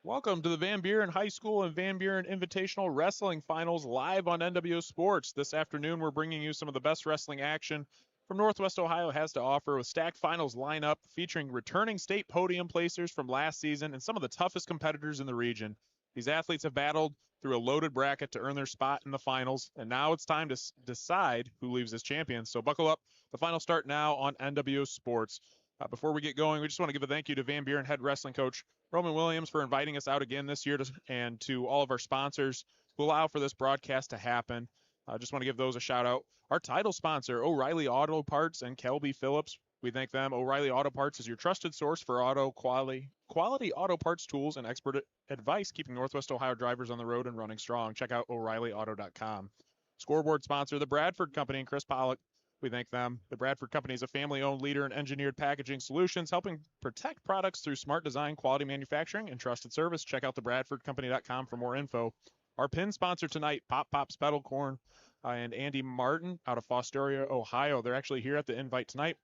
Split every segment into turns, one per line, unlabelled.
Welcome to the Van Buren High School and Van Buren Invitational Wrestling Finals live on NWO Sports. This afternoon, we're bringing you some of the best wrestling action from Northwest Ohio has to offer with stacked finals lineup featuring returning state podium placers from last season and some of the toughest competitors in the region. These athletes have battled through a loaded bracket to earn their spot in the finals, and now it's time to decide who leaves as champions. So buckle up. The finals start now on NWO Sports. Before we get going, we just want to give a thank you to Van Buren head wrestling coach Roman Williams for inviting us out again this year and to all of our sponsors who allow for this broadcast to happen. I just want to give those a shout out. Our title sponsor, O'Reilly Auto Parts and Kelby Phillips. We thank them. O'Reilly Auto Parts is your trusted source for auto quality auto parts tools and expert advice, keeping Northwest Ohio drivers on the road and running strong. Check out O'ReillyAuto.com. Scoreboard sponsor, the Bradford Company and Chris Pollock. We thank them. The Bradford Company is a family-owned leader in engineered packaging solutions, helping protect products through smart design, quality manufacturing, and trusted service. Check out thebradfordcompany.com for more info. Our pin sponsor tonight, Pop Pop's Pedal Corn, and Andy Martin out of Fostoria, Ohio. They're actually here at the invite tonight.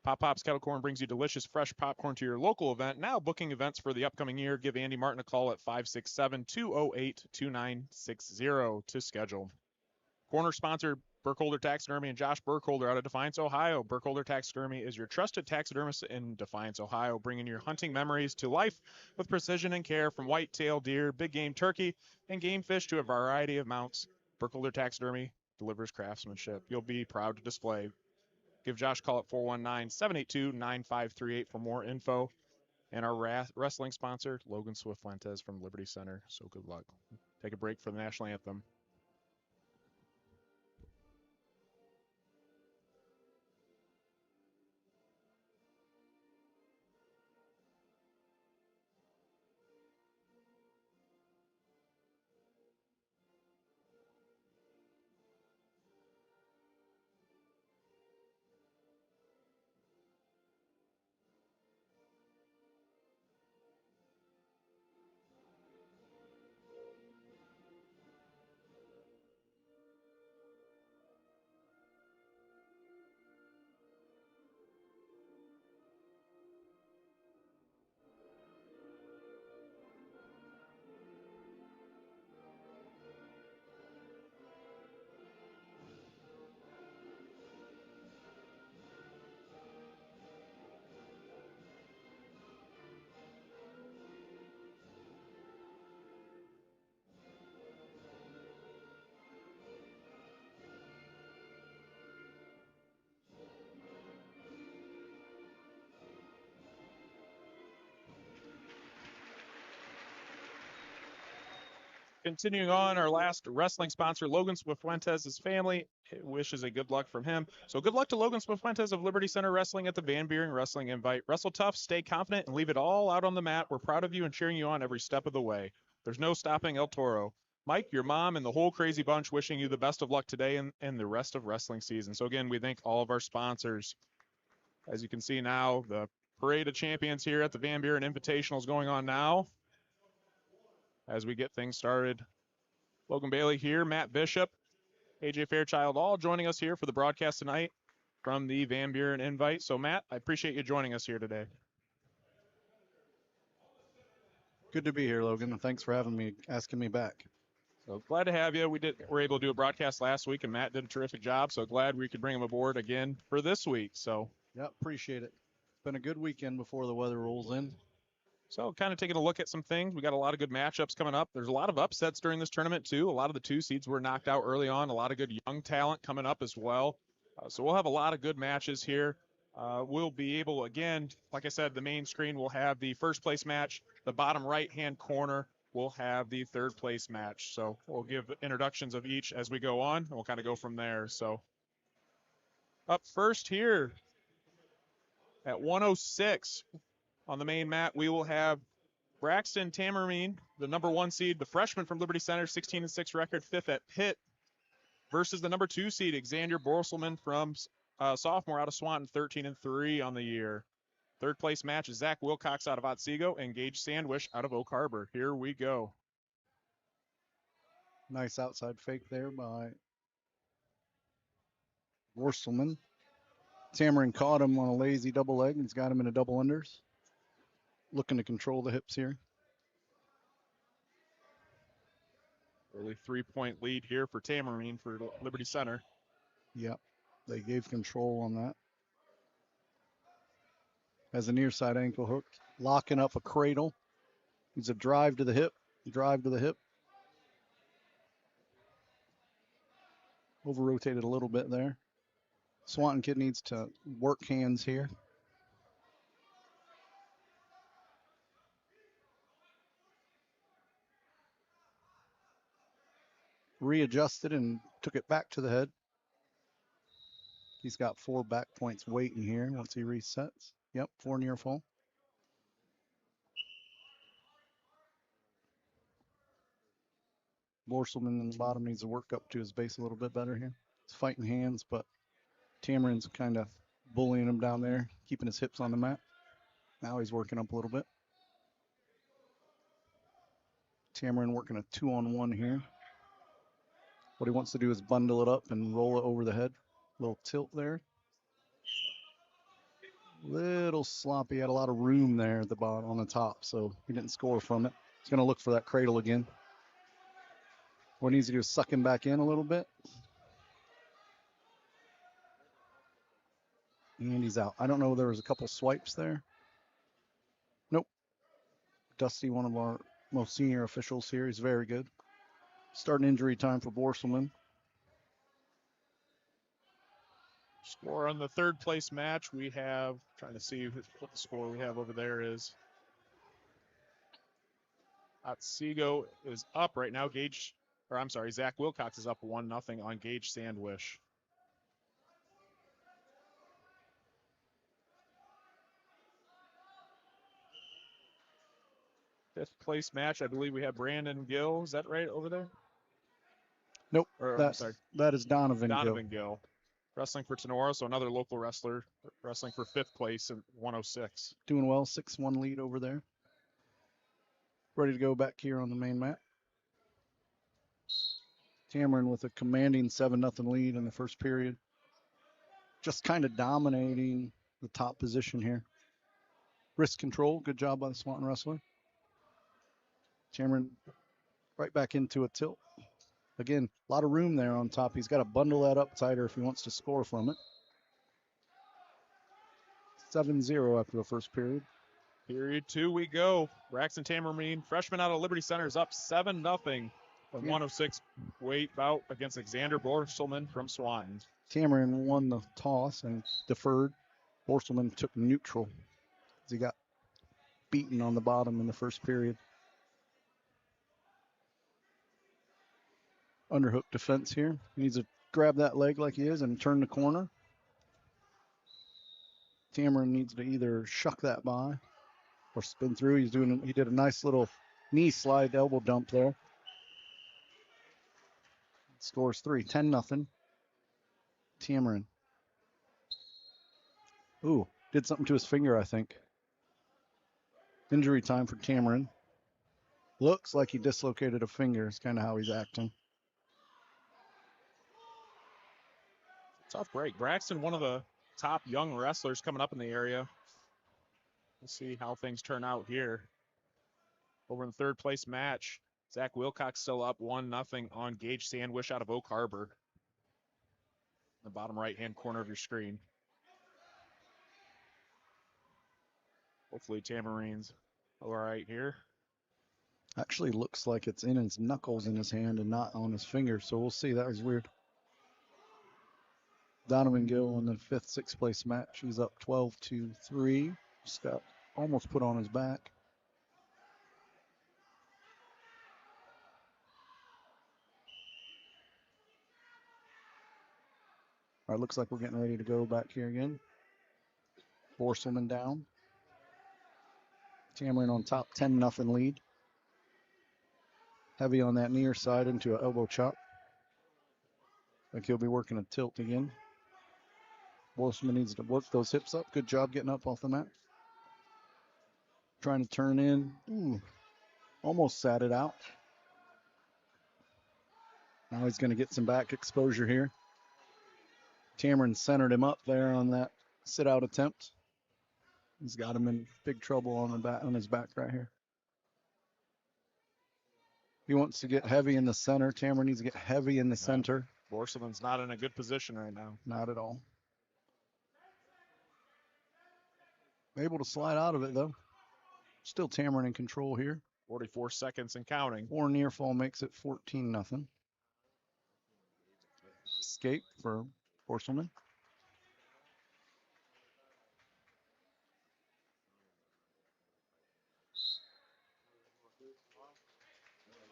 Pop Pop's Kettle Corn brings you delicious, fresh popcorn to your local event. Now booking events for the upcoming year. Give Andy Martin a call at 567-208-2960 to schedule. Corner sponsor, Burkholder Taxidermy and Josh Burkholder out of Defiance, Ohio. Burkholder Taxidermy is your trusted taxidermist in Defiance, Ohio, bringing your hunting memories to life with precision and care from white-tailed deer, big game turkey, and game fish to a variety of mounts. Burkholder Taxidermy delivers craftsmanship you'll be proud to display. Give Josh a call at 419-782-9538 for more info. And our wrestling sponsor, Logan Swift-Fuentes from Liberty Center. So good luck. Take a break for the national anthem. Continuing on, our last wrestling sponsor, Logan Swift-Fuentes' family wishes a good luck from him. So good luck to Logan Swift-Fuentes of Liberty Center Wrestling at the Van Buren Wrestling Invite. Wrestle tough, stay confident, and leave it all out on the mat. We're proud of you and cheering you on every step of the way. There's no stopping El Toro. Mike, your mom, and the whole crazy bunch wishing you the best of luck today and the rest of wrestling season. So again, we thank all of our sponsors. As you can see now, the Parade of Champions here at the Van Buren Invitational is going on now. As we get things started, Logan Bailey here, Matt Bishop, AJ Fairchild, all joining us here for the broadcast tonight from the Van Buren Invite. So, Matt, I appreciate you joining us here today.
Good to be here, Logan. Thanks for asking me back.
So glad to have you. We were able to do a broadcast last week, and Matt did a terrific job. So glad we could bring him aboard again for this week. So,
yep, appreciate it. It's been a good weekend before the weather rolls in.
So kind of taking a look at some things. We got a lot of good matchups coming up. There's a lot of upsets during this tournament, too. A lot of the 2 seeds were knocked out early on. A lot of good young talent coming up as well. So we'll have a lot of good matches here. We'll be able, again, like I said, the main screen will have the first place match. The bottom right-hand corner will have the third place match. So we'll give introductions of each as we go on, and we'll kind of go from there. So up first here at 106. On the main mat, we will have Braxton Tammarine, the number 1 seed, the freshman from Liberty Center, 16-6 record, 5th at Pitt, versus the number 2 seed, Exzander Borstelman from sophomore out of Swanton, 13-3 on the year. Third place match is Zach Wilcox out of Otsego and Gage Sandwich out of Oak Harbor. Here we go.
Nice outside fake there by Borstelman. Tammarine caught him on a lazy double leg and he's got him in a double unders. Looking to control the hips here.
Early 3-point lead here for Tammarine for Liberty Center.
Yep, they gave control on that. Has a near side ankle hook, locking up a cradle. He's a drive to the hip, drive to the hip. Over-rotated a little bit there. Swanton kid needs to work hands here. Readjusted and took it back to the head. He's got 4 back points waiting here once he resets. Yep, 4 near full. Borstelman in the bottom needs to work up to his base a little bit better here. He's fighting hands, but Tammarine's kind of bullying him down there, keeping his hips on the mat. Now he's working up a little bit. Tammarine working a 2-on-1 here. What he wants to do is bundle it up and roll it over the head. Little tilt there. Little sloppy. Had a lot of room there at the bottom on the top, so he didn't score from it. He's going to look for that cradle again. What he needs to do is suck him back in a little bit. And he's out. I don't know. There was a couple swipes there. Nope. Dusty, one of our most senior officials here. He's very good. Starting injury time for Borstelman.
Score on the third place match, we have, trying to see what the score we have over there is. Otsego is up right now. Zach Wilcox is up 1-0 on Gage Sandwich. Fifth place match, I believe we have Brandon Gill. Is that right over there?
Nope.
Sorry.
That is Donovan
Gill. Wrestling for Tinora, so another local wrestler wrestling for 5th place in 106.
Doing well, 6-1 lead over there. Ready to go back here on the main mat. Tammarine with a commanding 7-0 lead in the first period. Just kind of dominating the top position here. Wrist control, good job by the Swanton wrestler. Tammarine right back into a tilt. Again, a lot of room there on top. He's got to bundle that up tighter if he wants to score from it. 7-0 after the first period.
Period 2 we go. Braxton Tammarine, freshman out of Liberty Center, is up 7-0 in 106 weight bout against Exzander Borstelman from Swanton.
Tammarine won the toss and deferred. Borstelman took neutral as he got beaten on the bottom in the first period. Underhook defense here. He needs to grab that leg like he is and turn the corner. Tammarine needs to either shuck that by or spin through. He did a nice little knee slide elbow dump there. Scores 3, 10-0. Tammarine. Ooh, did something to his finger, I think. Injury time for Tammarine. Looks like he dislocated a finger. It's kind of how he's acting.
Tough break. Braxton, one of the top young wrestlers coming up in the area. We'll see how things turn out here. Over in the third place match, Zach Wilcox still up 1-0 on Gage Sandwich out of Oak Harbor. The bottom right-hand corner of your screen. Hopefully Tammarine's all right here.
Actually looks like it's in his knuckles in his hand and not on his finger, so we'll see. That was weird. Donovan Gill in the 5th, 6th place match. He's up 12-3. Just got almost put on his back. All right, looks like we're getting ready to go back here again. Borstelman down. Tammarine on top, 10-0 lead. Heavy on that near side into an elbow chop. Like he'll be working a tilt again. Borstelman needs to work those hips up. Good job getting up off the mat. Trying to turn in. Ooh, almost sat it out. Now he's going to get some back exposure here. Tammarine centered him up there on that sit-out attempt. He's got him in big trouble on his back right here. He wants to get heavy in the center. Tamara needs to get heavy in the center.
Borstelman's not in a good position right now.
Not at all. Able to slide out of it, though. Still Tamara in control here.
44 seconds and counting.
4 near fall makes it 14-0. Escape for Borstelman.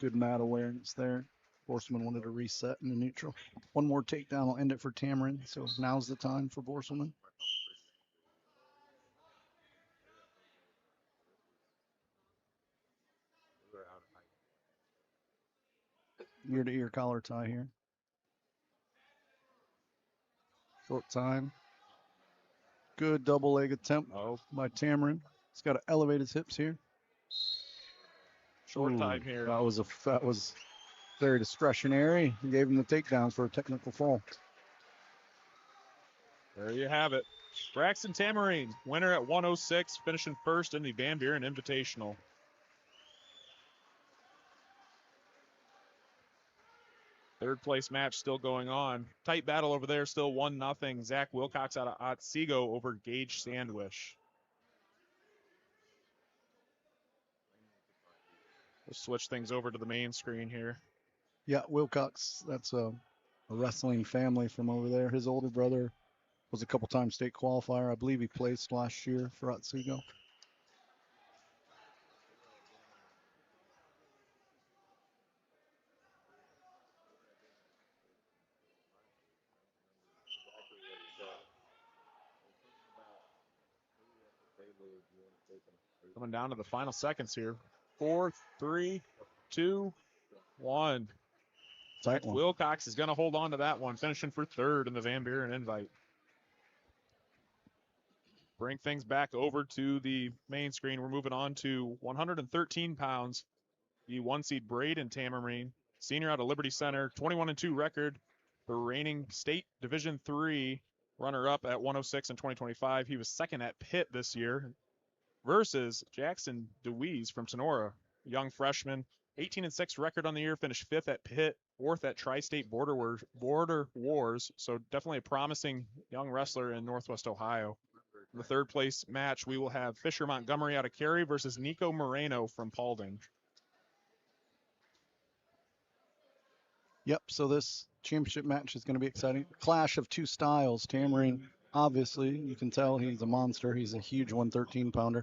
Good mat awareness there. Borstelman wanted to reset in the neutral. One more takedown will end it for Tamarind, so now's the time for Borstelman. Ear-to-ear collar tie here. Short time. Good double leg attempt by Tamarind. He's got to elevate his hips here.
Short time here.
That was very discretionary. He gave him the takedown for a technical fall.
There you have it. Braxton Tammarine, winner at 106, finishing first in the Van Buren Invitational. Third place match still going on. Tight battle over there, still 1-0. Zach Wilcox out of Otsego over Gage Sandwich. We'll switch things over to the main screen here.
Yeah, Wilcox, that's a wrestling family from over there. His older brother was a couple-time state qualifier. I believe he placed last year for Otsego.
Coming down to the final seconds here. 4, 3, 2, 1.
Tight one.
Wilcox is going to hold on to that one, finishing for third in the Van Buren Invite. Bring things back over to the main screen. We're moving on to 113 pounds. The 1-seed Braden Tammarine, senior out of Liberty Center, 21-2 record. The reigning state Division III runner-up at 106 in 2025. He was second at Pitt this year. Versus Jackson DeWeese from Tinora, young freshman, 18-6 record on the year, finished 5th at Pitt, 4th at Tri-State Border Wars, so definitely a promising young wrestler in Northwest Ohio. In the third place match, we will have Fisher Montgomery out of Carey versus Nico Moreno from Paulding.
Yep, so this championship match is going to be exciting. Clash of two styles. Tammarine, obviously, you can tell he's a monster. He's a huge 113-pounder.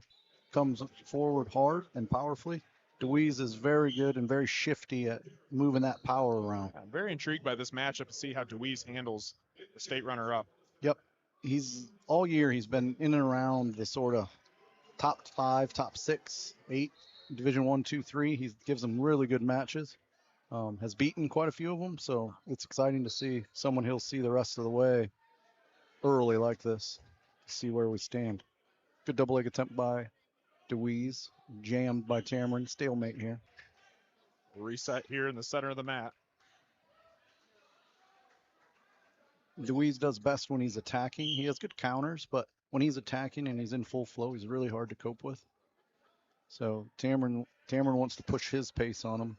Comes forward hard and powerfully. DeWeese is very good and very shifty at moving that power around.
I'm very intrigued by this matchup to see how DeWeese handles the state runner-up.
Yep. All year he's been in and around the sort of top 5, top 6, 8, Division 1, 2, 3. He gives them really good matches. Has beaten quite a few of them, so it's exciting to see someone he'll see the rest of the way early like this. See where we stand. Good double leg attempt by DeWeese, jammed by Tamarind. Stalemate here.
Reset here in the center of the mat.
DeWeese does best when he's attacking. He has good counters, but when he's attacking and he's in full flow, he's really hard to cope with. So Tamarind wants to push his pace on him,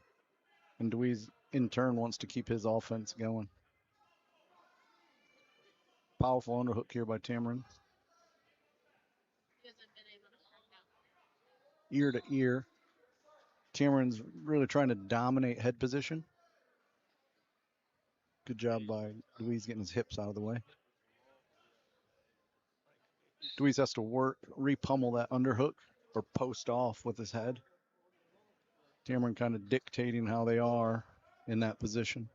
and DeWeese in turn wants to keep his offense going. Powerful underhook here by Tamarind. Ear to ear. Tamarind's really trying to dominate head position. Good job by DeWeese getting his hips out of the way. DeWeese has to re-pummel that underhook or post off with his head. Tamarind kind of dictating how they are in that position.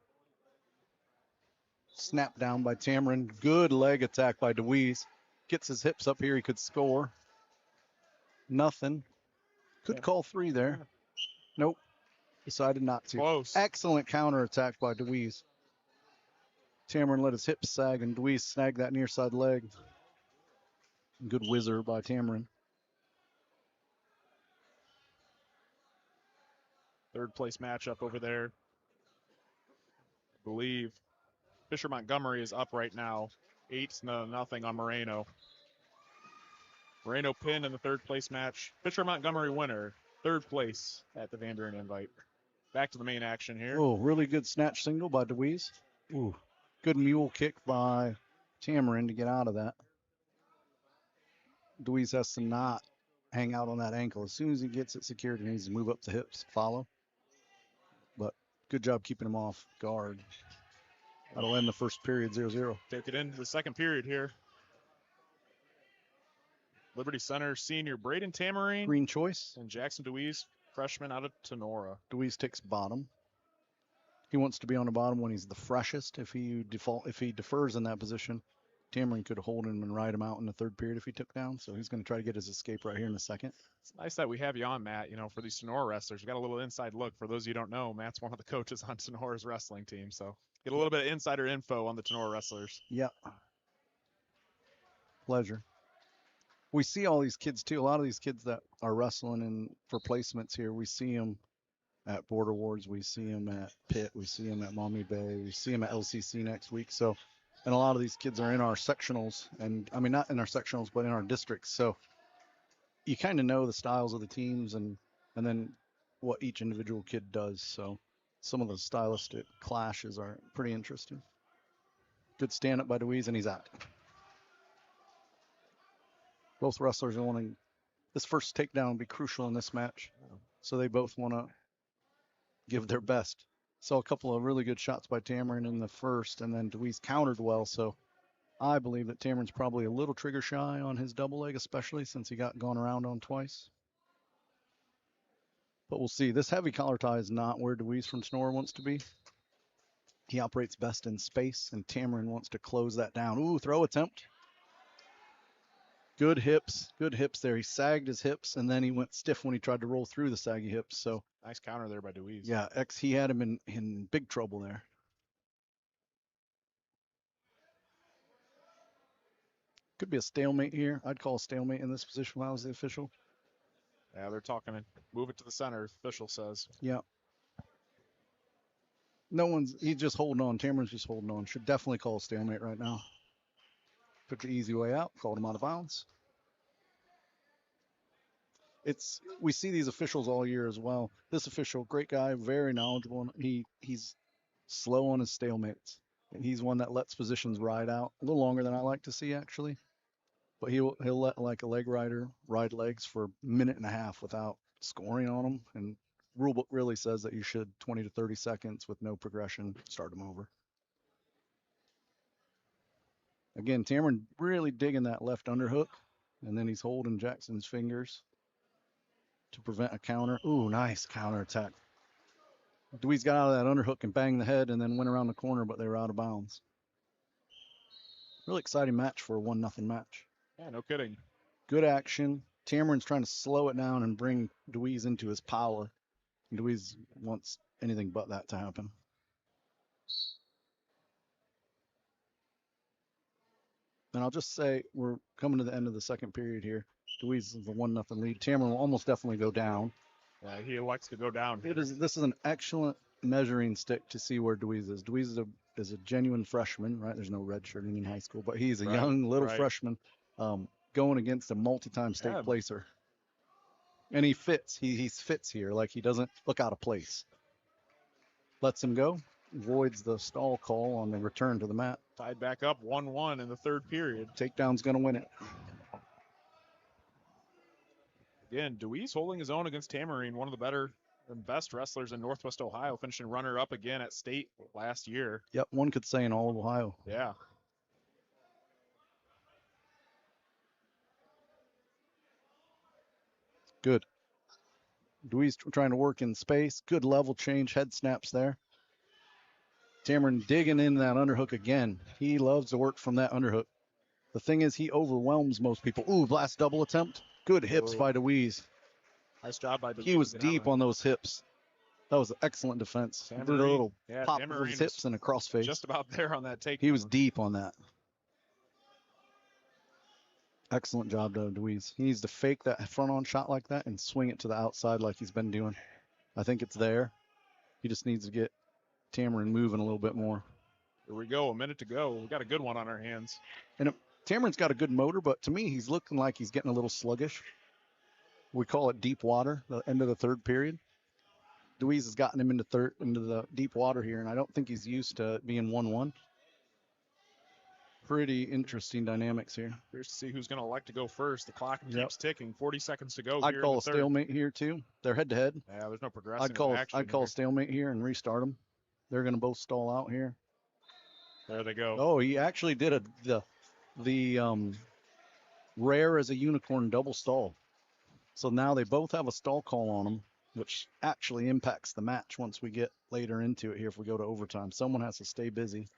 Snap down by Tamarind. Good leg attack by DeWeese. Gets his hips up here. He could score. Nothing. Could call 3 there. Nope. Decided not to.
Close.
Excellent counter attack by DeWeese. Tamarind let his hips sag, and DeWeese snagged that near side leg. Good whizzer by Tamarind.
Third place matchup over there. I believe Fisher Montgomery is up right now. 8-0 on Moreno. Moreno pinned in the third place match. Fisher Montgomery winner. Third place at the Van Buren Invite. Back to the main action here.
Oh, really good snatch single by DeWeese. Ooh, good mule kick by Tammarine to get out of that. DeWeese has to not hang out on that ankle. As soon as he gets it secured, he needs to move up the hips, follow. But good job keeping him off guard. That'll end the first period 0-0.
Take it into the second period here. Liberty Center senior Braden Tammarine.
Green choice.
And Jackson DeWeese, freshman out of Tinora.
DeWeese takes bottom. He wants to be on the bottom when he's the freshest. If he defers in that position, Tammarine could hold him and ride him out in the third period if he took down. So he's going to try to get his escape right here in the second.
It's nice that we have you on, Matt. For these Tinora wrestlers, we got a little inside look. For those of you who don't know, Matt's one of the coaches on Tinora's wrestling team. So get a little bit of insider info on the Tinora wrestlers.
Yeah. Pleasure. We see all these kids too. A lot of these kids that are wrestling and for placements here, we see them at Border Wars. We see them at Pitt. We see them at Maumee Bay. We see them at LCC next week. So, and a lot of these kids are in our sectionals, and I mean, not in our sectionals, but in our districts. So you kind of know the styles of the teams and then what each individual kid does. So some of the stylistic clashes are pretty interesting. Good stand up by DeWeese, and he's out. Both wrestlers are wanting this first takedown will be crucial in this match. So they both want to give their best. Saw a couple of really good shots by Tammarine in the first, and then DeWeese countered well. So I believe that Tammarine's probably a little trigger shy on his double leg, especially since he got gone around on twice. But we'll see. This heavy collar tie is not where DeWeese from Tinora wants to be. He operates best in space, and Tammarine wants to close that down. Ooh, throw attempt. Good hips there. He sagged his hips, and then he went stiff when he tried to roll through the saggy hips. So
nice counter there by DeWeese.
Yeah, he had him in big trouble there. Could be a stalemate here. I'd call a stalemate in this position if I was the official.
Yeah, they're talking and move it to the center, official says.
Yeah. He's just holding on. Tammarine's just holding on. Should definitely call a stalemate right now. Took the easy way out, called him out of bounds. We see these officials all year as well. This official, great guy, very knowledgeable. He's slow on his stalemates. And he's one that lets positions ride out a little longer than I like to see, actually. But he'll let like a leg rider ride legs for a minute and a half without scoring on them. And rulebook really says that you should 20 to 30 seconds with no progression, start them over. Again, Tammarine really digging that left underhook, and then he's holding Jackson's fingers to prevent a counter. Ooh, nice counter attack. DeWeese got out of that underhook and banged the head and then went around the corner, but they were out of bounds. Really exciting match for a 1-0 match.
Yeah, no kidding.
Good action. Tammarine's trying to slow it down and bring DeWeese into his power. DeWeese wants anything but that to happen. And I'll just say we're coming to the end of the second period here. DeWeese is a 1-0 lead. Tammarine will almost definitely go down.
Yeah, he likes to go down.
This is an excellent measuring stick to see where DeWeese is. DeWeese is a genuine freshman, right? There's no red shirting in high school, but he's a young little freshman going against a multi-time state placer. And he fits. He fits here. Like, he doesn't look out of place. Lets him go. Avoids the stall call on the return to the mat.
Tied back up 1-1 in the third period.
Takedown's going to win it.
Again, DeWeese holding his own against Tammarine, one of the better and best wrestlers in Northwest Ohio, finishing runner-up again at state last year.
Yep, one could say in all of Ohio.
Yeah.
Good. DeWeese trying to work in space. Good level change, head snaps there. Tammarine digging in that underhook again. He loves to work from that underhook. The thing is, he overwhelms most people. Ooh, last double attempt. Good hips by DeWeese.
Nice job by DeWeese.
He was deep on those hips. That was an excellent defense. Did a little pop of his hips and a crossface.
Just about there on that take.
He was deep on that. Excellent job, though, DeWeese. He needs to fake that front-on shot like that and swing it to the outside like he's been doing. I think it's there. He just needs to get Tammarine moving a little bit more.
Here we go, a minute to go. We got a good one on our hands.
And Tammarine's got a good motor, but to me, he's looking like he's getting a little sluggish. We call it deep water, the end of the third period. Deweese has gotten him into the deep water here, and I don't think he's used to being 1-1. Pretty interesting dynamics here.
Here's to see who's going to elect to go first. The clock keeps ticking. 40 seconds to go.
I'd call a stalemate here too. They're head to head.
Yeah, there's no progression.
I'd call a stalemate here and restart them. They're going to both stall out here.
There they go.
Oh, he actually did the rare as a unicorn double stall. So now they both have a stall call on them, which actually impacts the match once we get later into it here. If we go to overtime, someone has to stay busy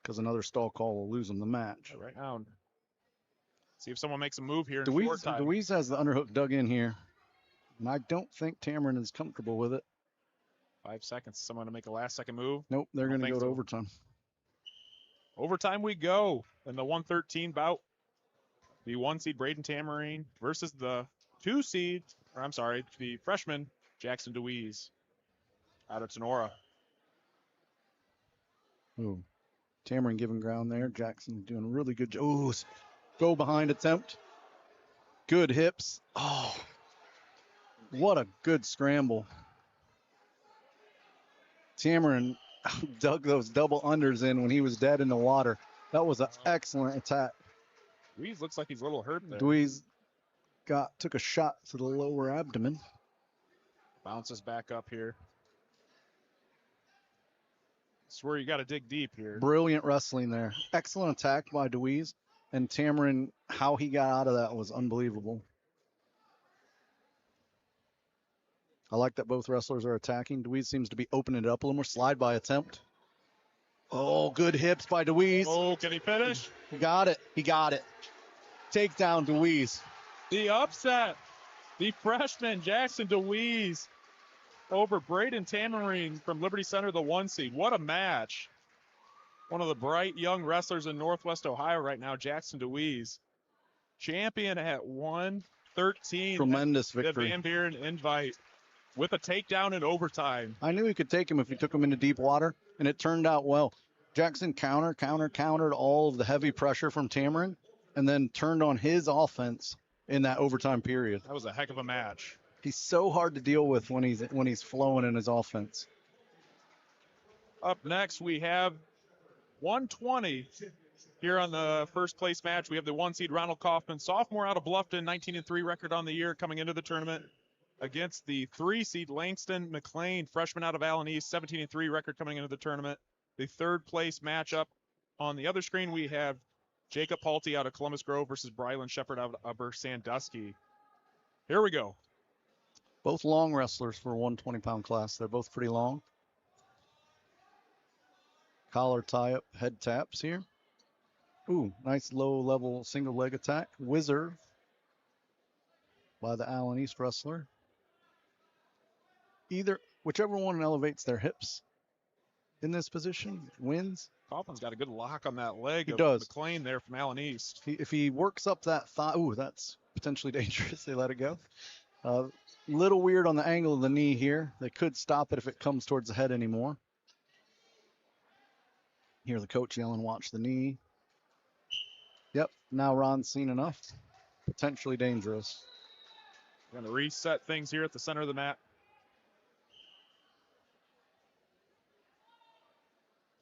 because another stall call will lose them the match.
Right now, see if someone makes a move here.
Deweese has the underhook dug in here, and I don't think Tammarine is comfortable with it.
5 seconds. Someone to make a last-second move.
Nope, they're going to go to overtime.
Overtime we go in the 113 bout. The 1 seed Braden Tammarine versus the 2 seed, the freshman Jackson Deweese out of Tinora.
Ooh, Tammarine giving ground there. Jackson doing a really good job. Ooh, go behind attempt. Good hips. Oh, what a good scramble. Tammarine dug those double unders in when he was dead in the water. That was an excellent attack.
Deweese looks like he's a little hurt there.
Deweese took a shot to the lower abdomen.
Bounces back up here. It's where you got to dig deep here.
Brilliant wrestling there. Excellent attack by Deweese. And Tammarine, how he got out of that was unbelievable. I like that both wrestlers are attacking. Deweese seems to be opening it up a little more. Slide by attempt. Oh, good hips by Deweese.
Oh, can he finish?
He got it. Takedown Deweese.
The upset. The freshman Jackson Deweese over Braden Tammarine from Liberty Center, the 1 seed. What a match. One of the bright young wrestlers in Northwest Ohio right now, Jackson Deweese. Champion at 113.
Tremendous victory.
The Van Buren Invite with a takedown in overtime.
I knew he could take him if he took him into deep water, and it turned out well. Jackson countered all of the heavy pressure from Tammarine, and then turned on his offense in that overtime period.
That was a heck of a match.
He's so hard to deal with when he's flowing in his offense.
Up next, we have 120 here on the first place match. We have the 1 seed Ronald Kaufman, sophomore out of Bluffton, 19-3 record on the year coming into the tournament, against the 3 seed Langston McLean, freshman out of Allen East, 17-3 record coming into the tournament. The third place matchup on the other screen, we have Jacob Palte out of Columbus Grove versus Brylan Shepard out of Upper Sandusky. Here we go.
Both long wrestlers for 120-pound class. They're both pretty long. Collar tie-up, head taps here. Ooh, nice low-level single leg attack. Whizzer by the Allen East wrestler. Whichever one elevates their hips in this position wins.
Kaufman's got a good lock on that leg of McLean there from Allen East.
If he works up that thigh, ooh, that's potentially dangerous. They let it go. Little weird on the angle of the knee here. They could stop it if it comes towards the head anymore. Hear the coach yelling, watch the knee. Yep, now Ron's seen enough. Potentially dangerous.
Going to reset things here at the center of the mat.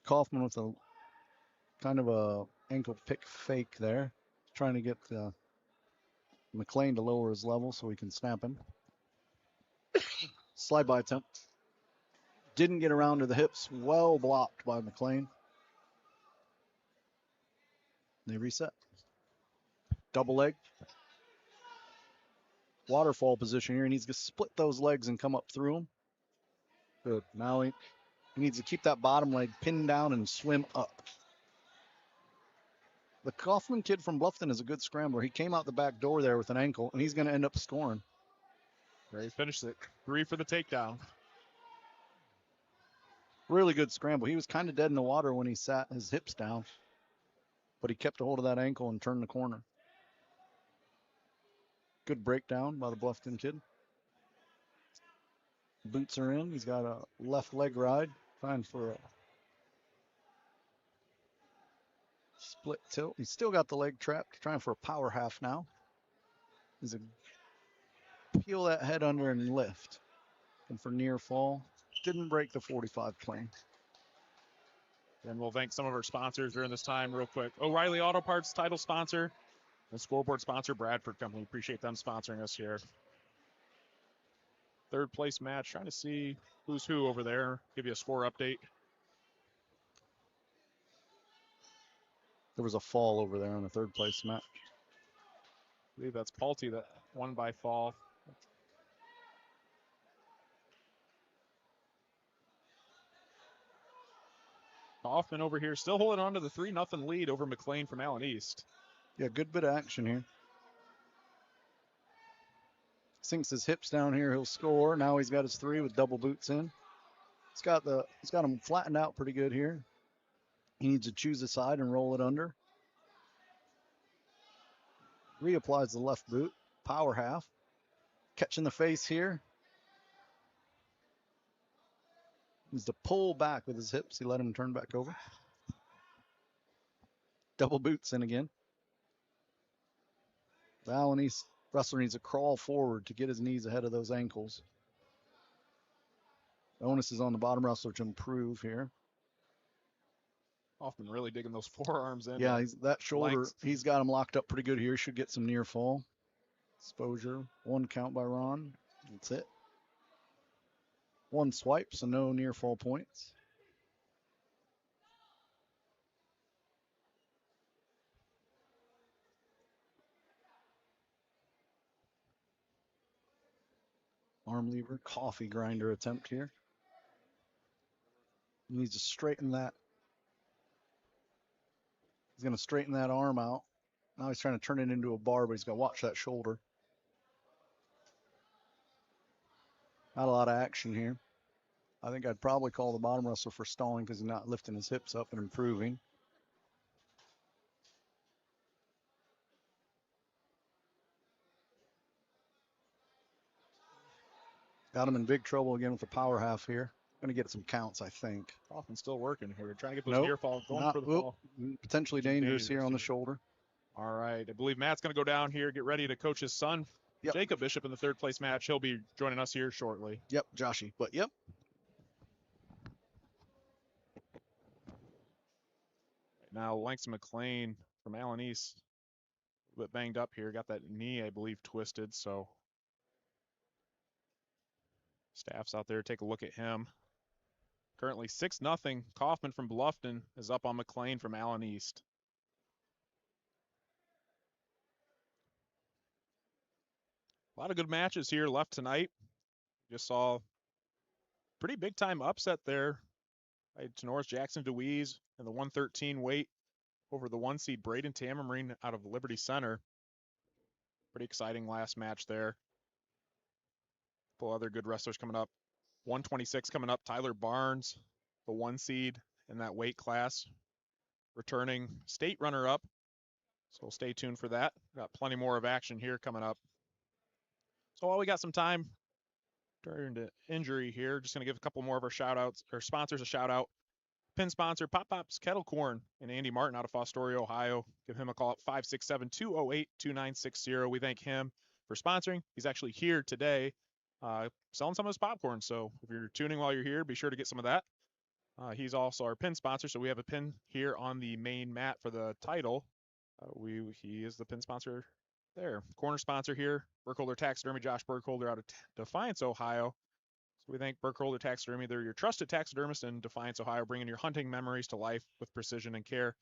Kaufman with a kind of a ankle pick fake there. Trying to get McLean to lower his level so he can snap him. Slide by attempt. Didn't get around to the hips. Well blocked by McLean. They reset. Double leg. Waterfall position here. He needs to split those legs and come up through them. Good. Now he needs to keep that bottom leg pinned down and swim up. The Kaufman kid from Bluffton is a good scrambler. He came out the back door there with an ankle, and he's going to end up scoring.
There he finished it. 3 for the takedown.
Really good scramble. He was kind of dead in the water when he sat his hips down, but he kept a hold of that ankle and turned the corner. Good breakdown by the Bluffton kid. Boots are in. He's got a left leg ride. Trying for a split tilt. He's still got the leg trapped. Trying for a power half now. He's a peel that head under and lift. And for near fall. didn't break the 45 plane.
And we'll thank some of our sponsors during this time real quick. O'Reilly Auto Parts, title sponsor, and scoreboard sponsor, Bradford Company. Appreciate them sponsoring us here. Third place match. Trying to see who's who over there. Give you a score update.
There was a fall over there on the third place match.
I believe that's Paulty that won by fall. Hoffman over here still holding on to the 3-0 lead over McLean from Allen East.
Yeah, good bit of action here. Sinks his hips down here, he'll score. Now he's got his 3 with double boots in. He's got him flattened out pretty good here. He needs to choose a side and roll it under. Reapplies the left boot. Power half. Catching the face here. Needs to pull back with his hips. He let him turn back over. Double boots in again. The Allen East wrestler needs to crawl forward to get his knees ahead of those ankles. The onus is on the bottom wrestler to improve here.
Hoffman really digging those forearms in.
Yeah, that shoulder, he's got him locked up pretty good here. Should get some near fall. Exposure. 1 count by Ron. That's it. 1 swipe, so no near fall points. Arm lever, coffee grinder attempt here. He needs to straighten that. He's going to straighten that arm out. Now he's trying to turn it into a bar, but he's got to watch that shoulder. Not a lot of action here. I think I'd probably call the bottom wrestler for stalling because he's not lifting his hips up and improving. Got him in big trouble again with the power half here. Going to get some counts, I think.
Hoffman's still working here. Trying to get those near falls going for the fall.
Potentially dangerous here on the shoulder.
All right. I believe Matt's going to go down here, get ready to coach his son, Jacob Bishop, in the third place match. He'll be joining us here shortly.
Yep, Joshy. But yep.
Right now, Langston McLean from Allen East, a bit banged up here. Got that knee, I believe, twisted. So staff's out there. Take a look at him. Currently 6-0. Kaufman from Bluffton is up on McLean from Allen East. A lot of good matches here left tonight. Just saw pretty big time upset there by Tenora's Jackson DeWeese in the 113 weight over the 1 seed Braden Tammarine out of Liberty Center. Pretty exciting last match there. A couple other good wrestlers coming up. 126 coming up. Tyler Barnes, the 1 seed in that weight class, returning state runner-up. So stay tuned for that. Got plenty more of action here coming up. So while we got some time during the injury here, just going to give a couple more of our shout-outs, or sponsors a shout-out. Pin sponsor, Pop Pop's Kettle Corn, and Andy Martin out of Fostoria, Ohio. Give him a call at 567-208-2960. We thank him for sponsoring. He's actually here today selling some of his popcorn. So if you're tuning while you're here, be sure to get some of that. He's also our pin sponsor. So we have a pin here on the main mat for the title. He is the pin sponsor there. Corner sponsor here, Burkholder Taxidermy, Josh Burkholder out of Defiance, Ohio. So we thank Burkholder Taxidermy. They're your trusted taxidermist in Defiance, Ohio, bringing your hunting memories to life with precision and care.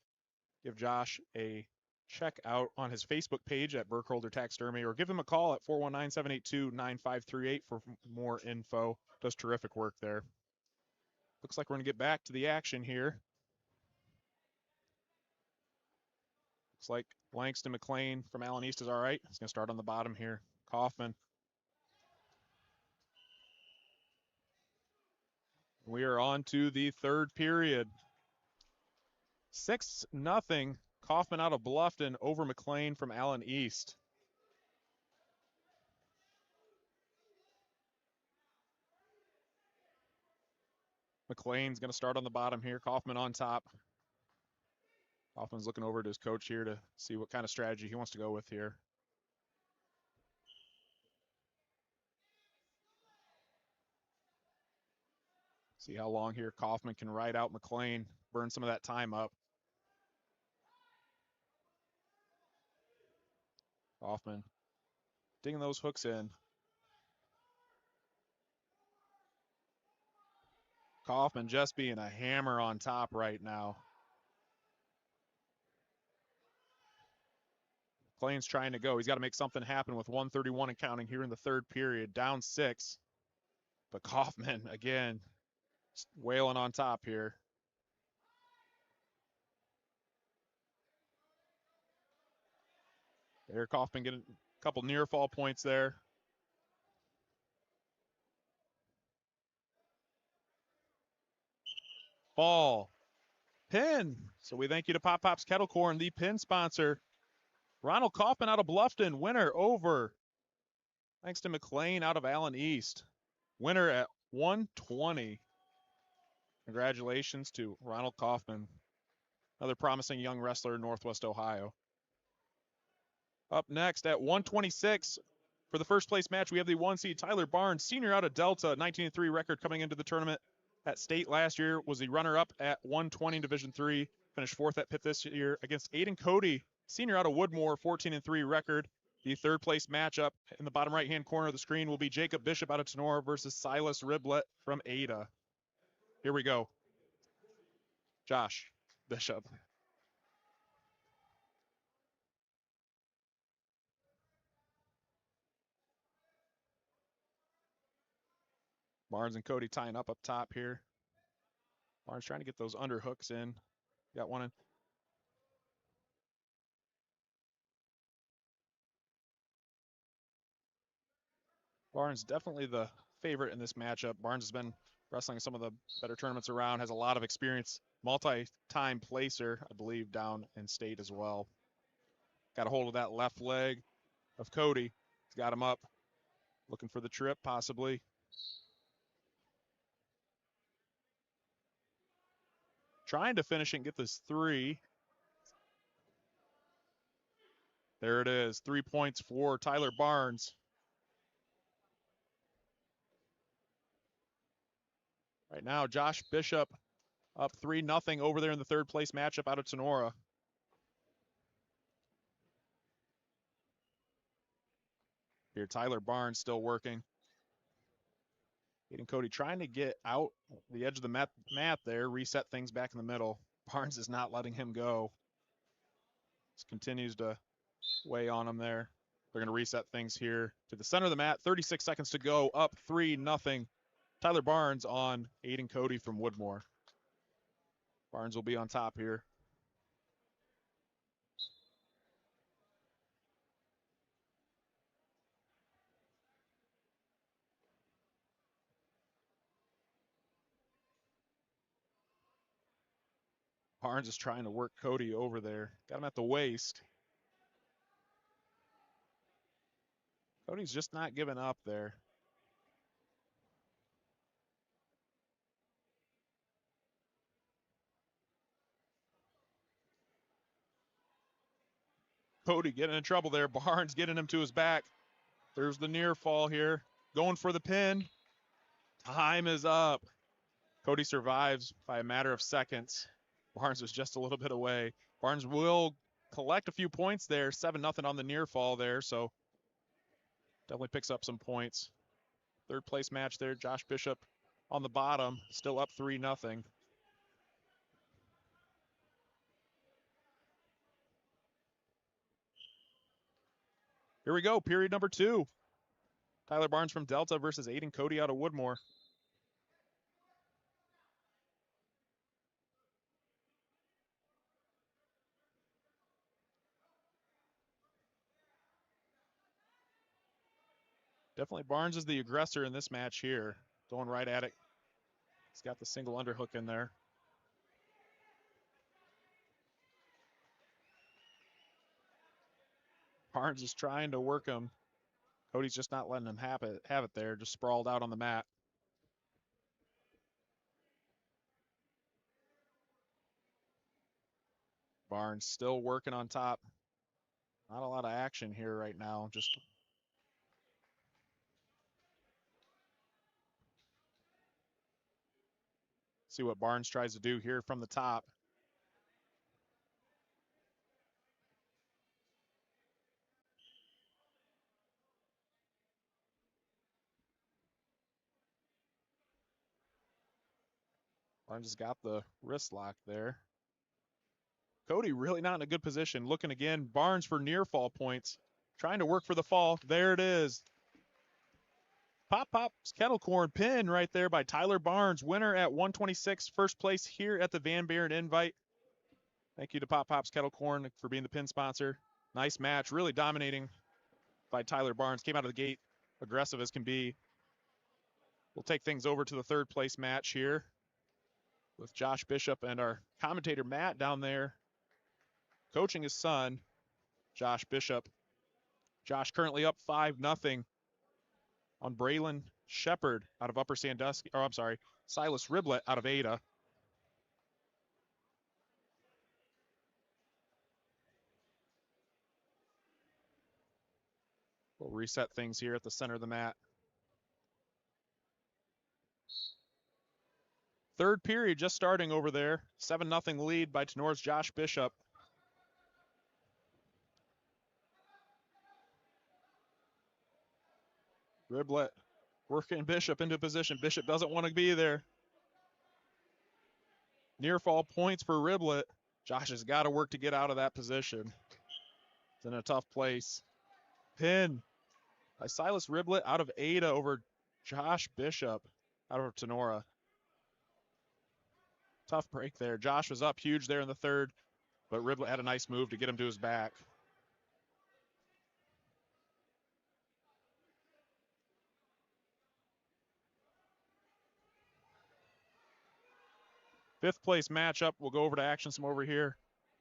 Give Josh a check out on his Facebook page at Burkholder Taxidermy, or give him a call at 419-782-9538 for more info. Does terrific work there. Looks like we're going to get back to the action here. Looks like Langston McLean from Allen East is all right. He's going to start on the bottom here. Kaufman. We are on to the third period. 6-0. Kaufman out of Bluffton over McLean from Allen East. McLean's going to start on the bottom here. Kaufman on top. Kaufman's looking over at his coach here to see what kind of strategy he wants to go with here. See how long here Kaufman can ride out McLean, burn some of that time up. Kaufman digging those hooks in. Kaufman just being a hammer on top right now. McLean's trying to go. He's got to make something happen with 1:31 and counting here in the third period, down 6. But Kaufman, again, wailing on top here. There, Kaufman getting a couple near fall points there. Fall. Pin. So we thank you to Pop Pop's Kettle Corn, the pin sponsor. Ronald Kaufman out of Bluffton, winner over. Thanks to McLean out of Allen East. Winner at 120. Congratulations to Ronald Kaufman, another promising young wrestler in Northwest Ohio. Up next at 126 for the first place match, we have the 1 seed Tyler Barnes, senior out of Delta, 19-3 record coming into the tournament. At state last year, was the runner-up at 120 Division III, finished 4th at Pitt this year against Aiden Cody, senior out of Woodmore, 14-3 record. The third place matchup in the bottom right-hand corner of the screen will be Jacob Bishop out of Tinora versus Silas Riblet from Ada. Here we go. Josh Bishop. Barnes and Cody tying up top here. Barnes trying to get those underhooks in. Got one in. Barnes definitely the favorite in this matchup. Barnes has been wrestling some of the better tournaments around, has a lot of experience, multi-time placer, I believe, down in state as well. Got a hold of that left leg of Cody. He's got him up, looking for the trip possibly. Trying to finish and get this 3. There it is, 3 points for Tyler Barnes. Right now, Josh Bishop up 3-0 over there in the third place matchup out of Tinora. Here, Tyler Barnes still working. Aiden Cody trying to get out the edge of the mat there, reset things back in the middle. Barnes is not letting him go. This continues to weigh on him there. They're going to reset things here to the center of the mat. 36 seconds to go, up 3-0. Tyler Barnes on Aiden Cody from Woodmore. Barnes will be on top here. Barnes is trying to work Cody over there. Got him at the waist. Cody's just not giving up there. Cody getting in trouble there. Barnes getting him to his back. There's the near fall here. Going for the pin. Time is up. Cody survives by a matter of seconds. Barnes was just a little bit away. Barnes will collect a few points there. 7-0 on the near fall there, so definitely picks up some points. Third place match there. Josh Bishop on the bottom, still up 3-0. Here we go, period number 2. Tyler Barnes from Delta versus Aiden Cody out of Woodmore. Definitely Barnes is the aggressor in this match here. Going right at it. He's got the single underhook in there. Barnes is trying to work him. Cody's just not letting him have it there, just sprawled out on the mat. Barnes still working on top. Not a lot of action here right now. Just See what Barnes tries to do here from the top. Barnes has got the wrist lock there. Cody really not in a good position. Looking again. Barnes for near fall points. Trying to work for the fall. There it is. Pop's Kettle Corn pin right there by Tyler Barnes. Winner at 126. First place here at the Van Buren Invite. Thank you to Pop's Kettle Corn for being the pin sponsor. Nice match. Really dominating by Tyler Barnes. Came out of the gate aggressive as can be. We'll take things over to the third place match here with Josh Bishop and our commentator Matt down there coaching his son, Josh Bishop. Josh currently up 5-0 on Braylon Shepard out of Upper Sandusky. Oh, I'm sorry, Silas Riblet out of Ada. We'll reset things here at the center of the mat. Third period just starting over there. 7-0 lead by Tenora's Josh Bishop. Riblet working Bishop into position. Bishop doesn't want to be there. Near fall points for Riblet. Josh has got to work to get out of that position. It's in a tough place. Pin by Silas Riblet out of Ada over Josh Bishop out of Tinora. Tough break there. Josh was up huge there in the third, but Riblet had a nice move to get him to his back. Fifth place matchup. We'll go over to action some over here.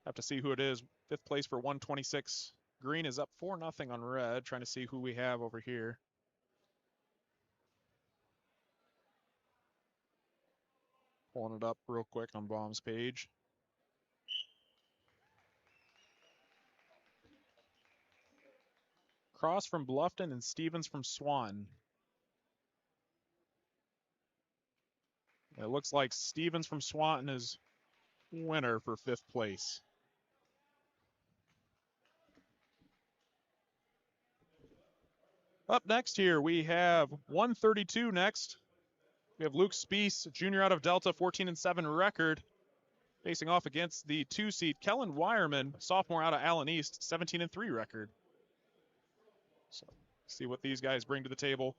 Have to see who it is. Fifth place for 126. Green is up 4-0 on red. Trying to see who we have over here. Pulling it up real quick on Baum's page. Cross from Bluffton and Stevens from Swanton. It looks like Stevens from Swanton is winner for fifth place. Up next here, we have 132 next. We have Luke Spees, junior out of Delta, 14-7 record, facing off against the 2-seed Kellen Wireman, sophomore out of Allen East, 17-3 record. So see what these guys bring to the table.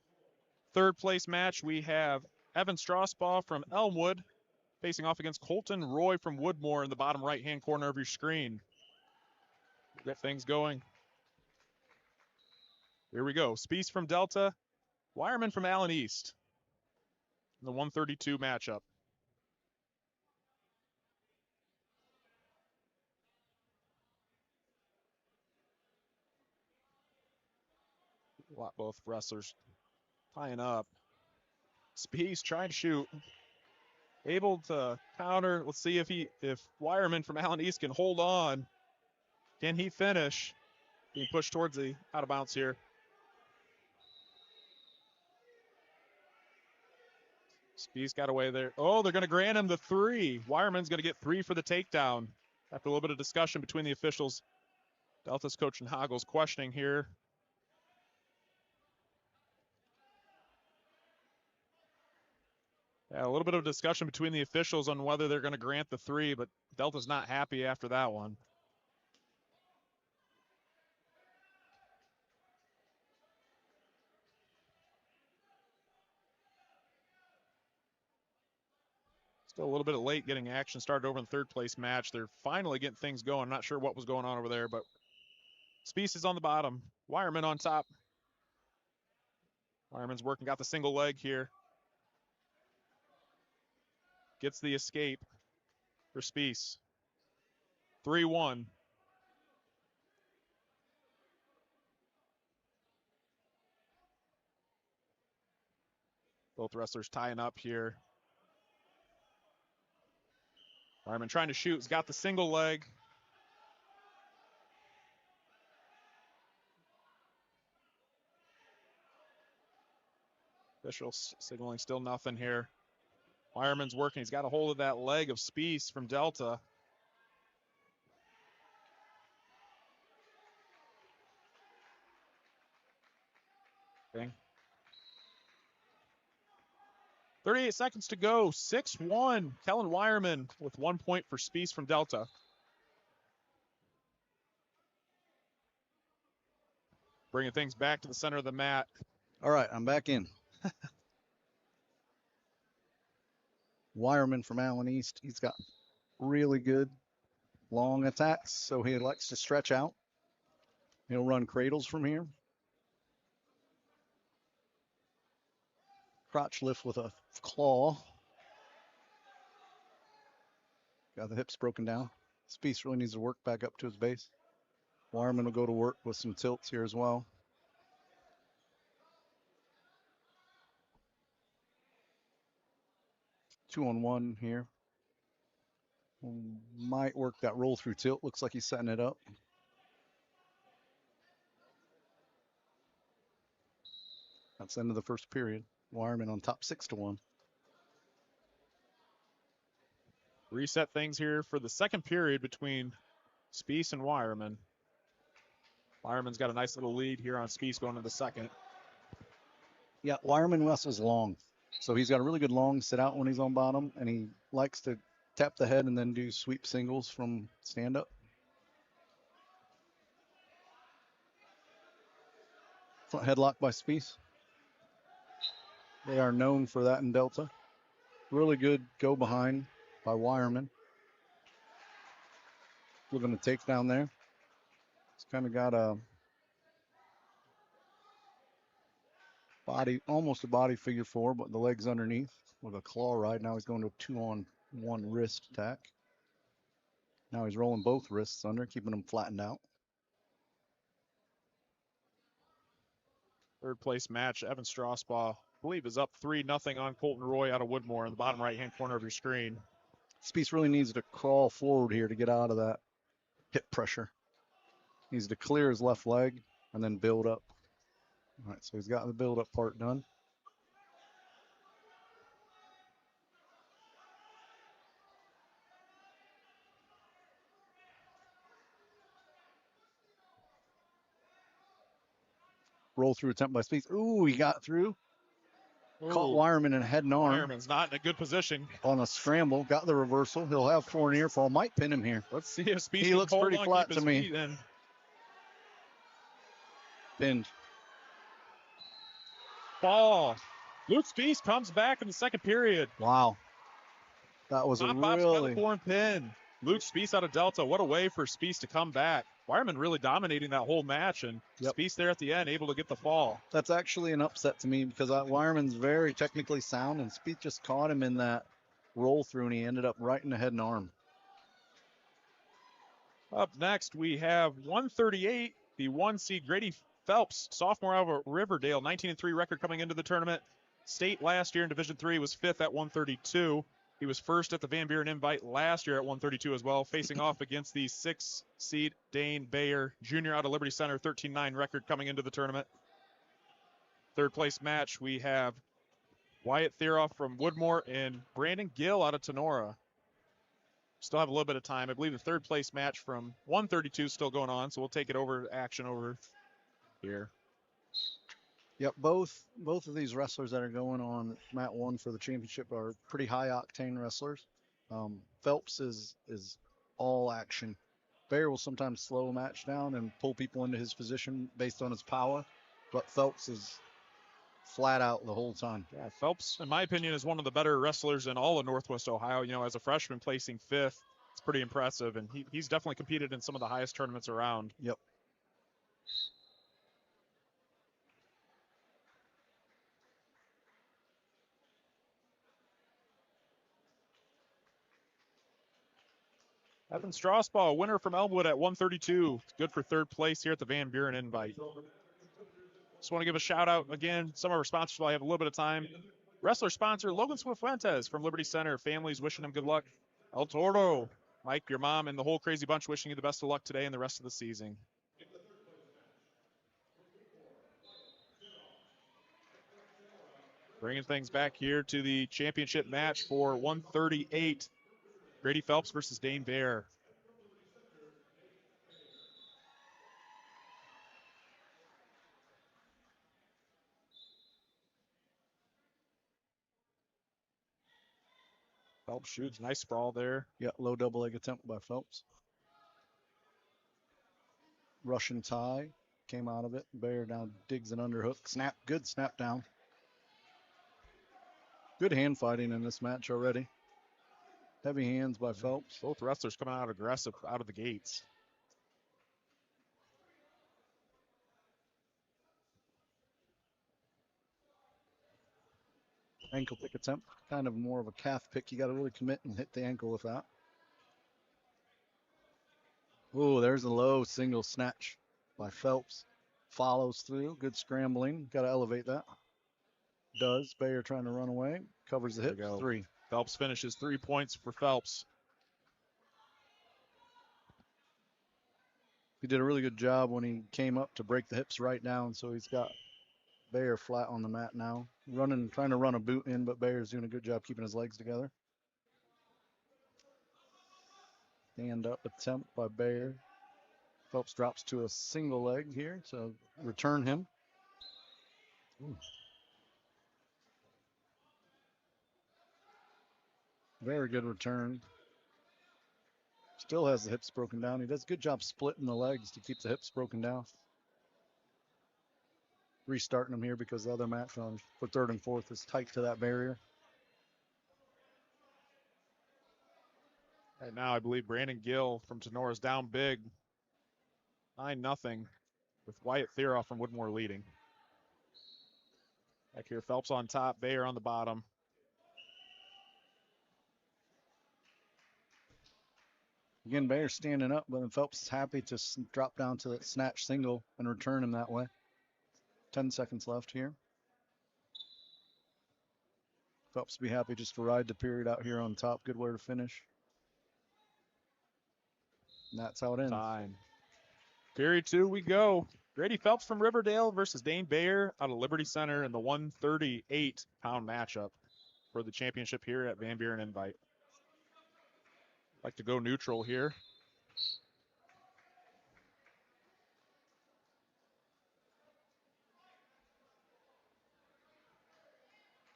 Third place match, we have Evan Strasbaugh from Elmwood, facing off against Colton Roy from Woodmore in the bottom right-hand corner of your screen. Get things going. Here we go. Spees from Delta, Wireman from Allen East. The 132 matchup. Both wrestlers tying up. Spees trying to shoot. Able to counter. Let's see if Wireman from Allen East can hold on. Can he finish? Being pushed towards the out of bounds here. Spees got away there. Oh, they're going to grant him the 3. Wireman's going to get 3 for the takedown. After a little bit of discussion between the officials, Delta's coach and Hoggle's questioning here. Yeah, a little bit of discussion between the officials on whether they're going to grant the 3, but Delta's not happy after that one. Still a little bit late getting action started over in the third place match. They're finally getting things going. I'm not sure what was going on over there, but Spees is on the bottom. Wireman on top. Wireman's working, got the single leg here. Gets the escape for Spees. 3-1. Both wrestlers tying up here. Wireman trying to shoot. He's got the single leg. Official signaling still nothing here. Wireman's working. He's got a hold of that leg of Spies from Delta. Okay. 38 seconds to go. 6-1. Kellen Wireman with 1 point for Spies from Delta. Bringing things back to the center of the mat.
All right, I'm back in. Wireman from Allen East. He's got really good long attacks, so he likes to stretch out. He'll run cradles from here. Crotch lift with a claw. Got the hips broken down. Spies really needs to work back up to his base. Wireman will go to work with some tilts here as well. Two on one here. Might work that roll through tilt. Looks like he's setting it up. That's the end of the first period. Wireman on top 6-1.
Reset things here for the second period between Spies and Wireman. Wireman's got a nice little lead here on Spies going into the second.
Yeah, Wireman wrestles long. So he's got a really good long sit out when he's on bottom, and he likes to tap the head and then do sweep singles from stand up. Front headlock by Spies. They are known for that in Delta. Really good go behind by Wireman. Looking to take down there. He's kind of got a body, almost a body figure four, but the legs underneath with a claw ride. Now he's going to a 2-on-1 wrist attack. Now he's rolling both wrists under, keeping them flattened out.
Third place match, Evan Strasbaugh, I believe, is up 3-0 on Colton Roy out of Woodmore in the bottom right-hand corner of your screen.
Spies really needs to crawl forward here to get out of that hip pressure. Needs to clear his left leg and then build up. All right, so he's got the build-up part done. Roll through attempt by Spies. Ooh, he got through.
Ooh.
Caught Wireman in head and arm.
Wireman's not in a good position.
On a scramble, got the reversal. He'll have four near fall. Might pin him here.
Let's see if Spies
He looks pretty flat to me. Pinned.
Ball. Luke Spies comes back in the second period.
Wow. That was a really...
Foreign pin. Luke Spies out of Delta. What a way for Spies to come back. Wireman really dominating that whole match, and Spies there at the end, able to get the fall.
That's actually an upset to me because Wireman's very technically sound, and Spies just caught him in that roll through, and he ended up right in the head and arm.
Up next, we have 138, the 1 seed Grady Phelps, sophomore out of Riverdale, 19-3 record coming into the tournament. State last year in Division III was 5th at 132. He was first at the Van Buren Invite last year at 132 as well, facing off against the 6 seed Dane Bayer, junior out of Liberty Center, 13-9 record coming into the tournament. Third place match, we have Wyatt Theroff from Woodmore and Brandon Gill out of Tinora. Still have a little bit of time. I believe the third place match from 132 is still going on, so we'll take it over action over here.
Yep, both of these wrestlers that are going on mat 1 for the championship are pretty high octane wrestlers. Phelps is all action. Bayer will sometimes slow a match down and pull people into his position based on his power, but Phelps is flat out the whole time.
Yeah, Phelps, in my opinion, is one of the better wrestlers in all of Northwest Ohio. You know, as a freshman placing 5th, it's pretty impressive, and he's definitely competed in some of the highest tournaments around.
Yep.
Evan Strasbaugh, winner from Elmwood at 132. Good for third place here at the Van Buren Invite. Just want to give a shout out again. Some of our sponsors while I have a little bit of time. Wrestler sponsor Logan Swift-Fuentes from Liberty Center. Families wishing him good luck. El Toro, Mike, your mom, and the whole crazy bunch wishing you the best of luck today and the rest of the season. Bringing things back here to the championship match for 138. Grady Phelps versus Dane Bear. Phelps shoots. Nice sprawl there.
Yeah, low double leg attempt by Phelps. Russian tie. Came out of it. Bear now digs an underhook. Snap. Good snap down. Good hand fighting in this match already. Heavy hands by Phelps.
Both wrestlers coming out aggressive out of the gates.
Ankle pick attempt. Kind of more of a calf pick. You got to really commit and hit the ankle with that. Oh, there's a low single snatch by Phelps. Follows through. Good scrambling. Got to elevate that. Does. Bayer trying to run away. Covers the hip. 3.
Phelps finishes 3 points for Phelps.
He did a really good job when he came up to break the hips right down, so he's got Bayer flat on the mat now. Trying to run a boot in, but Bayer's doing a good job keeping his legs together. Stand up attempt by Bayer. Phelps drops to a single leg here to return him. Ooh. Very good return. Still has the hips broken down. He does a good job splitting the legs to keep the hips broken down. Restarting them here because the other match for 3rd and 4th is tight to that barrier.
Right now, I believe Brandon Gill from Tinora is down big. 9-0 with Wyatt Theroff from Woodmore leading. Back here, Phelps on top, Bayer on the bottom.
Again, Bayer standing up, but Phelps is happy to drop down to that snatch single and return him that way. 10 seconds left here. Phelps be happy just to ride the period out here on top. Good way to finish. And that's how it ends.
Time. Period 2, we go. Grady Phelps from Riverdale versus Dane Bayer out of Liberty Center in the 138-pound matchup for the championship here at Van Buren Invite. Like to go neutral here.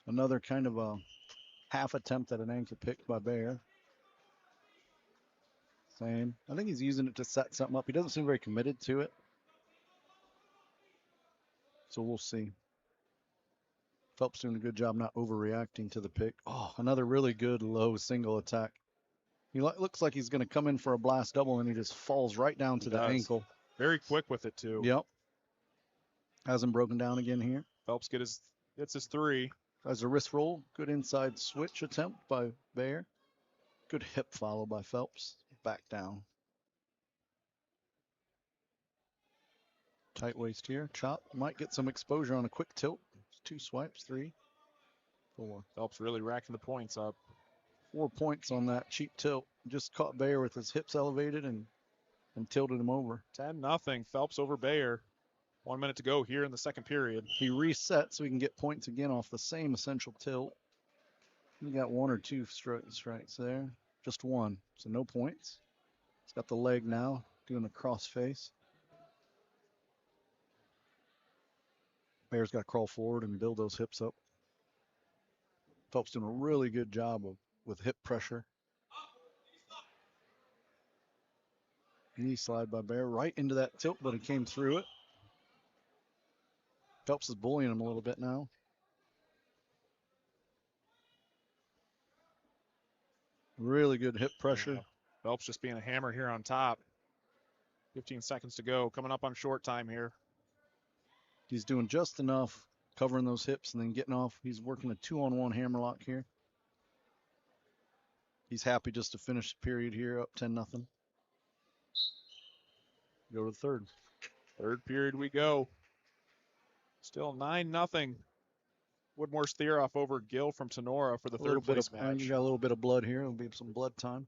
Another kind of a half attempt at an ankle pick by Bayer. Same. I think he's using it to set something up. He doesn't seem very committed to it. So we'll see. Phelps doing a good job not overreacting to the pick. Oh, another really good low single attack. He looks like he's going to come in for a blast double, and he just falls right down to the ankle.
Very quick with it, too.
Yep. Hasn't broken down again here.
Phelps gets his 3.
As a wrist roll, good inside switch attempt by Bayer. Good hip follow by Phelps. Back down. Tight waist here. Chop. Might get some exposure on a quick tilt. 2 swipes. 3, 4.
Phelps really racking the points up.
4 points on that cheap tilt. Just caught Bayer with his hips elevated and tilted him over.
10-0. Phelps over Bayer. 1 minute to go here in the second period.
He resets so he can get points again off the same essential tilt. He got 1 or 2 strikes there. Just 1. So no points. He's got the leg now, doing the cross face. Bayer's got to crawl forward and build those hips up. Phelps doing a really good job with hip pressure. Knee slide by Bayer right into that tilt, but he came through it. Phelps is bullying him a little bit now. Really good hip pressure.
Yeah. Phelps just being a hammer here on top. 15 seconds to go. Coming up on short time here.
He's doing just enough, covering those hips and then getting off. He's working a 2-on-1 hammerlock here. He's happy just to finish the period here, up 10-0. Go to the third.
Third period we go. Still 9-0. Woodmore's Theroff over Gill from Tinora for the third place match.
You got a little bit of blood here. It'll be some blood time.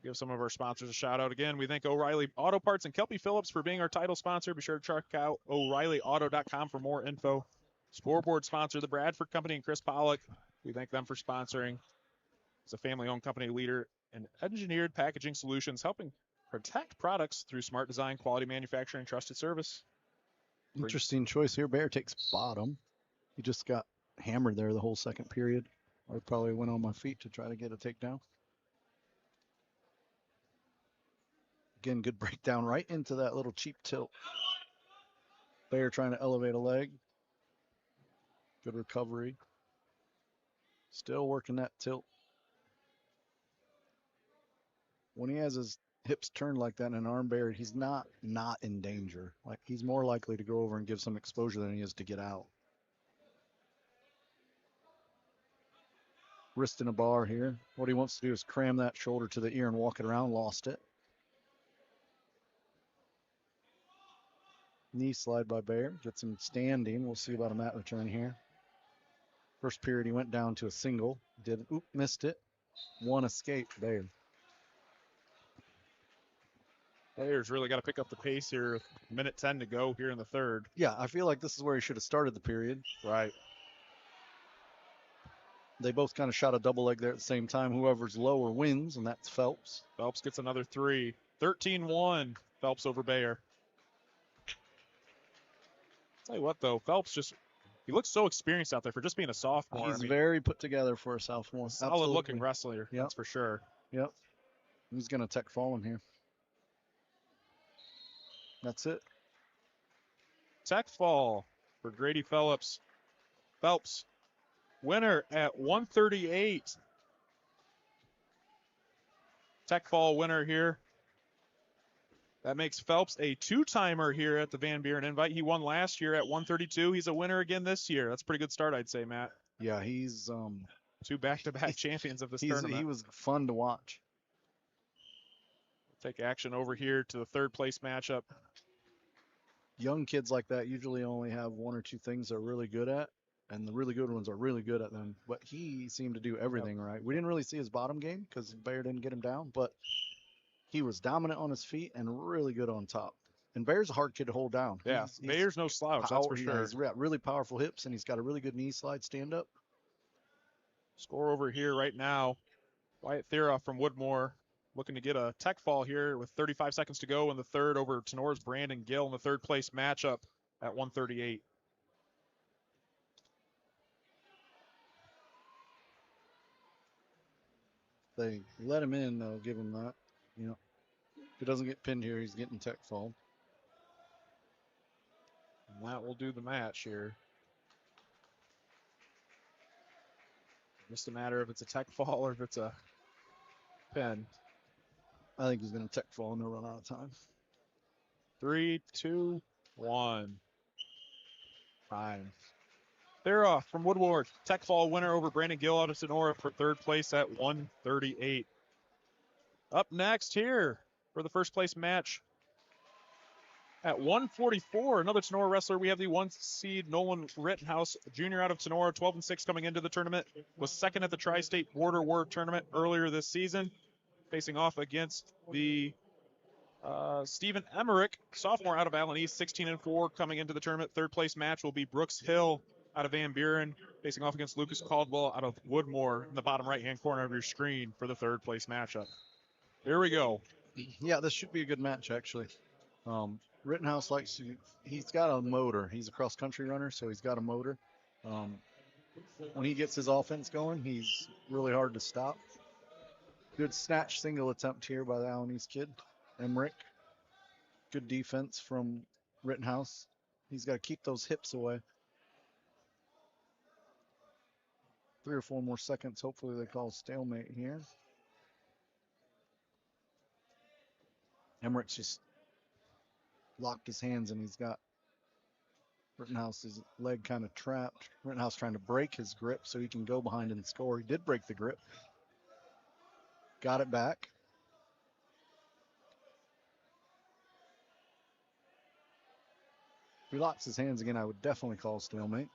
Give some of our sponsors a shout out again. We thank O'Reilly Auto Parts and Kelpie Phillips for being our title sponsor. Be sure to check out O'ReillyAuto.com for more info. Scoreboard sponsor, the Bradford Company and Chris Pollock. We thank them for sponsoring. It's a family-owned company leader in engineered packaging solutions, helping protect products through smart design, quality manufacturing, and trusted service.
Interesting choice here. Bear takes bottom. He just got hammered there the whole second period. I probably went on my feet to try to get a takedown. Again, good breakdown right into that little cheap tilt. Bear trying to elevate a leg. Good recovery. Still working that tilt. When he has his hips turned like that and an arm buried, he's not in danger. Like, he's more likely to go over and give some exposure than he is to get out. Wrist in a bar here. What he wants to do is cram that shoulder to the ear and walk it around. Lost it. Knee slide by Bear. Gets him standing. We'll see about a mat return here. First period, he went down to a single. Missed it. One escape there.
Bear's really got to pick up the pace here. Minute 10 to go here in the third.
Yeah, I feel like this is where he should have started the period.
Right.
They both kind of shot a double leg there at the same time. Whoever's lower wins, and that's Phelps.
Phelps gets another 3. 13-1. Phelps over Bear. Tell you what, though, Phelps he looks so experienced out there for just being a sophomore.
He's very put together for a sophomore.
Solid-looking wrestler, that's for sure.
Yep. He's going to tech fall in here. That's it.
Tech fall for Grady Phillips. Phelps, winner at 138. Tech fall winner here. That makes Phelps a two-timer here at the Van Buren Invite. He won last year at 132. He's a winner again this year. That's a pretty good start, I'd say, Matt.
Yeah, he's
2 back-to-back champions of this tournament.
He was fun to watch.
Take action over here to the third place matchup.
Young kids like that usually only have 1 or 2 things they're really good at, and the really good ones are really good at them. But he seemed to do everything right. We didn't really see his bottom game because Bear didn't get him down, but he was dominant on his feet and really good on top. And Bear's a hard kid to hold down.
Yeah, Bear's no slouch, that's for sure.
He's got really powerful hips, and he's got a really good knee slide stand-up.
Score over here right now. Wyatt Thera from Woodmore looking to get a tech fall here with 35 seconds to go in the third over Tenora's Brandon Gill in the third place matchup at 138.
They let him in, they'll give him that. You know, if he doesn't get pinned here, he's getting tech fall.
And that will do the match here. Just a matter if it's a tech fall or if it's a pin.
I think he's going to tech fall and they'll run out of time.
3, 2, 1. Time. They're off from Woodward. Tech fall winner over Brandon Gill out of Tinora for third place at 138. Up next here for the first place match at 144, another Tinora wrestler. We have the 1 seed Nolan Rittenhouse, junior out of Tinora, 12-6 coming into the tournament. Was second at the Tri-State Border War tournament earlier this season, facing off against the Stephen Emmerich, sophomore out of Allen East, 16-4 coming into the tournament. Third place match will be Brooks Hill out of Van Buren, facing off against Lucas Caldwell out of Woodmore in the bottom right-hand corner of your screen for the third place matchup. Here we go.
Yeah, this should be a good match, actually. Rittenhouse he's got a motor. He's a cross-country runner, so he's got a motor. When he gets his offense going, he's really hard to stop. Good snatch single attempt here by the Allen East kid, Emmerich. Good defense from Rittenhouse. He's got to keep those hips away. 3 or 4 more seconds. Hopefully they call stalemate here. Emmerich's just locked his hands and he's got Rittenhouse's leg kind of trapped. Rittenhouse trying to break his grip so he can go behind and score. He did break the grip. Got it back. If he locks his hands again, I would definitely call stalemate.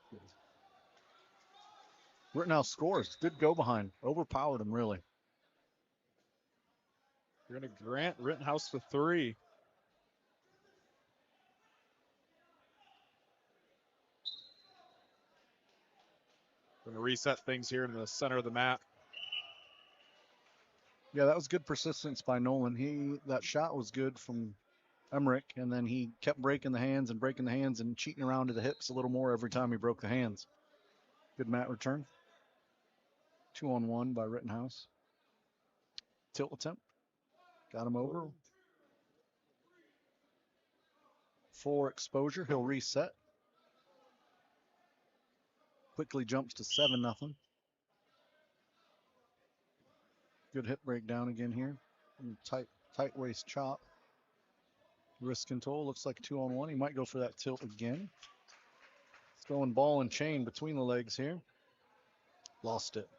Rittenhouse scores. Good go behind. Overpowered him, really.
You're going to grant Rittenhouse the 3. Going to reset things here in the center of the mat.
Yeah, that was good persistence by Nolan. That shot was good from Emmerich, and then he kept breaking the hands and cheating around to the hips a little more every time he broke the hands. Good mat return. 2-on-1 by Rittenhouse. Tilt attempt. Got him over. 4 exposure. He'll reset. Quickly jumps to 7-0. Good hip breakdown again here. Tight waist chop. Wrist control. Looks like 2-on-1. He might go for that tilt again. He's going ball and chain between the legs here. Lost it.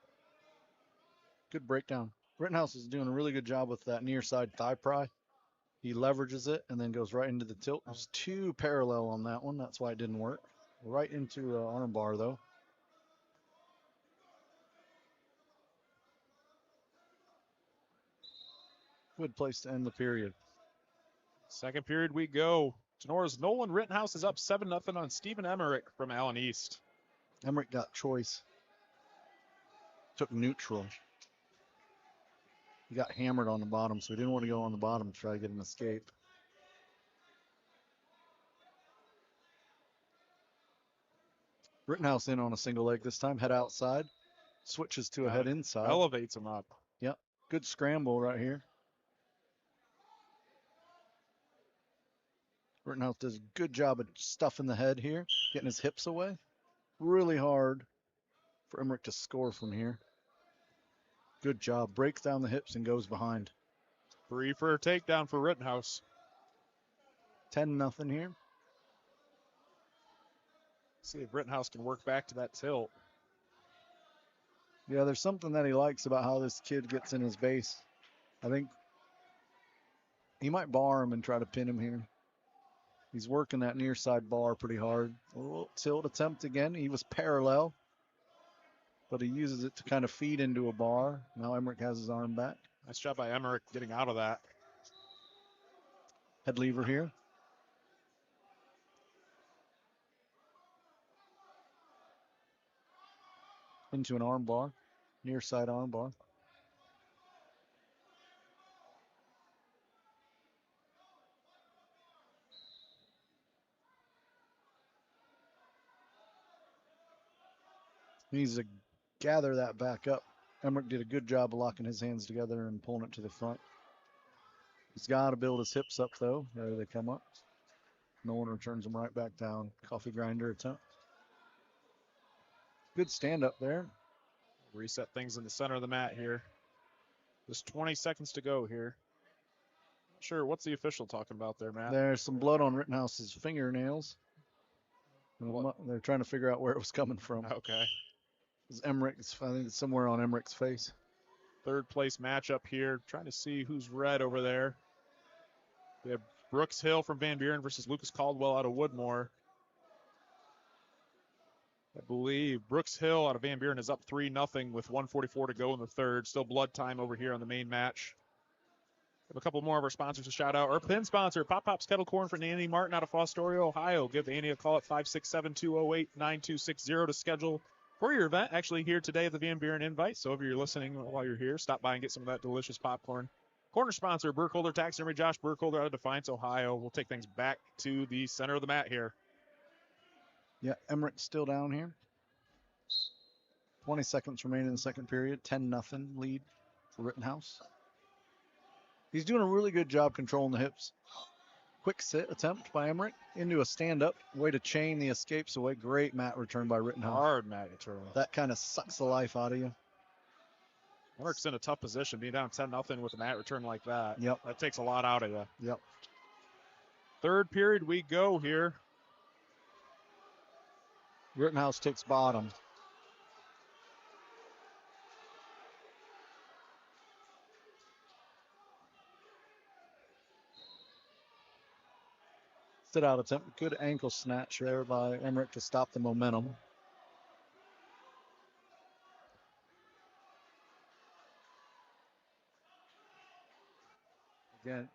Good breakdown. Rittenhouse is doing a really good job with that near side thigh pry. He leverages it and then goes right into the tilt. There's 2 parallel on that one. That's why it didn't work. Right into an arm bar, though. Good place to end the period.
Second period we go. Tenora's Nolan Rittenhouse is up 7-0 on Stephen Emmerich from Allen East.
Emmerich got choice. Took neutral. He got hammered on the bottom, so he didn't want to go on the bottom to try to get an escape. Rittenhouse in on a single leg this time. Head outside. Switches to a head inside.
Elevates him up.
Yep. Good scramble right here. Rittenhouse does a good job of stuffing the head here, getting his hips away. Really hard for Emmerich to score from here. Good job. Breaks down the hips and goes behind.
3 for a takedown for Rittenhouse.
10-0 here.
See if Rittenhouse can work back to that tilt.
Yeah, there's something that he likes about how this kid gets in his base. I think he might bar him and try to pin him here. He's working that near side bar pretty hard. A little tilt attempt again. He was parallel, but he uses it to kind of feed into a bar. Now Emmerich has his arm back.
Nice job by Emmerich getting out of that.
Head lever here. Into an arm bar, near side arm bar. He needs to gather that back up. Emmerich did a good job of locking his hands together and pulling it to the front. He's got to build his hips up, though. There they come up. No one returns them right back down. Coffee grinder attempt. Good stand up there.
Reset things in the center of the mat here. Just 20 seconds to go here. Not sure, what's the official talking about there, Matt?
There's some blood on Rittenhouse's fingernails. They're trying to figure out where it was coming from.
Okay.
I think it's somewhere on Emmerich's face.
Third place matchup here. Trying to see who's red over there. We have Brooks Hill from Van Buren versus Lucas Caldwell out of Woodmore. I believe Brooks Hill out of Van Buren is up 3-0 with 1:44 to go in the third. Still blood time over here on the main match. We have a couple more of our sponsors to shout out. Our pin sponsor, Pop Pop's Kettle Corn for Annie Martin out of Fostoria, Ohio. Give Annie a call at 567-208-9260 to schedule for your event. Actually here today at the Van Buren Invite. So if you're listening while you're here, stop by and get some of that delicious popcorn. Corner sponsor, Burkholder Taxidermy, Josh Burkholder out of Defiance, Ohio. We'll take things back to the center of the mat here.
Yeah, Emmerich's still down here. 20 seconds remaining in the second period. 10-0 lead for Rittenhouse. He's doing a really good job controlling the hips. Quick sit attempt by Emmerich into a stand-up. Way to chain the escapes away. Great mat return by Rittenhouse.
Hard mat return.
That kind of sucks the life out of you.
Emmerich's in a tough position, being down 10-0 with a mat return like that.
Yep.
That takes a lot out of you.
Yep.
Third period we go here.
Rittenhouse takes bottom. Sit out attempt. Good ankle snatch there by Emmerich to stop the momentum. Again.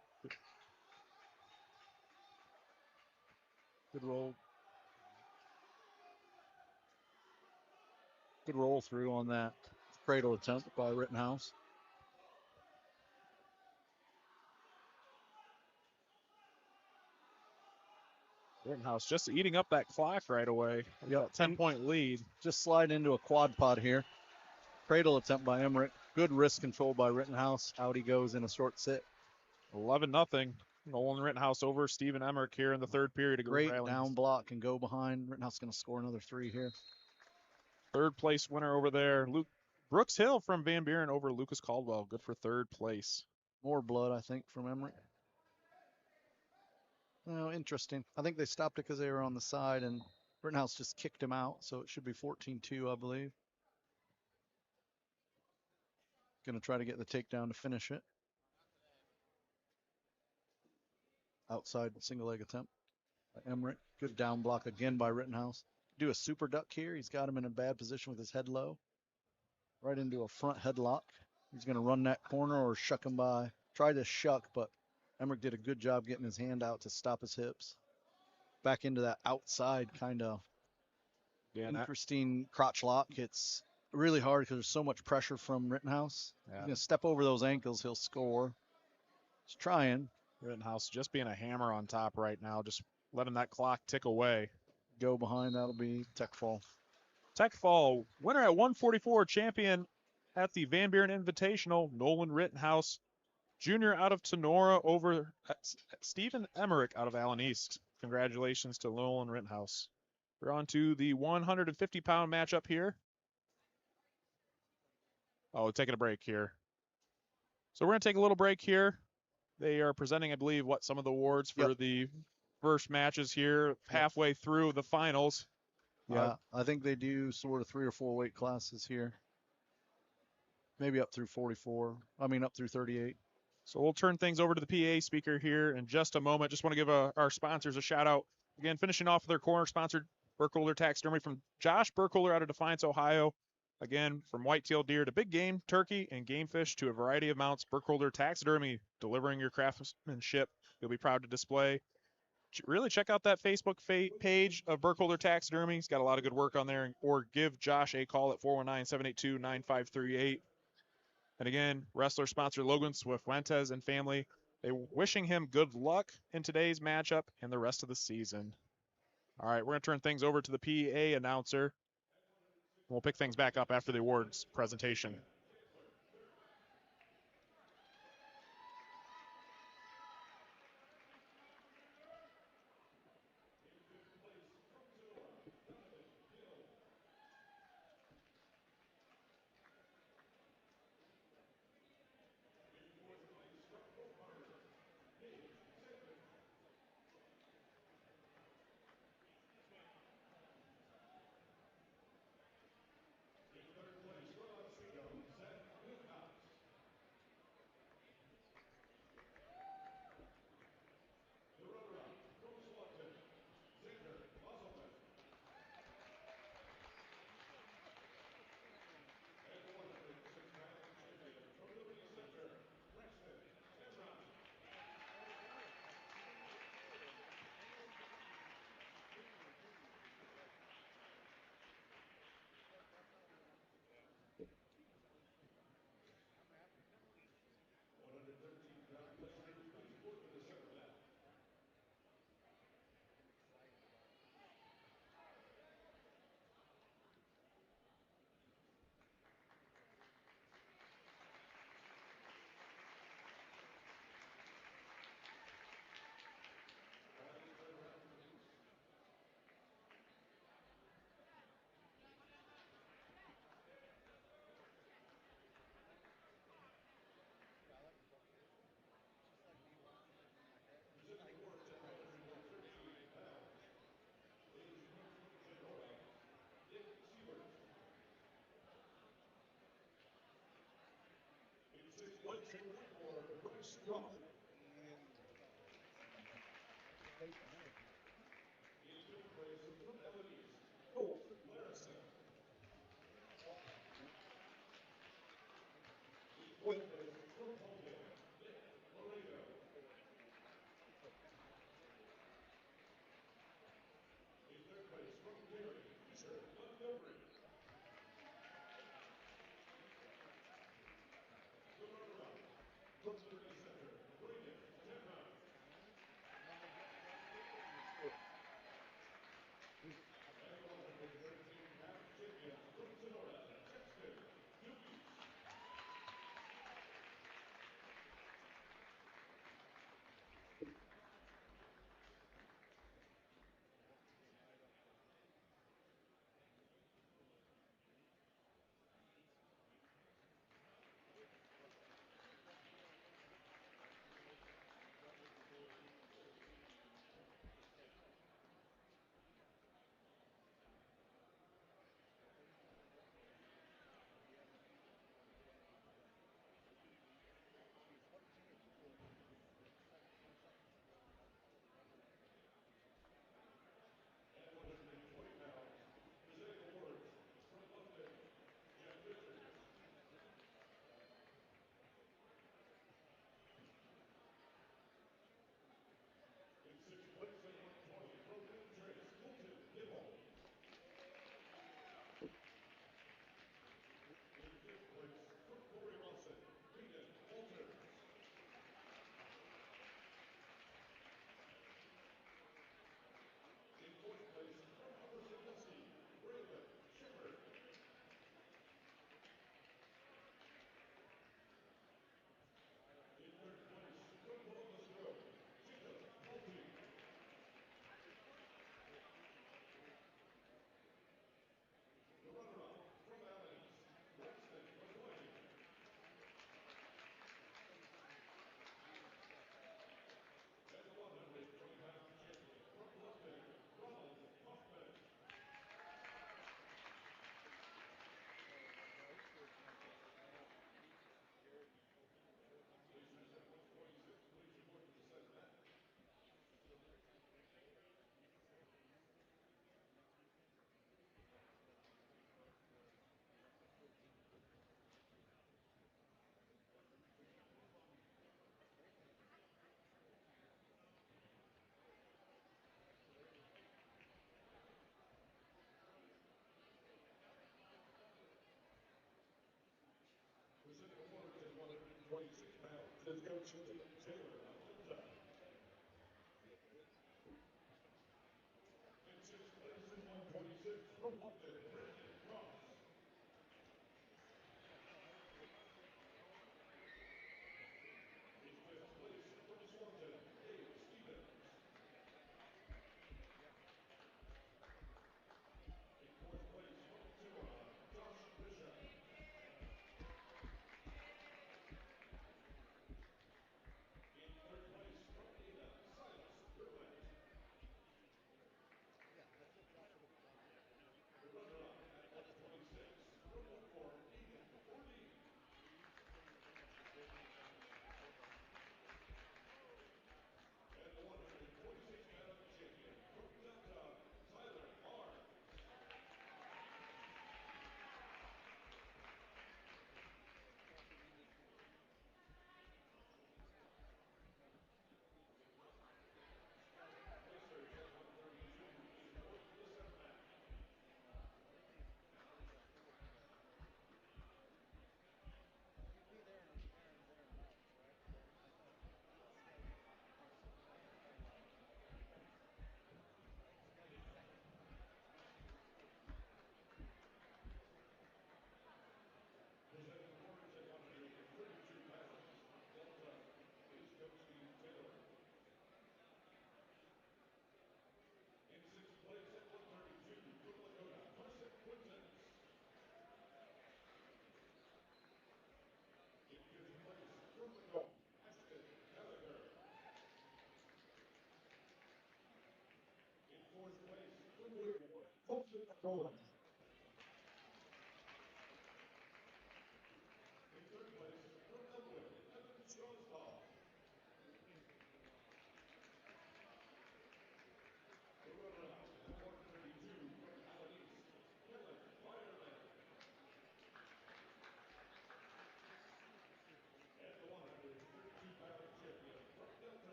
Good roll. Good roll through on that cradle attempt by Rittenhouse.
Rittenhouse just eating up that clock right away.
Yep.
10-point lead.
Just slide into a quad pod here. Cradle attempt by Emmerich. Good wrist control by Rittenhouse. Out he goes in a short sit.
11-0. Nolan Rittenhouse over Stephen Emmerich here in the third period.
Great down block and go behind. Rittenhouse going to score another 3 here.
Third place winner over there. Brooks Hill from Van Buren over Lucas Caldwell. Good for third place.
More blood, I think, from Emmerich. Oh, interesting. I think they stopped it because they were on the side, and Rittenhouse just kicked him out, so it should be 14-2, I believe. Going to try to get the takedown to finish it. Outside single leg attempt by Emmerich. Good down block again by Rittenhouse. Do a super duck here. He's got him in a bad position with his head low. Right into a front headlock. He's going to run that corner or shuck him by. Try to shuck, but Emmerich did a good job getting his hand out to stop his hips. Back into that outside kind of interesting crotch lock. It's really hard because there's so much pressure from Rittenhouse. Yeah. He's going to step over those ankles. He'll score. He's trying.
Rittenhouse just being a hammer on top right now, just letting that clock tick away.
Go behind, that'll be tech fall.
Tech fall, winner at 144, champion at the Van Buren Invitational, Nolan Rittenhouse, junior out of Tinora over Stephen Emmerich out of Allen East. Congratulations to Nolan Rittenhouse. We're on to the 150-pound matchup here. Oh, taking a break here. So we're going to take a little break here. They are presenting, I believe, some of the awards for the first matches here, halfway through the finals.
Yeah, I think they do sort of 3 or 4 weight classes here. Maybe up through 44. I mean, up through 38.
So we'll turn things over to the PA speaker here in just a moment. Just want to give our sponsors a shout out. Again, finishing off with their corner sponsor, Burkholder Taxidermy, from Josh Burkholder out of Defiance, Ohio. Again, from whitetail deer to big game, turkey, and game fish to a variety of mounts, Burkholder Taxidermy, delivering your craftsmanship you'll be proud to display. Really check out that Facebook page of Burkholder Taxidermy. He's got a lot of good work on there. Or give Josh a call at 419-782-9538. And again, wrestler sponsor Logan Swift-Fuentes and family, they wishing him good luck in today's matchup and the rest of the season. All right, we're going to turn things over to the PA announcer. We'll pick things back up after the awards presentation.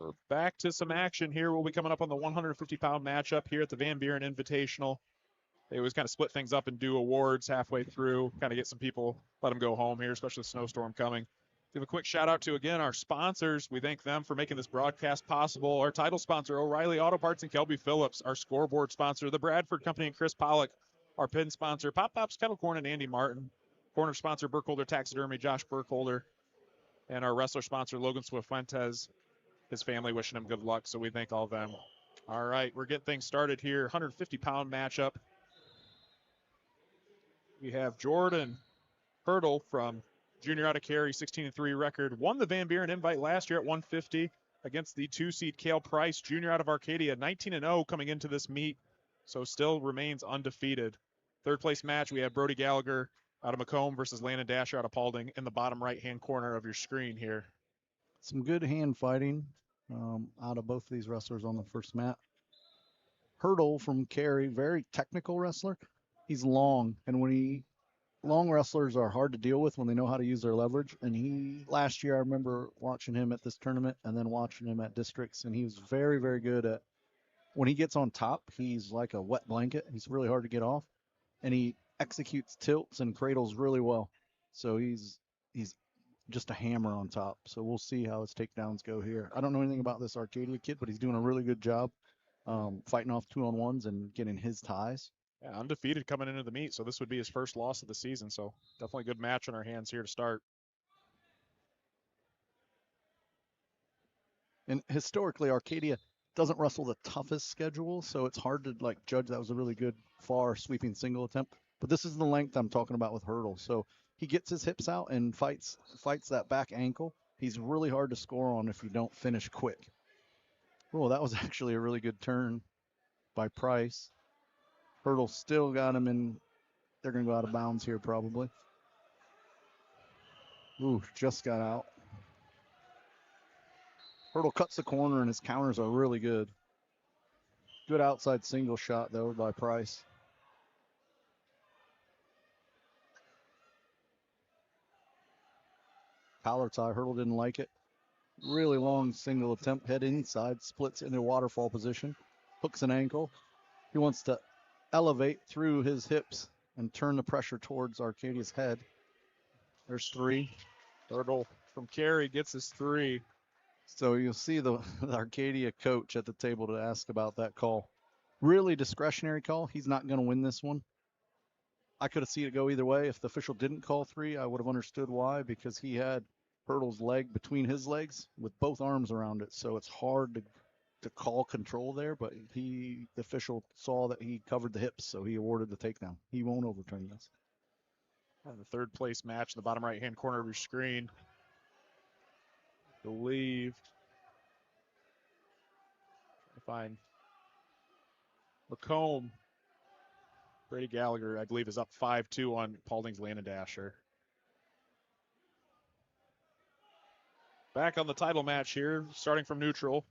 We're back to some action here. We'll be coming up on the 150-pound matchup here at the Van Buren Invitational. They always kind of split things up and do awards halfway through, kind of get some people, let them go home here, especially the snowstorm coming. Give a quick shout out to, again, our sponsors. We thank them for making this broadcast possible. Our title sponsor, O'Reilly Auto Parts and Kelby Phillips. Our scoreboard sponsor, the Bradford Company and Chris Pollock. Our pin sponsor, Pop Pops Kettle Corn and Andy Martin. Corner sponsor, Burkholder Taxidermy, Josh Burkholder. And our wrestler sponsor, Logan Swifuentes. His family wishing him good luck, so we thank all of them. All right, we're getting things started here. 150-pound matchup. We have Jordan Hurdle from junior out of Carey, 16-3 record. Won the Van Buren Invite last year at 150 against the 2-seed Cale Price, junior out of Arcadia, 19-0 coming into this meet, so still remains undefeated. Third place match, we have Brody Gallagher out of McComb versus Landon Dasher out of Paulding in the bottom right-hand corner of your screen here.
Some good hand fighting out of both of these wrestlers on the first mat. Hurdle from Carey, very technical wrestler. He's long, and long wrestlers are hard to deal with when they know how to use their leverage. And last year, I remember watching him at this tournament and then watching him at districts, and he was very, very good at, when he gets on top, he's like a wet blanket. He's really hard to get off, and he executes tilts and cradles really well. So he's just a hammer on top. So we'll see how his takedowns go here. I don't know anything about this Arcadia kid, but he's doing a really good job fighting off 2-on-1s and getting his ties.
Yeah, undefeated coming into the meet, so this would be his first loss of the season. So definitely a good match on our hands here to start.
And historically, Arcadia doesn't wrestle the toughest schedule, so it's hard to judge that was a really good far sweeping single attempt. But this is the length I'm talking about with Hurdle. So he gets his hips out and fights that back ankle. He's really hard to score on if you don't finish quick. Oh, that was actually a really good turn by Price. Hurdle still got him in. They're going to go out of bounds here probably. Ooh, just got out. Hurdle cuts the corner, and his counters are really good. Good outside single shot, though, by Price. Collar tie. Hurdle didn't like it. Really long single attempt. Head inside. Splits into waterfall position. Hooks an ankle. He wants to elevate through his hips and turn the pressure towards Arcadia's head. There's 3.
Hurdle from Carey gets his 3.
So you'll see the Arcadia coach at the table to ask about that call. Really discretionary call. He's not going to win this one. I could have seen it go either way. If the official didn't call 3, I would have understood why, because he had Hurdle's leg between his legs with both arms around it. So it's hard to call control there, but the official saw that he covered the hips, so he awarded the takedown. He won't overturn this.
And the third place match in the bottom right-hand corner of your screen. I believe. Trying to find McComb. Brady Gallagher, I believe, is up 5-2 on Paulding's Landon Dasher. Back on the title match here, starting from neutral.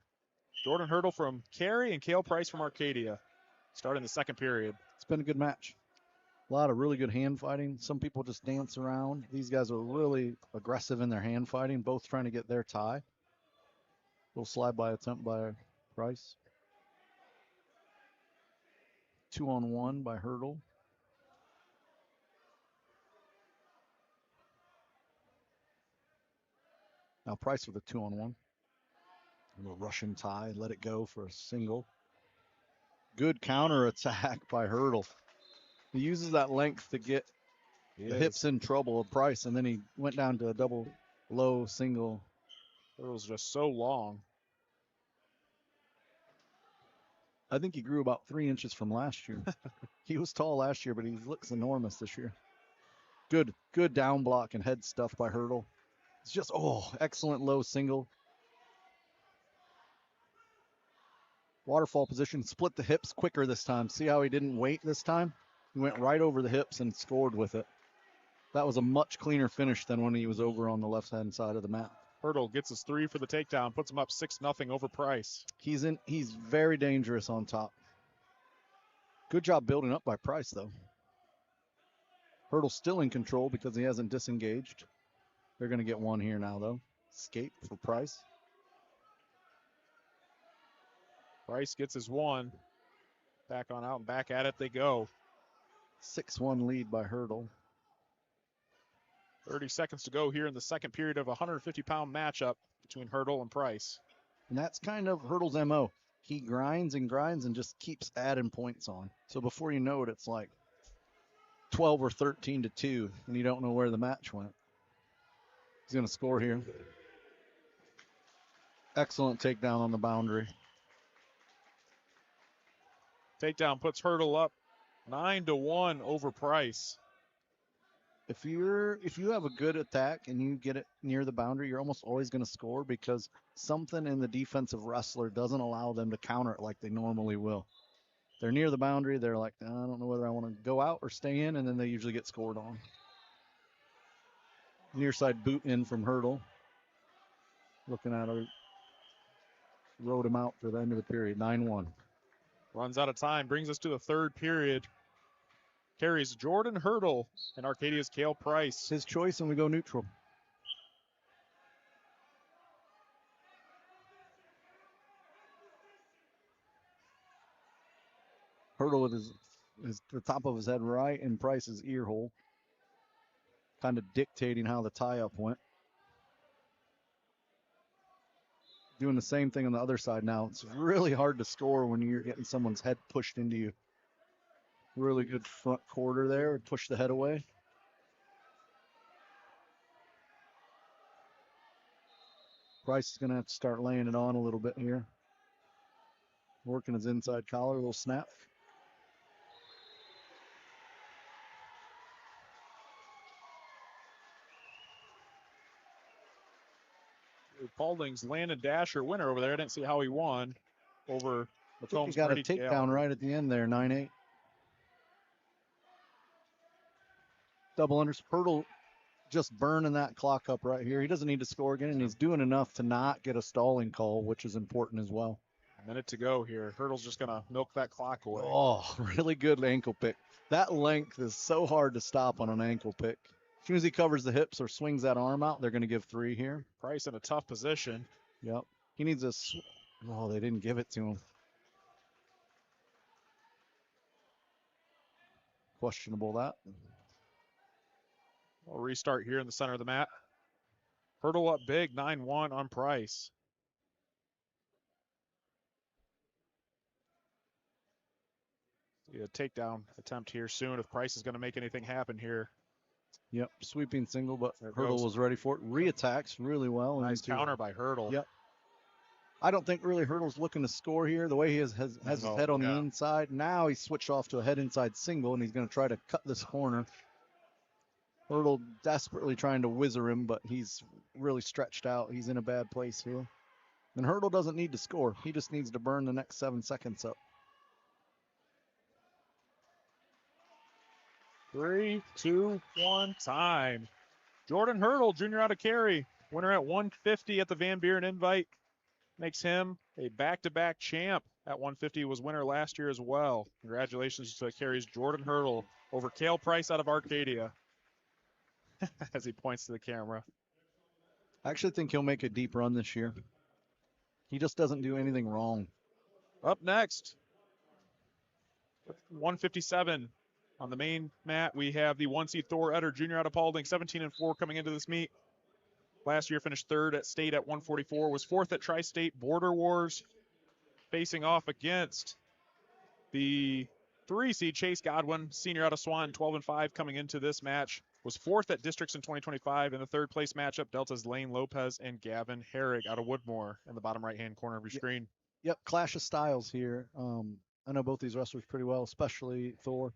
Jordan Hurdle from Carey and Cale Price from Arcadia. Starting the second period.
It's been a good match. A lot of really good hand fighting. Some people just dance around. These guys are really aggressive in their hand fighting, both trying to get their tie. Little slide by attempt by Price. 2-on-1 by Hurdle. Now Price with a 2-on-1. A Russian tie, let it go for a single. Good counter attack by Hurdle. He uses that length to get the hips in trouble of Price, and then he went down to a double low single.
Hurdle's just so long.
I think he grew about 3 inches from last year. He was tall last year, but he looks enormous this year. Good down block and head stuff by Hurdle. It's just, excellent low single. Waterfall position, split the hips quicker this time. See how he didn't wait this time? He went right over the hips and scored with it. That was a much cleaner finish than when he was over on the left-hand side of the mat.
Hurdle gets his 3 for the takedown, puts him up 6-0 over Price.
He's very dangerous on top. Good job building up by Price, though. Hurdle's still in control because he hasn't disengaged. They're going to get one here now, though. Escape for Price.
Price gets his one. Back on out and back at it they go.
6-1 lead by Hurdle.
30 seconds to go here in the second period of a 150-pound matchup between Hurdle and Price.
And that's kind of Hurdle's MO. He grinds and just keeps adding points on. So before you know it, it's like 12 or 13 to 2, and you don't know where the match went. He's going to score here. Excellent takedown on the boundary.
Takedown puts Hurdle up 9-1 over Price.
If you have a good attack and you get it near the boundary, you're almost always going to score because something in the defensive wrestler doesn't allow them to counter it like they normally will. They're near the boundary. They're like, I don't know whether I want to go out or stay in, and then they usually get scored on. Near side boot in from Hurdle. Looking at her. Rode him out for the end of the period, 9-1.
Runs out of time, brings us to the third period. Carries Jordan Hurdle and Arcadia's Cale Price.
His choice, and we go neutral. Hurdle with his the top of his head right in Price's ear hole. Kind of dictating how the tie-up went. Doing the same thing on the other side now. It's really hard to score when you're getting someone's head pushed into you. Really good front quarter there. Push the head away. Price is going to have to start laying it on a little bit here. Working his inside collar, a little snap.
Paulding's landed dasher winner over there. I didn't see how he won over McComb's.
He got a takedown right at the end there, 9-8. Double unders. Hurdle just burning that clock up right here. He doesn't need to score again, and he's doing enough to not get a stalling call, which is important as well.
A minute to go here. Hurdle's just going to milk that clock away.
Oh, really good ankle pick. That length is so hard to stop on an ankle pick. As soon as he covers the hips or swings that arm out, they're going to give 3 here.
Price in a tough position.
Yep. He needs a... Oh, they didn't give it to him. Questionable that.
We'll restart here in the center of the mat. Hurdle up big, 9-1 on Price. See a takedown attempt here soon if Price is going to make anything happen here.
Yep, sweeping single, but Hurdle was ready for it. Reattacks really well.
Nice counter by Hurdle.
Yep. I don't think really Hurdle's looking to score here. The way he has his head on the inside. Now he's switched off to a head inside single, and he's going to try to cut this corner. Hurdle desperately trying to whizzer him, but he's really stretched out. He's in a bad place here. And Hurdle doesn't need to score. He just needs to burn the next 7 seconds up.
3, 2, 1, time. Jordan Hurdle, junior out of Carey, winner at 150 at the Van Buren Invite. Makes him a back-to-back champ at 150. Was winner last year as well. Congratulations to Carey's Jordan Hurdle over Cale Price out of Arcadia. As he points to the camera.
I actually think he'll make a deep run this year. He just doesn't do anything wrong.
Up next, 157 on the main mat, we have the 1-seed Thor Etter, junior out of Paulding, 17-4 coming into this meet. Last year finished 3rd at state at 144, was 4th at Tri-State Border Wars, facing off against the 3-seed Chase Godwin, senior out of Swanton, 12-5 coming into this match. Was 4th at districts in 2025. In the 3rd place matchup, Delta's Lane Lopez and Gavin Herrig out of Woodmore in the bottom right-hand corner of your screen.
Yep, clash of styles here. I know both these wrestlers pretty well, especially Thor.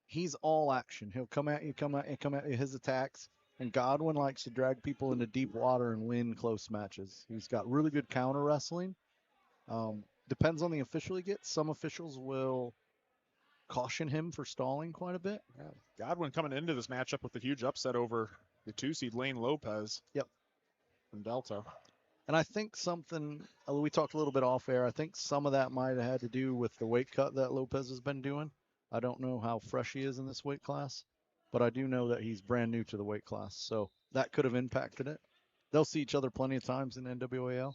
He's all action. He'll come at you, come at you, his attacks. And Godwin likes to drag people into deep water and win close matches. He's got really good counter wrestling. Depends on the official he gets. Some officials will caution him for stalling quite a bit.
Yeah. Godwin coming into this matchup with a huge upset over the 2-seed Lane Lopez.
Yep.
From Delta.
And I think we talked a little bit off air, I think some of that might have had to do with the weight cut that Lopez has been doing. I don't know how fresh he is in this weight class, but I do know that he's brand new to the weight class. So that could have impacted it. They'll see each other plenty of times in NWAL.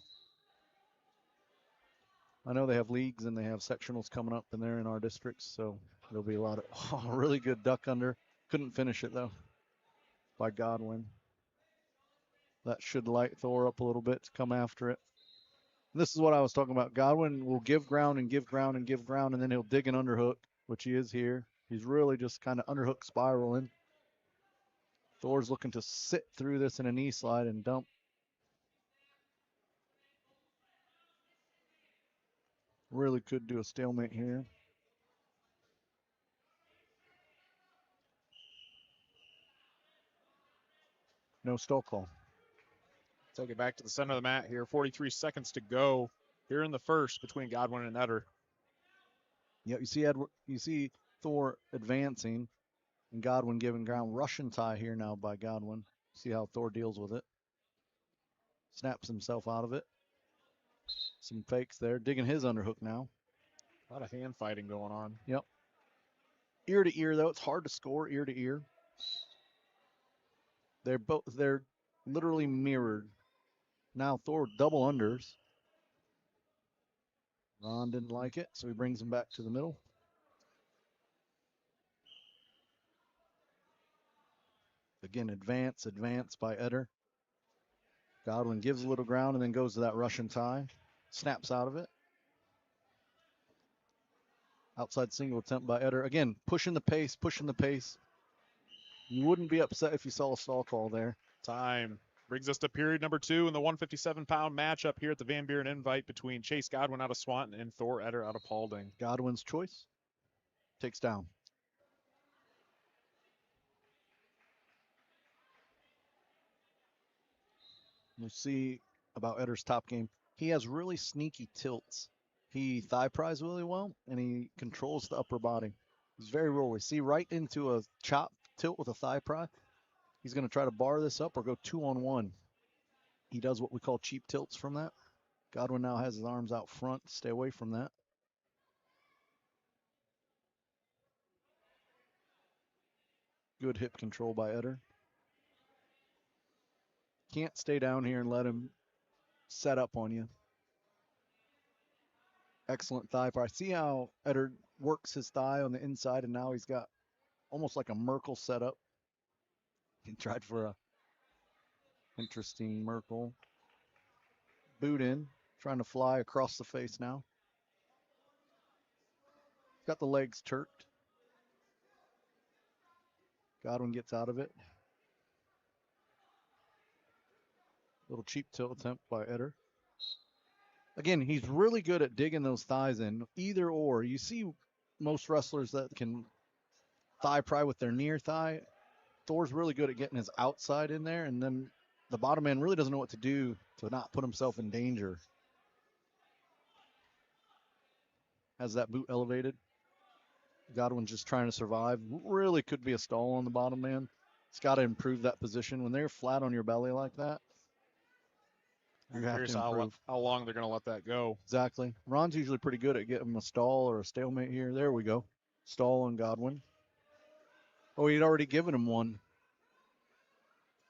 I know they have leagues and they have sectionals coming up in there in our districts, so there'll be a lot of really good duck under. Couldn't finish it though by Godwin. That should light Thor up a little bit to come after it. And this is what I was talking about. Godwin will give ground and give ground and give ground, and then he'll dig an underhook, which he is here. He's really just kind of underhook spiraling. Thor's looking to sit through this in a knee slide and dump. Really could do a stalemate here. No stall call.
Take it back to the center of the mat here. 43 seconds to go here in the first between Godwin and Eder.
Yeah, you see Thor advancing and Godwin giving ground. Russian tie here now by Godwin. See how Thor deals with it. Snaps himself out of it. Some fakes there. Digging his underhook now.
A lot of hand fighting going on.
Yep. Ear to ear, though. It's hard to score ear to ear. They're literally mirrored. Now Thor double unders. Ron didn't like it, so he brings him back to the middle. Again, advance by Eder. Godwin gives a little ground and then goes to that Russian tie. Snaps out of it. Outside single attempt by Eder. Again, pushing the pace. You wouldn't be upset if you saw a stall call there.
Time. Brings us to period number 2 in the 157-pound matchup here at the Van Buren Invite between Chase Godwin out of Swanton and Thor Eder out of Paulding.
Godwin's choice. Takes down. We'll see about Eder's top game. He has really sneaky tilts. He thigh pries really well, and he controls the upper body. He's very rolly. See, right into a chop tilt with a thigh pry. He's going to try to bar this up or go 2-on-1. He does what we call cheap tilts from that. Godwin now has his arms out front. Stay away from that. Good hip control by Eder. Can't stay down here and let him set up on you. Excellent thigh pry. See how Eder works his thigh on the inside, and now he's got almost like a Merkel setup. He tried for a interesting Merkel. Boot in, trying to fly across the face now. Got the legs turked. Godwin gets out of it. Little cheap tilt attempt by Eder. Again, he's really good at digging those thighs in, either or. You see most wrestlers that can thigh pry with their near thigh. Thor's really good at getting his outside in there, and then the bottom man really doesn't know what to do to not put himself in danger. Has that boot elevated. Godwin's just trying to survive. Really could be a stall on the bottom man. It's got to improve that position. When they're flat on your belly like that,
I'm curious how long they're going to let that go.
Exactly. Ron's usually pretty good at getting a stall or a stalemate here. There we go. Stall on Godwin. Oh, he'd already given him one.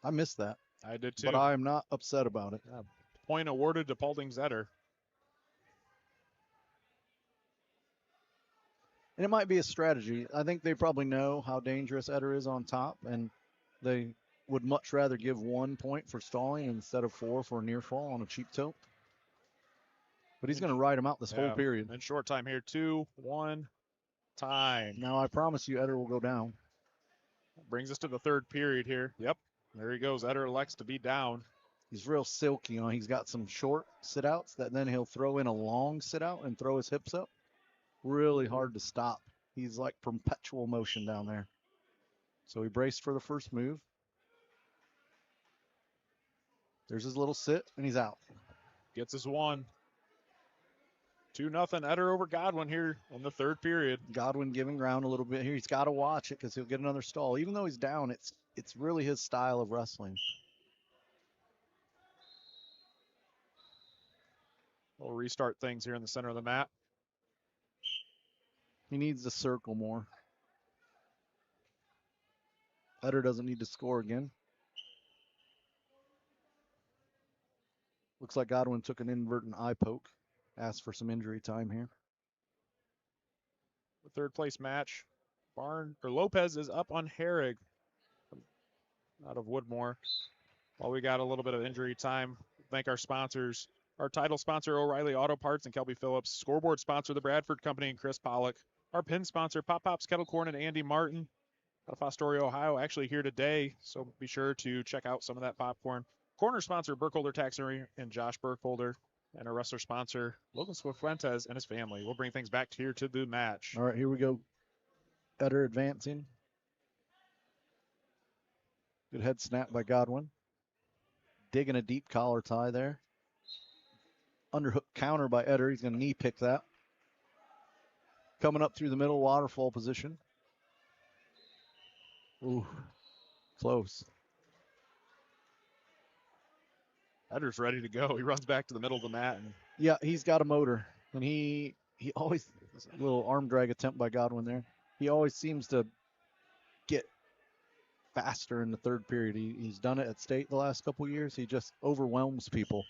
I missed that.
I did too.
But I'm not upset about it.
Point awarded to Paulding's Eder.
And it might be a strategy. I think they probably know how dangerous Eder is on top, and they would much rather give 1 point for stalling instead of 4 for a near fall on a cheap tilt. But he's going to ride him out this whole period.
In short time here, 2-1 time.
Now I promise you Eder will go down.
Brings us to the third period here. Yep, there he goes. Eder elects to be down.
He's real silky. He's got some short sit-outs that then he'll throw in a long sit-out and throw his hips up. Really hard to stop. He's like perpetual motion down there. So he braced for the first move. There's his little sit, and he's out.
Gets his one. 2-0 Eder over Godwin here in the third period.
Godwin giving ground a little bit here. He's got to watch it because he'll get another stall. Even though he's down, it's really his style of wrestling.
We'll restart things here in the center of the mat.
He needs to circle more. Eder doesn't need to score again. Looks like Godwin took an inadvertent eye poke. ask for some injury time here.
The third place match. Lopez is up on Herrig out of Woodmore. While we got a little bit of injury time, thank our sponsors. Our title sponsor, O'Reilly Auto Parts and Kelby Phillips. Scoreboard sponsor, the Bradford Company and Chris Pollock. Our pin sponsor, Pop Pop's Kettle Corn and Andy Martin out of Fostoria, Ohio, actually here today, so be sure to check out some of that popcorn. Corner sponsor, Burkholder Taxidermy and Josh Burkholder. And our wrestler sponsor, Logan Swifuentes and his family. We'll bring things back here to the match.
All right, here we go. Eder advancing. Good head snap by Godwin. Digging a deep collar tie there. Underhook counter by Eder. He's going to knee pick that. Coming up through the middle, waterfall position. Ooh, close.
Eder's ready to go. He runs back to the middle of the mat.
Yeah, he's got a motor. And he always, a little arm drag attempt by Godwin there. He always seems to get faster in the third period. He's done it at state the last couple of years. He just overwhelms people.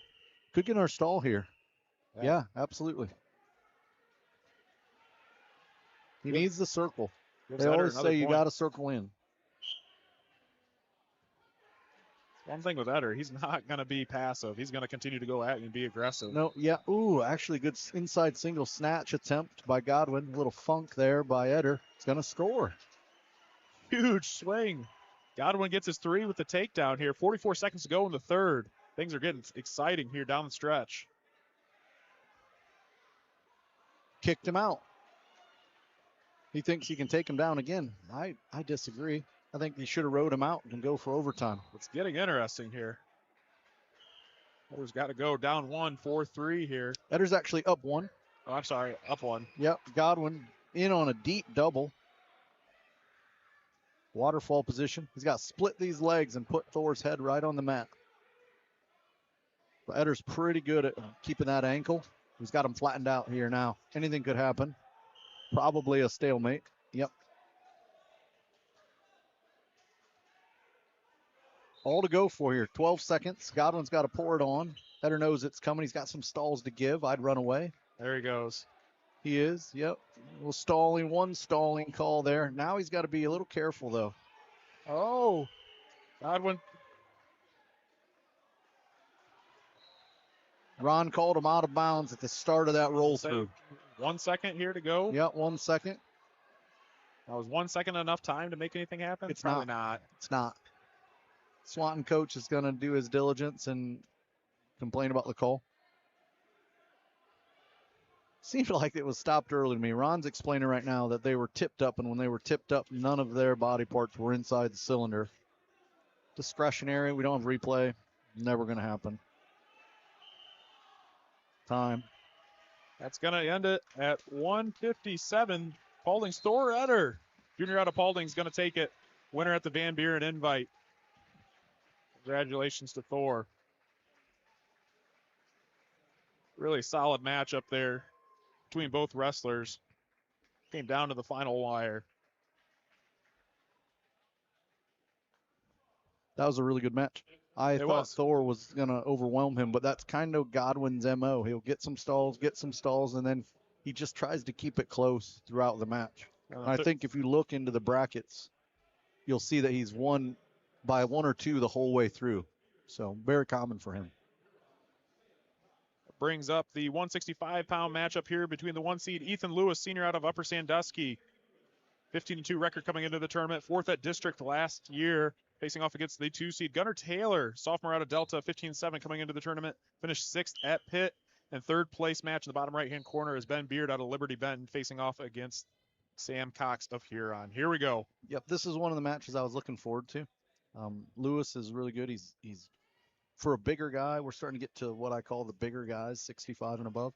Could get in our stall here. Yeah, absolutely. He needs the circle. They always say you got to circle in.
One thing with Eder, he's not going to be passive. He's going to continue to go at you and be aggressive.
No, yeah. Ooh, actually good inside single snatch attempt by Godwin. A little funk there by Eder. He's going to score.
Huge swing. Godwin gets his 3 with the takedown here. 44 seconds to go in the third. Things are getting exciting here down the stretch.
Kicked him out. He thinks he can take him down again. I disagree. I think he should have rode him out and go for overtime.
It's getting interesting here. Eder's got to go down 1, 4-3 here.
Eder's actually up 1.
Oh, I'm sorry, up 1.
Yep, Godwin in on a deep double. Waterfall position. He's got to split these legs and put Thor's head right on the mat. But Eder's pretty good at keeping that ankle. He's got him flattened out here now. Anything could happen. Probably a stalemate. Yep. All to go for here. 12 seconds. Godwin's got to pour it on. Eder knows it's coming. He's got some stalls to give. I'd run away.
There he goes.
He is. Yep. One stalling call there. Now he's got to be a little careful, though.
Oh. Godwin.
Ron called him out of bounds at the start of that roll through.
1 second here to go.
Yep, 1 second.
That was 1 second enough time to make anything happen?
It's
probably not.
It's not. Swanton coach is going to do his diligence and complain about the call. Seemed like it was stopped early to me. Ron's explaining right now that they were tipped up, and when they were tipped up, none of their body parts were inside the cylinder. Discretionary. We don't have replay. Never going to happen. Time.
That's going to end it at 1:57. Paulding's Thor Eder. Junior out of Paulding's going to take it. Winner at the Van Buren Invite. Congratulations to Thor. Really solid match up there between both wrestlers. Came down to the final wire.
That was a really good match. I thought Thor was going to overwhelm him, but that's kind of Godwin's MO. He'll get some stalls, and then he just tries to keep it close throughout the match. I think if you look into the brackets, you'll see that he's won by 1 or 2 the whole way through. So very common for him.
Brings up the 165-pound matchup here between the 1 seed Ethan Lewis, senior out of Upper Sandusky. 15-2 record coming into the tournament. 4th at district last year. Facing off against the 2 seed Gunnar Taylor, sophomore out of Delta, 15-7 coming into the tournament. Finished 6th at Pitt. And 3rd place match in the bottom right-hand corner is Ben Beard out of Liberty-Benton facing off against Sam Cox of Huron. Here we go.
Yep, this is one of the matches I was looking forward to. Lewis is really good. He's for a bigger guy. We're starting to get to what I call the bigger guys, 65 and above.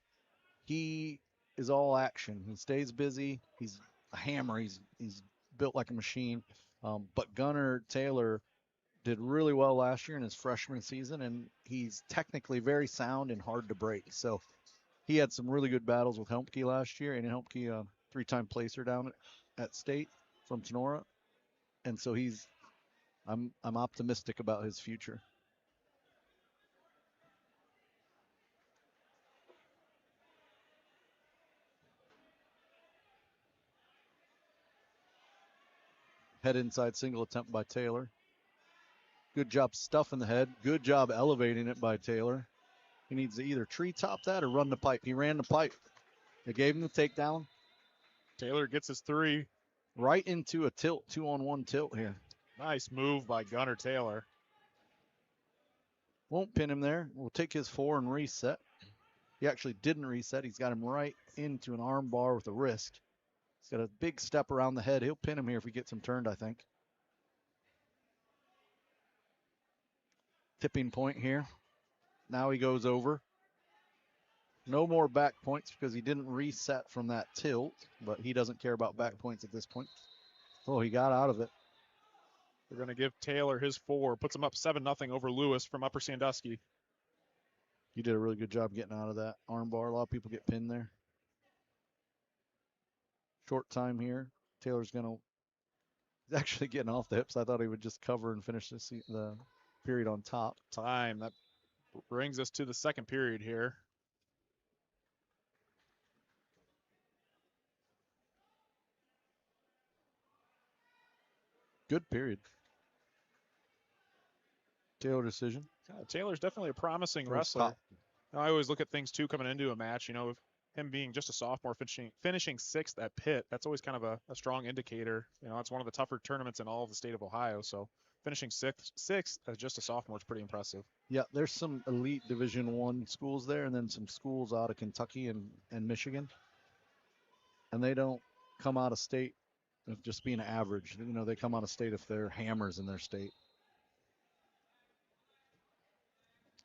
He is all action. He stays busy. He's a hammer. He's built like a machine. But Gunnar Taylor did really well last year in his freshman season, and he's technically very sound and hard to break. So he had some really good battles with Helmke last year, and Helmke, a 3-time placer down at state from Tinora. And so I'm optimistic about his future. Head inside single attempt by Taylor. Good job stuffing the head. Good job elevating it by Taylor. He needs to either tree top that or run the pipe. He ran the pipe. They gave him the takedown.
Taylor gets his 3.
Right into a tilt, 2-on-1 tilt here.
Nice move by Gunner Taylor.
Won't pin him there. We'll take his 4 and reset. He actually didn't reset. He's got him right into an arm bar with a wrist. He's got a big step around the head. He'll pin him here if he gets him turned, I think. Tipping point here. Now he goes over. No more back points because he didn't reset from that tilt, but he doesn't care about back points at this point. Oh, he got out of it.
They're going to give Taylor his 4. Puts him up 7-0 over Lewis from Upper Sandusky.
You did a really good job getting out of that arm bar. A lot of people get pinned there. Short time here. Taylor's going to... He's actually getting off the hips. I thought he would just cover and finish the period on top.
Time. That brings us to the second period here.
Good period. Taylor decision.
Taylor's definitely a promising wrestler. I always look at things too coming into a match. You know, him being just a sophomore, finishing 6th at Pitt, that's always kind of a strong indicator. You know, it's one of the tougher tournaments in all of the state of Ohio. So finishing sixth as just a sophomore is pretty impressive.
Yeah, there's some elite Division I schools there, and then some schools out of Kentucky and Michigan. And they don't come out of state of just being average. You know, they come out of state if they're hammers in their state.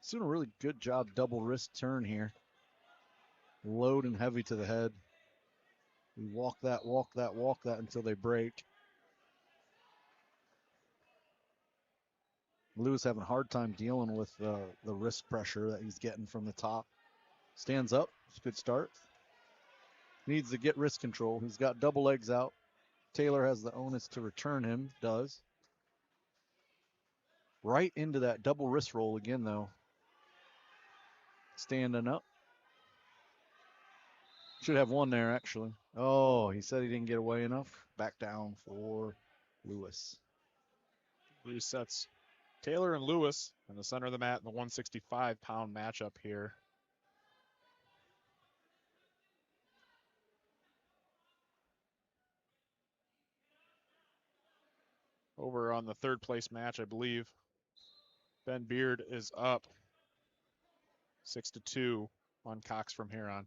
He's doing a really good job double wrist turn here. Load and heavy to the head. We walk that until they break. Lewis having a hard time dealing with the wrist pressure that he's getting from the top. Stands up. It's a good start. Needs to get wrist control. He's got double legs out. Taylor has the onus to return him. Does. Right into that double wrist roll again, though. Standing up. Should have one there, actually. Oh, he said he didn't get away enough. Back down for Lewis.
Resets Taylor and Lewis in the center of the mat in the 165-pound matchup here. Over on the third place match, I believe Ben Beard is up 6-2 on Cox from Huron.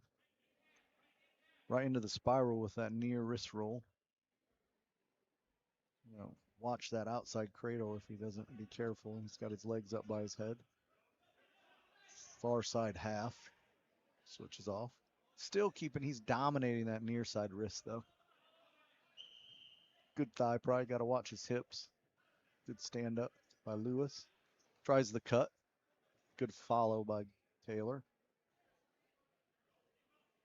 Right into the spiral with that near wrist roll. You know, watch that outside cradle if he doesn't be careful. He's got his legs up by his head. Far side half. Switches off. Still keeping, he's dominating that near side wrist though. Good thigh pride, got to watch his hips. Good stand up by Lewis. Tries the cut. Good follow by Taylor.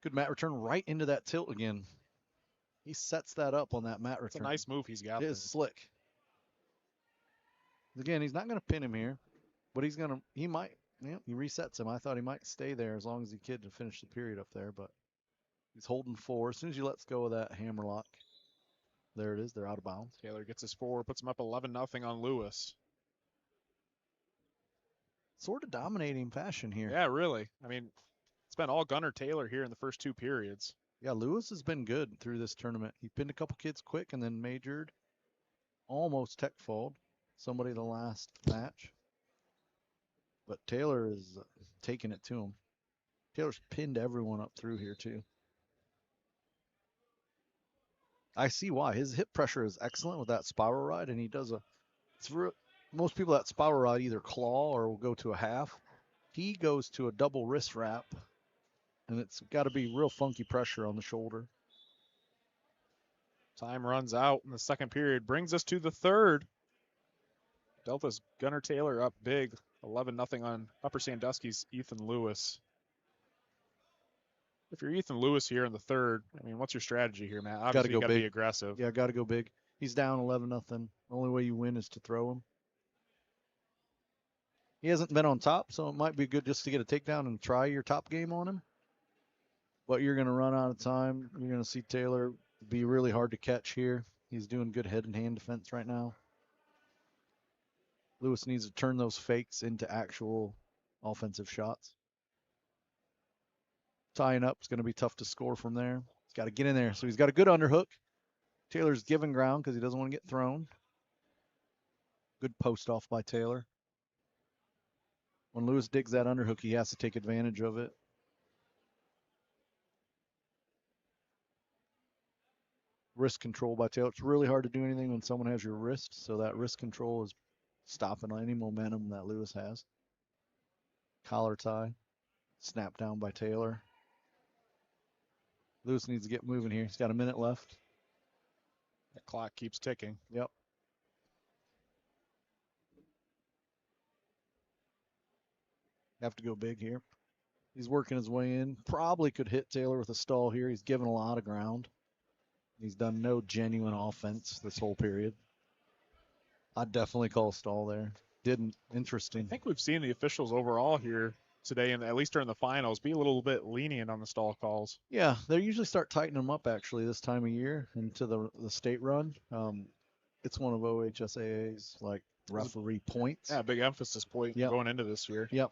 Good mat return right into that tilt again. He sets that up on that mat return.
It's a nice move he's got.
It is slick. Again, he's not going to pin him here, but he resets him. I thought he might stay there as long as he could to finish the period up there, but he's holding 4. As soon as he lets go of that hammerlock, there it is. They're out of bounds.
Taylor gets his 4, puts him up 11-0 on Lewis.
Sort of dominating fashion here.
Yeah, really. I mean, it's been all Gunner Taylor here in the first 2 periods.
Yeah, Lewis has been good through this tournament. He pinned a couple kids quick and then majored. Almost tech fold somebody the last match. But Taylor is taking it to him. Taylor's pinned everyone up through here too. I see why. His hip pressure is excellent with that spiral ride, and he does most people that spiral ride either claw or will go to a half. He goes to a double wrist wrap, and it's got to be real funky pressure on the shoulder.
Time runs out in the second period. Brings us to the third. Delta's Gunner Taylor up big, 11-0 on Upper Sandusky's Ethan Lewis. If you're Ethan Lewis here in the third, I mean, what's your strategy here, Matt? Obviously, you got to be aggressive.
Yeah, got to go big. He's down 11-0. The only way you win is to throw him. He hasn't been on top, so it might be good just to get a takedown and try your top game on him. But you're going to run out of time. You're going to see Taylor be really hard to catch here. He's doing good head-and-hand defense right now. Lewis needs to turn those fakes into actual offensive shots. Tying up is going to be tough to score from there. He's got to get in there. So he's got a good underhook. Taylor's giving ground because he doesn't want to get thrown. Good post off by Taylor. When Lewis digs that underhook, he has to take advantage of it. Wrist control by Taylor. It's really hard to do anything when someone has your wrist, so that wrist control is stopping any momentum that Lewis has. Collar tie. Snap down by Taylor. Lewis needs to get moving here. He's got a minute left.
The clock keeps ticking.
Yep. Have to go big here. He's working his way in. Probably could hit Taylor with a stall here. He's given a lot of ground. He's done no genuine offense this whole period. I'd definitely call a stall there. Didn't. Interesting.
I think we've seen the officials overall here today, and at least during the finals, be a little bit lenient on the stall calls.
Yeah, they usually start tightening them up actually this time of year into the state run. It's one of OHSAA's like referee points.
Yeah, big emphasis point going into this year.
Yep.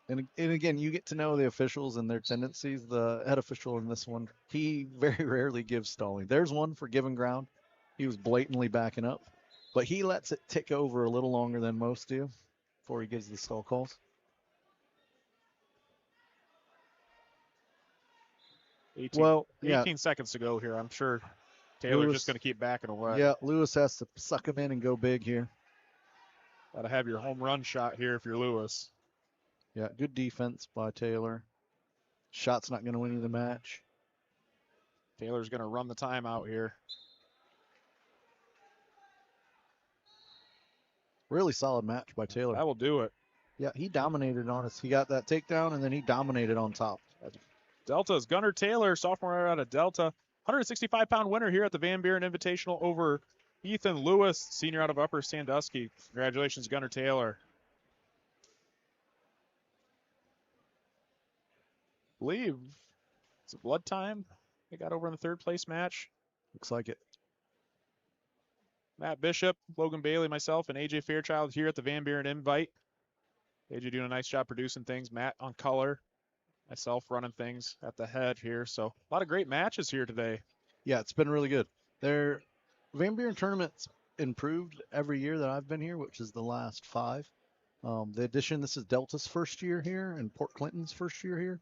And again, you get to know the officials and their tendencies. The head official in this one, he very rarely gives stalling. There's one for giving ground. He was blatantly backing up, but he lets it tick over a little longer than most do before he gives the stall calls.
18 seconds to go here. I'm sure Taylor's just going to keep backing away.
Yeah, Lewis has to suck him in and go big here.
Got to have your home run shot here if you're Lewis.
Yeah, good defense by Taylor. Shot's not going to win you the match.
Taylor's going to run the timeout here. Really
solid match by Taylor.
That will do it.
Yeah, he dominated on us. He got that takedown, and then he dominated on top.
Delta's Gunnar Taylor, sophomore out of Delta. 165-pound winner here at the Van Buren Invitational over Ethan Lewis, senior out of Upper Sandusky. Congratulations, Gunnar Taylor. I believe it's blood time. They got over in the third place match.
Looks like it.
Matt Bishop, Logan Bailey, myself, and AJ Fairchild here at the Van Buren Invite. AJ doing a nice job producing things. Matt on color. Myself running things at the head here. So a lot of great matches here today.
Yeah, it's been really good. Their Van Buren tournament's improved every year that I've been here, which is the last 5. The addition, this is Delta's first year here and Port Clinton's first year here.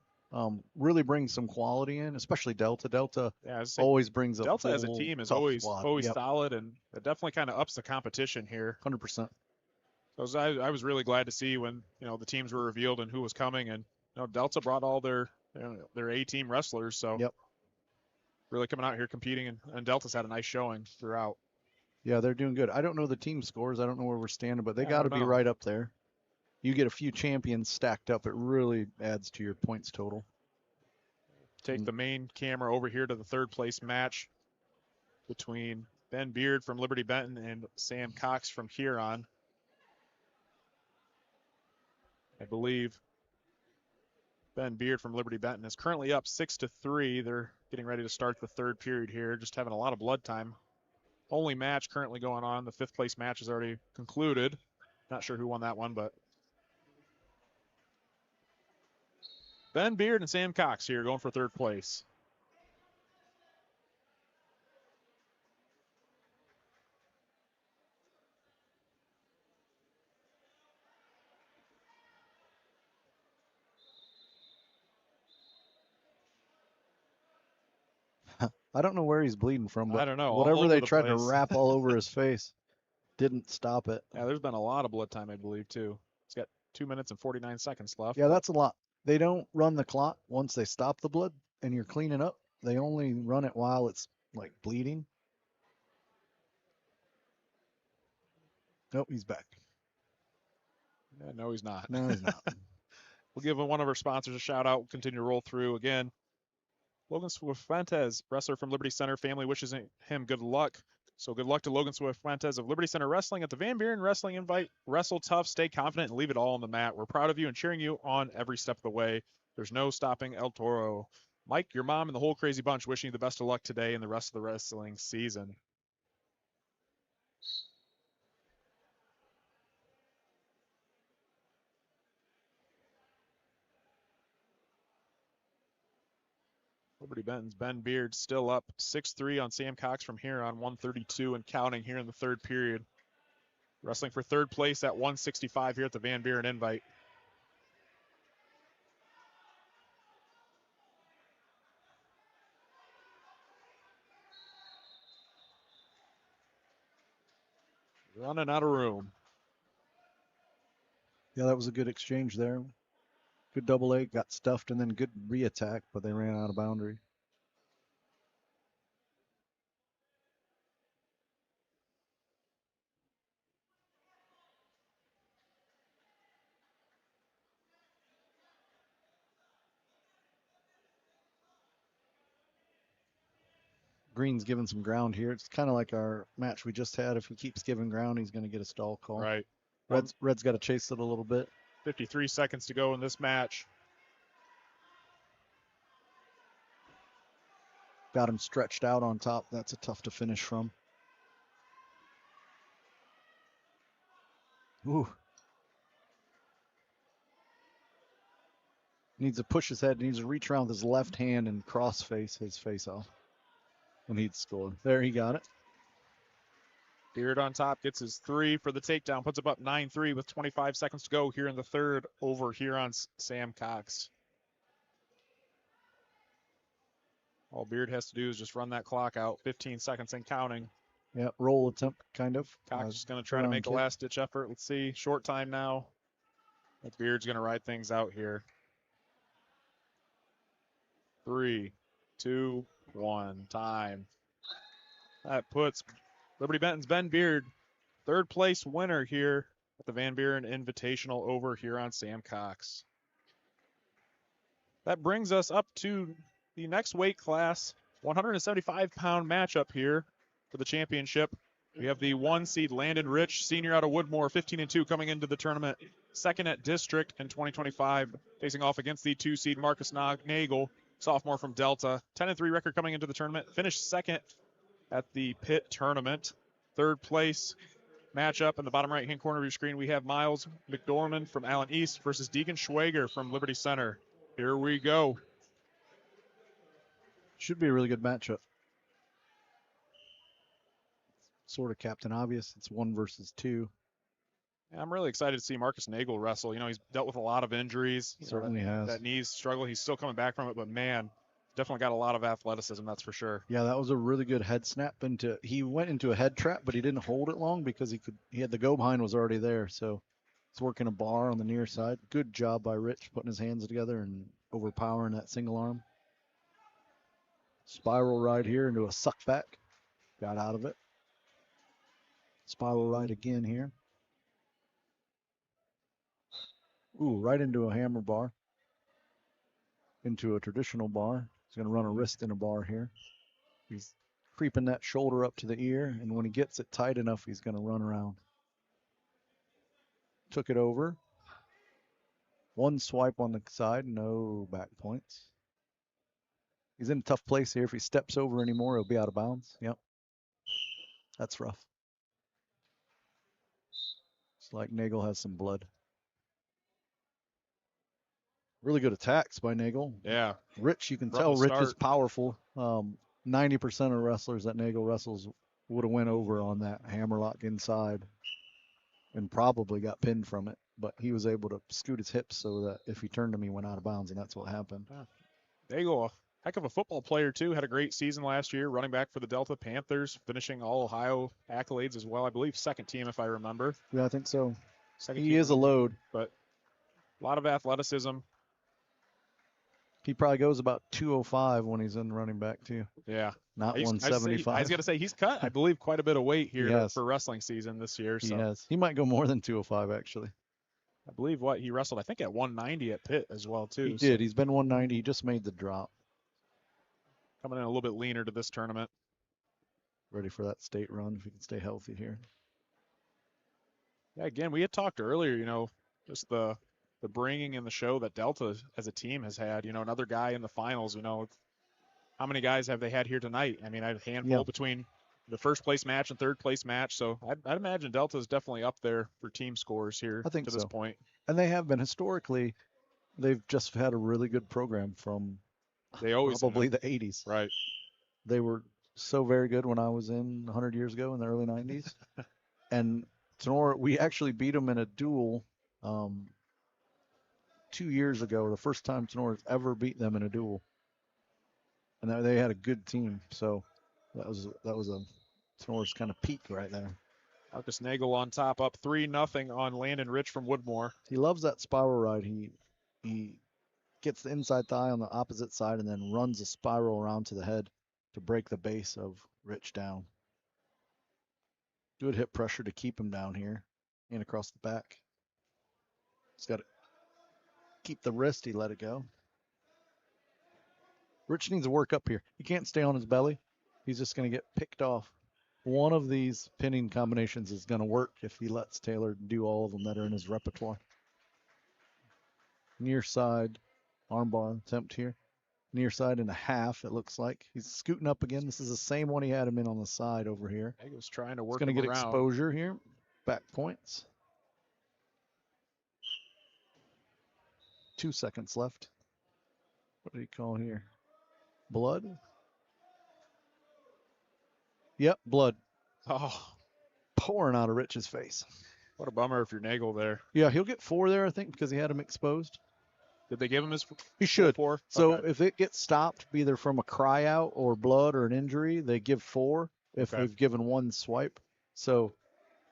Really brings some quality in, especially Delta. Delta always brings a
Delta as a team is always solid, and it definitely kind of ups the competition here.
100%.
So I was really glad to see when the teams were revealed and who was coming, and Delta brought all their A-team wrestlers. So really coming out here competing, and Delta's had a nice showing throughout.
Yeah, they're doing good. I don't know the team scores. I don't know where we're standing, but they got to be right up there. You get a few champions stacked up, it really adds to your points total.
Take the main camera over here to the third place match between Ben Beard from Liberty-Benton and Sam Cox from Huron. I believe Ben Beard from Liberty-Benton is currently up 6-3. They're getting ready to start the third period here, just having a lot of blood time. Only match currently going on. The fifth place match is already concluded. Not sure who won that one, but Ben Beard and Sam Cox here going for third place.
I don't know where he's bleeding from, but
I don't know.
Whatever they tried to wrap all over his face didn't stop it.
Yeah, there's been a lot of blood time, I believe, too. He's got 2 minutes and 49 seconds left.
Yeah, that's a lot. They don't run the clock once they stop the blood and you're cleaning up. They only run it while it's like bleeding. Nope, he's back.
Yeah, no, he's not.
No, he's not.
We'll give one of our sponsors a shout out. We'll continue to roll through again. Logan Swift-Fuentes, wrestler from Liberty Center family, wishes him good luck. So good luck to Logan Swift-Fuentes of Liberty Center Wrestling at the Van Buren Wrestling Invite. Wrestle tough, stay confident, and leave it all on the mat. We're proud of you and cheering you on every step of the way. There's no stopping El Toro. Mike, your mom, and the whole crazy bunch wishing you the best of luck today and the rest of the wrestling season. Liberty-Benton's Ben Beard still up 6-3 on Sam Cox from Huron, 132 and counting here in the third period. Wrestling for third place at 165 here at the Van Buren Invite. Running out of room.
Yeah, that was a good exchange there. Good double leg, got stuffed, and then good re-attack, but they ran out of boundary. Green's giving some ground here. It's kind of like our match we just had. If he keeps giving ground, he's going to get a stall call.
Right.
Red's got to chase it a little bit.
53 seconds to go in this match.
Got him stretched out on top. That's a tough to finish from. Ooh. Needs to push his head. Needs to reach around with his left hand and cross face his face off. And he'd score. There, he got it.
Beard on top gets his 3 for the takedown. Puts up 9-3 with 25 seconds to go here in the third over Huron's Sam Cox. All Beard has to do is just run that clock out. 15 seconds and counting.
Yeah, roll attempt, kind of.
Cox is going to try to make a last-ditch effort. Let's see. Short time now. Beard's going to ride things out here. 3, 2, 1. Time. That puts Liberty-Benton's Ben Beard third place winner here at the Van Buren Invitational over Huron Sam Cox. That brings us up to the next weight class, 175-pound matchup here for the championship. We have the 1 seed Landon Rich, senior out of Woodmore, 15-2 coming into the tournament, second at district in 2025, facing off against the 2 seed Marcus Nagel, sophomore from Delta, 10-3 record coming into the tournament, finished second at the Pitt tournament. Third place matchup in the bottom right-hand corner of your screen, we have Miles McDormand from Allen East versus Deacon Schwager from Liberty Center. Here we go.
Should be a really good matchup. Sort of Captain Obvious. It's 1 versus 2.
Yeah, I'm really excited to see Marcus Nagel wrestle. You know, he's dealt with a lot of injuries.
Certainly has.
That knees struggle. He's still coming back from it, but man, definitely got a lot of athleticism, that's for sure.
Yeah, that was a really good head snap he went into a head trap, but he didn't hold it long because he had the go behind was already there. So he's working a bar on the near side. Good job by Rich putting his hands together and overpowering that single arm. Spiral ride here into a suck back. Got out of it. Spiral ride again here. Ooh, right into a hammer bar. Into a traditional bar. He's going to run a wrist in a bar here. He's creeping that shoulder up to the ear, and when he gets it tight enough, he's going to run around. Took it over. 1 swipe on the side, no back points. He's in a tough place here. If he steps over anymore, he'll be out of bounds. Yep. That's rough. It's like Nagel has some blood. Really good attacks by Nagel.
Yeah.
Rich, you can tell Rich is powerful. 90% of wrestlers that Nagel wrestles would have went over on that hammerlock inside and probably got pinned from it. But he was able to scoot his hips so that if he turned him, he went out of bounds, and that's what happened.
Nagel, a heck of a football player, too. Had a great season last year, running back for the Delta Panthers, finishing all Ohio accolades as well. I believe second team, if I remember.
Yeah, I think so.
Second
he is a load.
But a lot of athleticism.
He probably goes about 205 when he's in running back, too.
Yeah.
Not 175.
I was going to say, he's cut, I believe, quite a bit of weight here for wrestling season this year. So.
He has. He might go more than 205, actually.
I believe he wrestled, I think, at 190 at Pitt as well, too.
He did. He's been 190. He just made the drop.
Coming in a little bit leaner to this tournament.
Ready for that state run if he can stay healthy here.
Yeah, again, we had talked earlier, just the the bringing and the show that Delta as a team has had. Another guy in the finals. How many guys have they had here tonight? I mean, I had a handful between the first place match and third place match. So I'd imagine Delta is definitely up there for team scores here
I think
to this point.
And they have been historically. They've just had a really good program from probably the 80s.
Right.
They were so very good when I was in 100 years ago in the early 90s. And Tinora, we actually beat them in a duel 2 years ago, the first time Tinora's ever beat them in a duel. And they had a good team. So that was a Tinora's kind of peak right there.
Marcus Nagel on top, up 3-0 on Landon Rich from Woodmore.
He loves that spiral ride. He gets the inside thigh on the opposite side and then runs a spiral around to the head to break the base of Rich down. Good hip pressure to keep him down here and across the back. He's got to keep the wrist. He let it go. Rich needs to work up here. He can't stay on his belly. He's just going to get picked off. One of these pinning combinations is going to work if he lets Taylor do all of them that are in his repertoire. Near side armbar attempt here. Near side and a half, it looks like. He's scooting up again. This is the same one he had him in on the side over here.
He was trying to work
He's going to get
around.
exposure here. Back points. 2 seconds left. What did he call here? Blood? Yep, blood.
Oh,
pouring out of Rich's face.
What a bummer if you're Nagel there.
Yeah, he'll get 4 there, I think, because he had him exposed.
Did they give him his
He should.
4?
So
okay.
if it gets stopped, either from a cry out or blood or an injury, they give 4 if they've given 1 swipe. So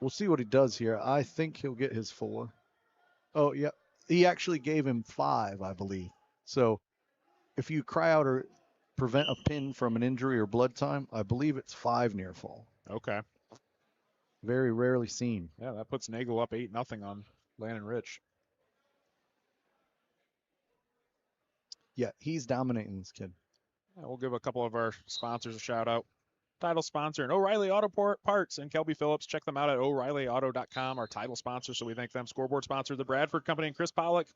we'll see what he does here. I think he'll get his 4. Oh, yeah. He actually gave him 5, I believe. So if you cry out or prevent a pin from an injury or blood time, I believe it's 5 near fall.
Okay.
Very rarely seen.
Yeah, that puts Nagel up 8-0 on Landon Rich.
Yeah, he's dominating this kid.
Yeah, we'll give a couple of our sponsors a shout out. Title sponsor and O'Reilly Auto Parts and Kelby Phillips. Check them out at O'ReillyAuto.com. Our title sponsor, so we thank them. Scoreboard sponsor, the Bradford Company, and Chris Pollock.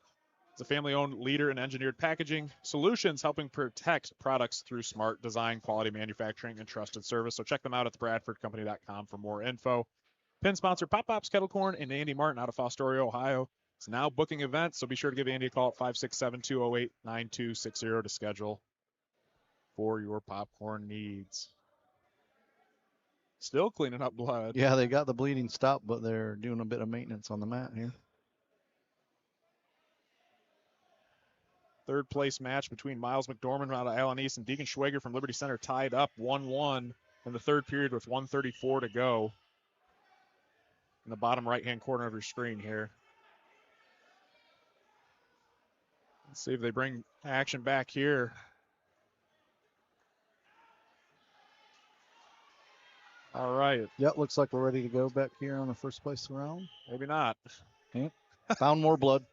It's a family-owned leader in engineered packaging solutions, helping protect products through smart design, quality manufacturing, and trusted service. So check them out at thebradfordcompany.com for more info. Pin sponsor, Pop Pops Kettle Corn and Andy Martin out of Fostoria, Ohio. It's now booking events, so be sure to give Andy a call at 567-208-9260 to schedule for your popcorn needs. Still cleaning up blood.
Yeah, they got the bleeding stopped, but they're doing a bit of maintenance on the mat here.
Third place match between Miles McDormand out of Allen East and Deacon Schwager from Liberty Center tied up 1-1 in the third period with 1:34 to go. In the bottom right-hand corner of your screen here. Let's see if they bring action back here. All right.
Yep, looks like we're ready to go back here on the first place round.
Maybe not.
Okay. Found more blood.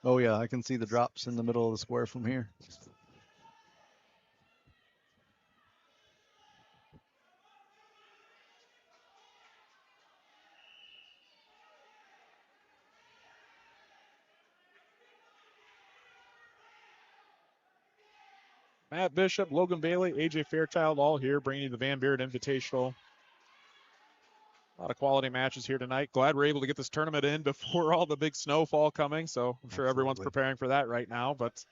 Oh, yeah, I can see the drops in the middle of the square from here.
Matt Bishop, Logan Bailey, AJ Fairchild all here bringing you the Van Buren Invitational. A lot of quality matches here tonight. Glad we're able to get this tournament in before all the big snowfall coming, so I'm sure everyone's preparing for that right now. But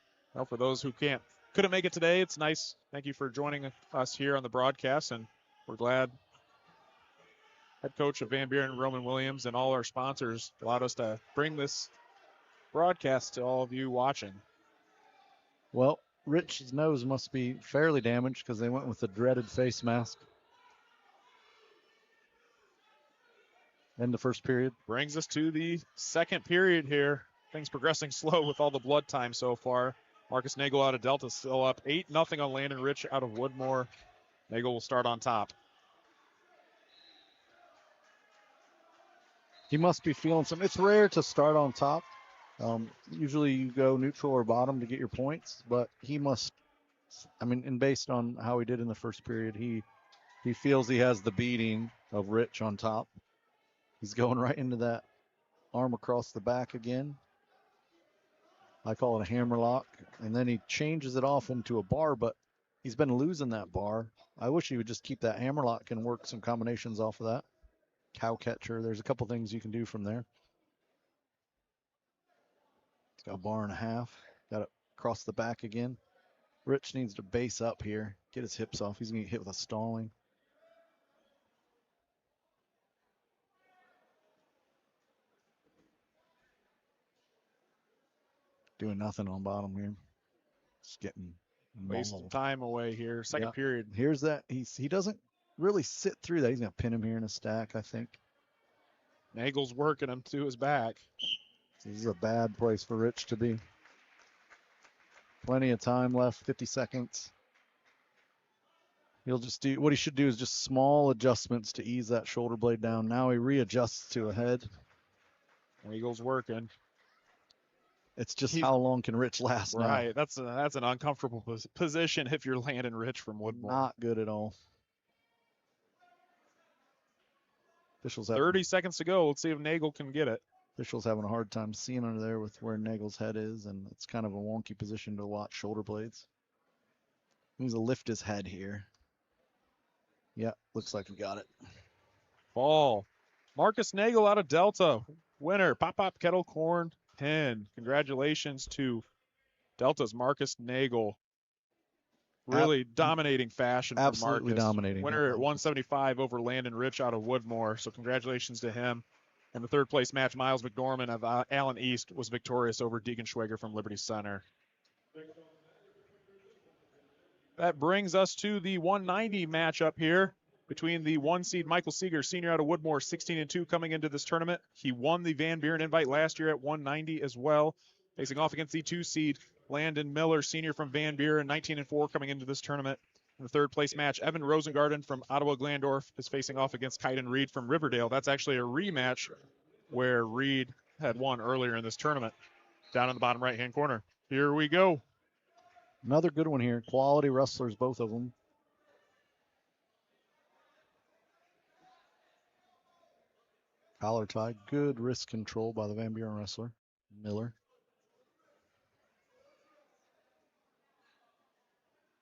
for those who couldn't make it today, it's nice. Thank you for joining us here on the broadcast, and we're glad head coach of Van Buren, Roman Williams, and all our sponsors allowed us to bring this broadcast to all of you watching.
Well, Rich's nose must be fairly damaged because they went with the dreaded face mask. End the first period.
Brings us to the second period here. Things progressing slow with all the blood time so far. Marcus Nagel out of Delta still up 8-0 on Landon Rich out of Woodmore. Nagel will start on top.
He must be feeling some. It's rare to start on top. Usually you go neutral or bottom to get your points, but he must, and based on how he did in the first period, he feels he has the beating of Rich on top. He's going right into that Arm across the back again. I call it a hammerlock. And then he changes it off into a bar, but he's been losing that bar. I wish he would just keep that hammerlock and work some combinations off of that. Cow catcher. There's a couple things you can do from there. He's got a bar and a half. Got it across the back again. Rich needs to base up here. Get his hips off. He's going to get hit with a stalling. Doing nothing on bottom here. Just getting
wasting time away here. Second period.
Here's that. He doesn't really sit through that. He's going to pin him here in a stack, I think.
Nagel's working him to his back.
This is a bad place for Rich to be. Plenty of time left, 50 seconds. He'll just do, what he should do is just small adjustments to ease that shoulder blade down. Now he readjusts to a head.
Eagle's working.
It's just how long can Rich last now?
Right, that's an uncomfortable position if you're landing Rich from Woodmore.
Not good at all. Officials
30 seconds to go. Let's see if Nagel can get it.
Officials having a hard time seeing under there with where Nagel's head is, and it's kind of a wonky position to watch shoulder blades. He needs to lift his head here. Yeah, looks like he got it.
Ball. Marcus Nagel out of Delta. Winner. Pop Kettle Corn pin. Congratulations to Delta's Marcus Nagel. Really dominating fashion for Marcus.
Absolutely dominating.
Winner at 175 over Landon Rich out of Woodmore. So congratulations to him. And the third place match, Miles McDormand of Allen East was victorious over Deegan Schwager from Liberty Center. That brings us to the 190 matchup here between the 1 seed Michael Seeger, senior out of Woodmore, 16-2 coming into this tournament. He won the Van Buren invite last year at 190 as well, facing off against the 2 seed Landon Miller, senior from Van Buren, 19-4 coming into this tournament. In the third place match, Evan Rosengarten from Ottawa-Glandorf is facing off against Kaiden Reed from Riverdale. That's actually a rematch where Reed had won earlier in this tournament. Down in the bottom right-hand corner. Here we go.
Another good one here. Quality wrestlers, both of them. Collar tie. Good wrist control by the Van Buren wrestler, Miller.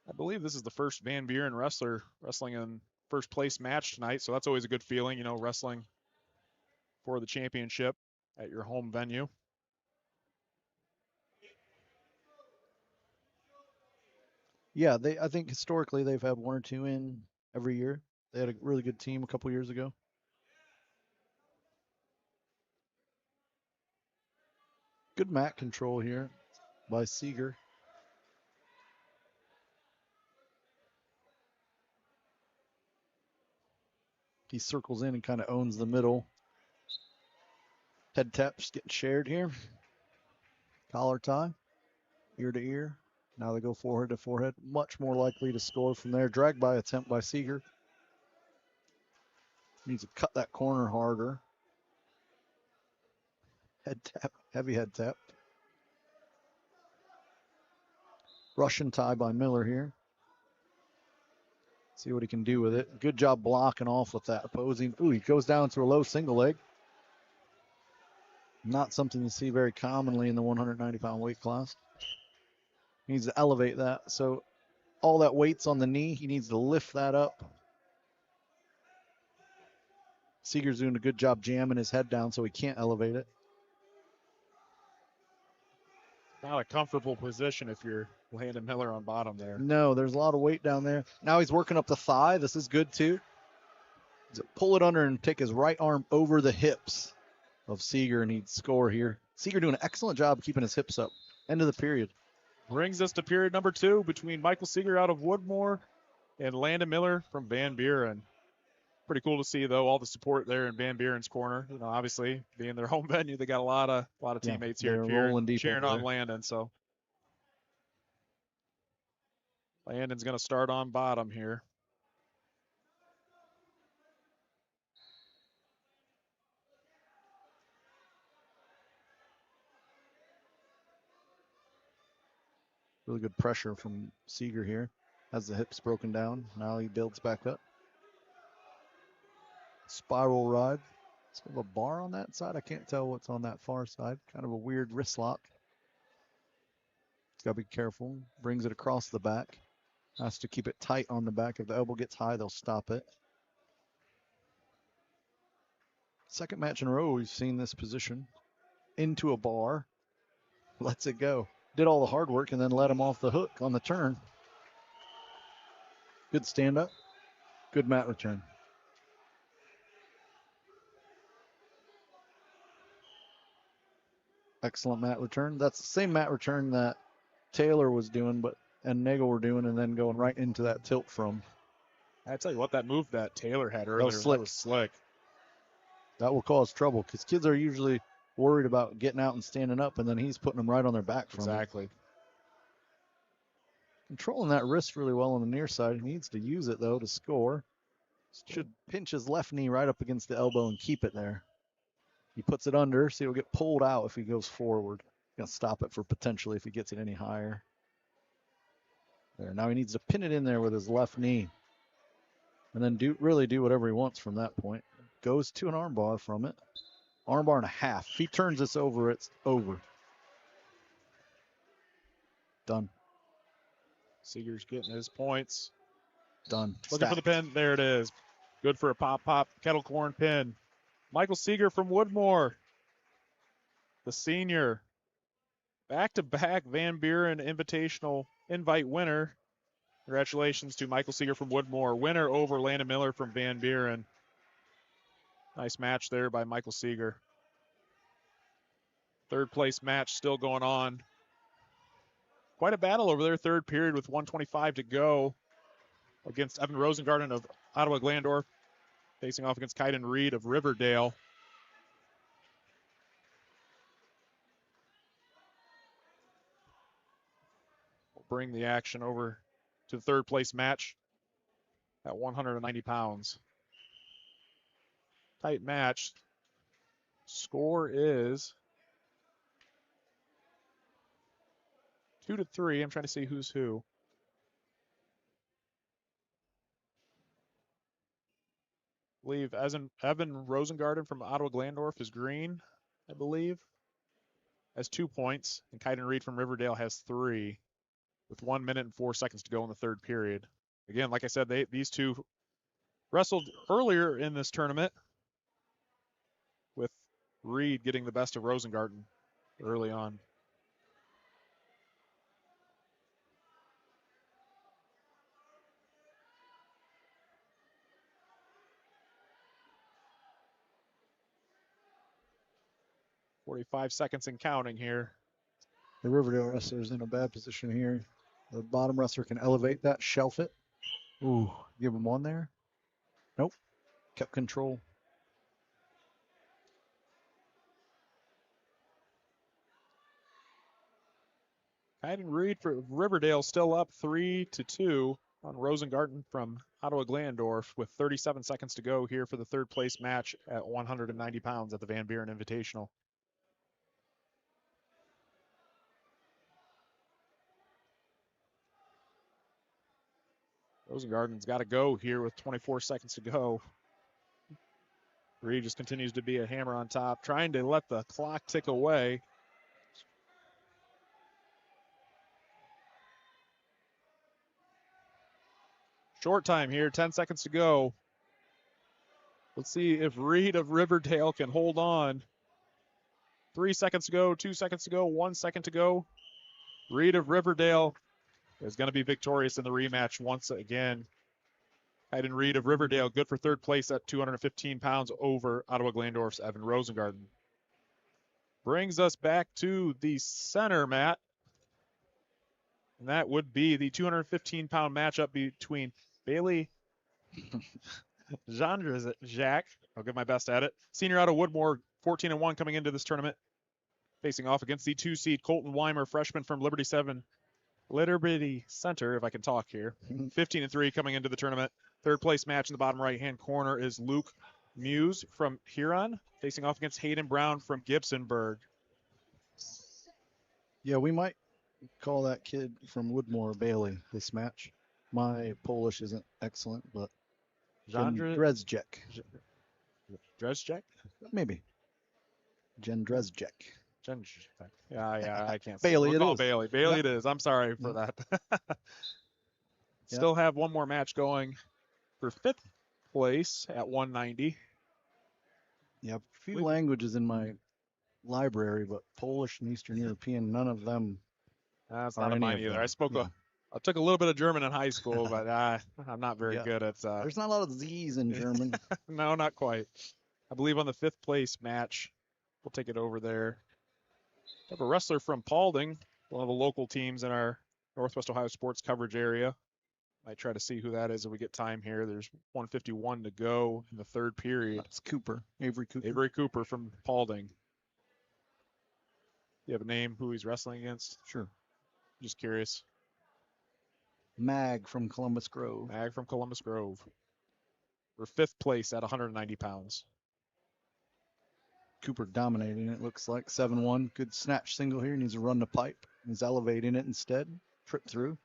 I believe this is the first Van Buren wrestler wrestling in first place match tonight, so that's always a good feeling, you know, wrestling for the championship at your home venue.
Yeah, I think historically they've had 1 or 2 in every year. They had a really good team a couple years ago. Good mat control here by Seeger. He circles in and kind of owns the middle. Head tap just getting shared here. Collar tie, ear to ear. Now they go forehead to forehead. Much more likely to score from there. Drag by attempt by Seeger. Needs to cut that corner harder. Head tap, heavy head tap. Russian tie by Miller here. See what he can do with it. Good job blocking off with that opposing. Ooh, he goes down to a low single leg. Not something you see very commonly in the 190-pound weight class. He needs to elevate that. So all that weight's on the knee. He needs to lift that up. Seeger's doing a good job jamming his head down so he can't elevate it.
Not a comfortable position if you're Landon Miller on bottom there.
No, there's a lot of weight down there. Now he's working up the thigh. This is good too. Pull it under and take his right arm over the hips of Seeger, and he'd score here. Seeger doing an excellent job keeping his hips up. End of the period.
Brings us to period number 2 between Michael Seeger out of Woodmore and Landon Miller from Van Buren. Pretty cool to see, though, all the support there in Van Buren's corner. You know, obviously, being their home venue, they got a lot of teammates here cheering on Landon. So Landon's going to start on bottom here.
Really good pressure from Seeger here. Has the hips broken down. Now he builds back up. Spiral ride. Still a bar on that side. I can't tell what's on that far side. Kind of a weird wrist lock. Got to be careful. Brings it across the back. Has to keep it tight on the back. If the elbow gets high, they'll stop it. Second match in a row, we've seen this position. Into a bar. Lets it go. Did all the hard work and then let him off the hook on the turn. Good stand up. Good mat return. Excellent mat return. That's the same mat return that Taylor was doing, and Nagel were doing, and then going right into that tilt from.
I tell you what, that move that Taylor had earlier, that was slick.
That will cause trouble because kids are usually worried about getting out and standing up, and then he's putting them right on their back from
Exactly.
it. Controlling that wrist really well on the near side. He needs to use it, though, to score. Should pinch his left knee right up against the elbow and keep it there. He puts it under, so he'll get pulled out if he goes forward. Gonna stop it for potentially if he gets it any higher. There. Now he needs to pin it in there with his left knee. And then really do whatever he wants from that point. Goes to an armbar from it. Armbar and a half. If he turns this over, it's over. Done.
Seeger's getting his points.
Done.
Looking for the pin. There it is. Good for a pop kettle corn pin. Michael Seeger from Woodmore, the senior. Back-to-back Van Buren Invitational invite winner. Congratulations to Michael Seeger from Woodmore. Winner over Landon Miller from Van Buren. Nice match there by Michael Seeger. Third place match still going on. Quite a battle over there. Third period with 1:25 to go against Evan Rosengarten of Ottawa-Glandorf, facing off against Kaiden Reed of Riverdale. We'll bring the action over to the third place match at 190 pounds. Tight match. Score is 2-3. I'm trying to see who's who. I believe Evan Rosengarten from Ottawa-Glandorf is green, I believe, has 2 points, and Kaiden Reed from Riverdale has 3, with 1 minute and 4 seconds to go in the third period. Again, like I said, these two wrestled earlier in this tournament, with Reed getting the best of Rosengarten early on. "45 seconds and counting here."
The Riverdale wrestler's in a bad position here. The bottom wrestler can elevate that, shelf it. Ooh, give him one there. Nope. Kept control.
Kaiden Reed for Riverdale still up 3-2 on Rosengarten from Ottawa-Glandorf with 37 seconds to go here for the third place match at 190 pounds at the Van Buren Invitational. Rosengarten's got to go here with 24 seconds to go. Reed just continues to be a hammer on top, trying to let the clock tick away. Short time here, 10 seconds to go. Let's see if Reed of Riverdale can hold on. 3 seconds to go, 2 seconds to go, 1 second to go. Reed of Riverdale is going to be victorious in the rematch once again. Kaiden Reed of Riverdale, good for third place at 215 pounds over Ottawa-Glandorf's Evan Rosengarten. Brings us back to the center mat. And that would be the 215-pound matchup between Bailey Jandrajak, I'll give my best at it, senior out of Woodmore, 14-1 coming into this tournament, facing off against the 2-seed Colton Weimer, freshman from Liberty Center, if I can talk here. 15-3 coming into the tournament. Third place match in the bottom right-hand corner is Luke Muse from Huron, facing off against Hayden Brown from Gibsonburg.
Yeah, we might call that kid from Woodmore Bailey this match. My Polish isn't excellent, but Jandrajek.
Drezjek?
Maybe. Jen Drezjek.
Yeah, I can't say.
Bailey,
We'll
it
call
is.
Bailey. Bailey,
Yep.
it is. I'm sorry for that. Still have one more match going for 5th place at 190.
Yeah, a few languages in my library, but Polish and Eastern European, none of them.
That's
are
not a
any
mine
of
either.
them.
I took a little bit of German in high school, but I'm not very
Yeah.
good at.
There's not a lot of Z's in German.
No, not quite. I believe on the 5th place match, we'll take it over there. We have a wrestler from Paulding, one of the local teams in our Northwest Ohio sports coverage area. Might try to see who that is if we get time here. There's 1:51 to go in the 3rd period.
That's Cooper, Avery Cooper.
Avery Cooper from Paulding. You have a name who he's wrestling against?
Sure.
Just curious.
Mag from Columbus Grove.
Mag from Columbus Grove. We're 5th place at 190 pounds.
Cooper dominating it, looks like. 7-1. Good snatch single here. Needs to run the pipe. He's elevating it instead. Trip through.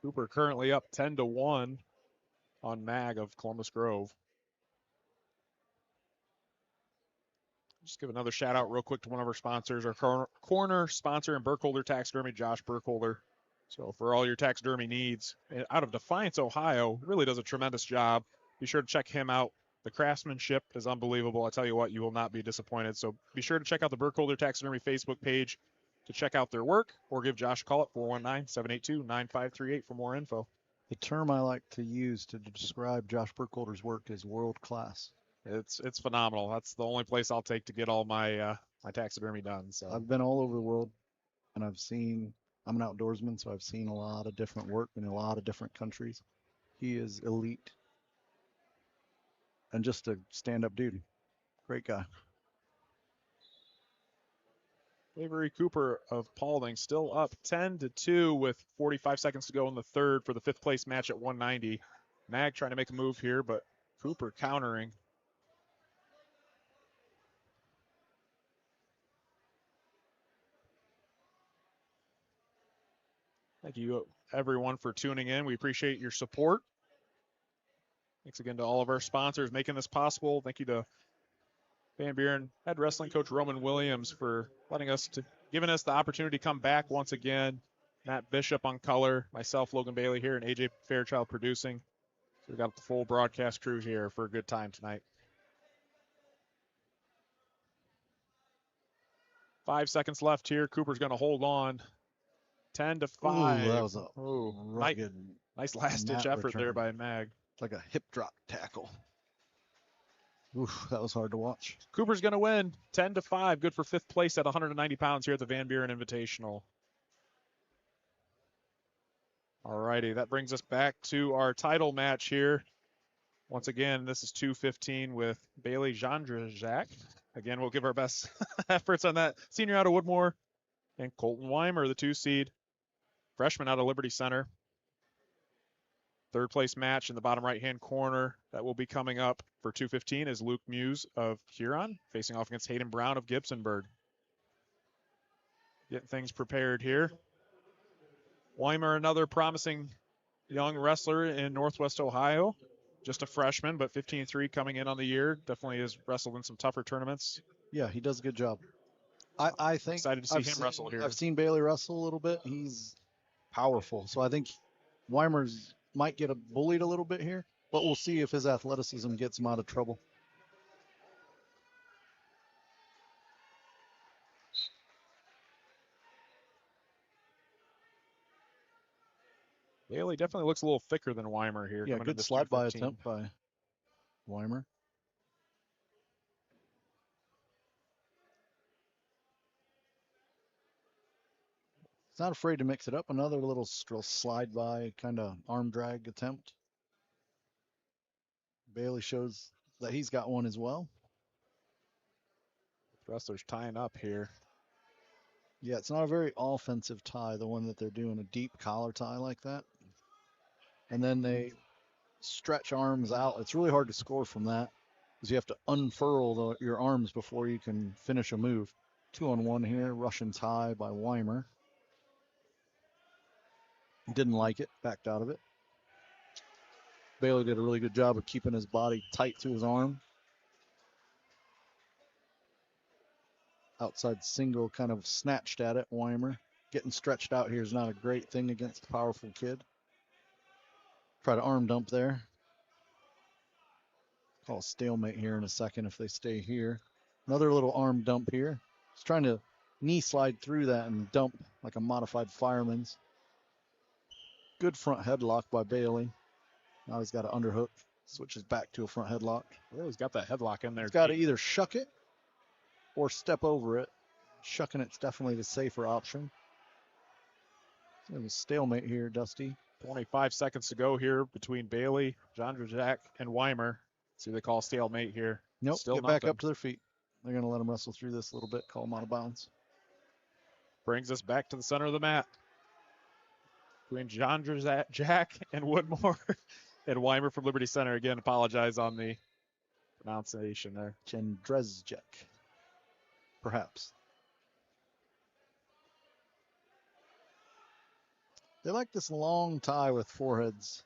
Cooper currently up 10-1 on Mag of Columbus Grove. Just give another shout out real quick to one of our sponsors, our corner sponsor in Burkholder Taxidermy, Josh Burkholder. So for all your taxidermy needs, out of Defiance, Ohio, really does a tremendous job. Be sure to check him out. The craftsmanship is unbelievable. I tell you what, you will not be disappointed. So be sure to check out the Burkholder Taxidermy Facebook page to check out their work, or give Josh a call at 419-782-9538 for more info.
The term I like to use to describe Josh Burkholder's work is world class.
It's phenomenal. That's the only place I'll take to get all my my taxidermy done. So
I've been all over the world, and I'm an outdoorsman, so I've seen a lot of different work in a lot of different countries. He is elite and just a stand-up dude. Great guy.
Avery Cooper of Paulding still up 10-2 with 45 seconds to go in the 3rd for the 5th place match at 190. Mag trying to make a move here, but Cooper countering. Thank you, everyone, for tuning in. We appreciate your support. Thanks again to all of our sponsors making this possible. Thank you to Van Buren head wrestling coach Roman Williams for giving us the opportunity to come back once again. Matt Bishop on color, myself, Logan Bailey here, and AJ Fairchild producing. So we got the full broadcast crew here for a good time tonight. 5 seconds left here. Cooper's going to hold on. 10-5.
Ooh, that was a rugged,
nice last-ditch effort there by Mag.
It's like a hip drop tackle. Oof, that was hard to watch.
Cooper's going to win 10-5. Good for 5th place at 190 pounds here at the Van Buren Invitational. All righty, that brings us back to our title match here. Once again, this is 2:15 with Bailey Jandrajak. Again, we'll give our best efforts on that. Senior out of Woodmore, and Colton Weimer, the 2 seed. Freshman out of Liberty Center. 3rd place match in the bottom right-hand corner that will be coming up for 2:15 is Luke Muse of Huron facing off against Hayden Brown of Gibsonburg. Getting things prepared here. Weimer, another promising young wrestler in Northwest Ohio. Just a freshman, but 15-3 coming in on the year. Definitely has wrestled in some tougher tournaments.
Yeah, he does a good job. I think
excited to see him wrestle here.
I've seen Bailey wrestle a little bit. He's powerful. So I think Weimer's might get bullied a little bit here, but we'll see if his athleticism gets him out of trouble.
Bailey definitely looks a little thicker than Weimer here.
Yeah, good slide-by attempt by Weimer. He's not afraid to mix it up. Another little slide-by kind of arm drag attempt. Bailey shows that he's got one as well.
Wrestlers tying up here.
Yeah, it's not a very offensive tie, the one that they're doing, a deep collar tie like that. And then they stretch arms out. It's really hard to score from that because you have to unfurl your arms before you can finish a move. 2-on-1 here, Russian tie by Weimer. Didn't like it, backed out of it. Bailey did a really good job of keeping his body tight to his arm. Outside single kind of snatched at it, Weimer. Getting stretched out here is not a great thing against a powerful kid. Try to arm dump there. Call a stalemate here in a second if they stay here. Another little arm dump here. He's trying to knee slide through that and dump like a modified fireman's. Good front headlock by Bailey. Now he's got an underhook. Switches back to a front headlock.
Well, he's got that headlock in there.
He's got to either shuck it or step over it. Shucking it's definitely the safer option. There's a stalemate here, Dusty.
25 seconds to go here between Bailey, Jandrajak, and Weimer. See, they call stalemate here.
Nope,
Still
get
nothing.
back up to their feet. They're going to let them wrestle through this a little bit, call them out of bounds.
Brings us back to the center of the mat. Between Jandrajak and Woodmore and Weimer from Liberty Center. Again, apologize on the pronunciation there.
Jandrezjek, perhaps. They like this long tie with foreheads.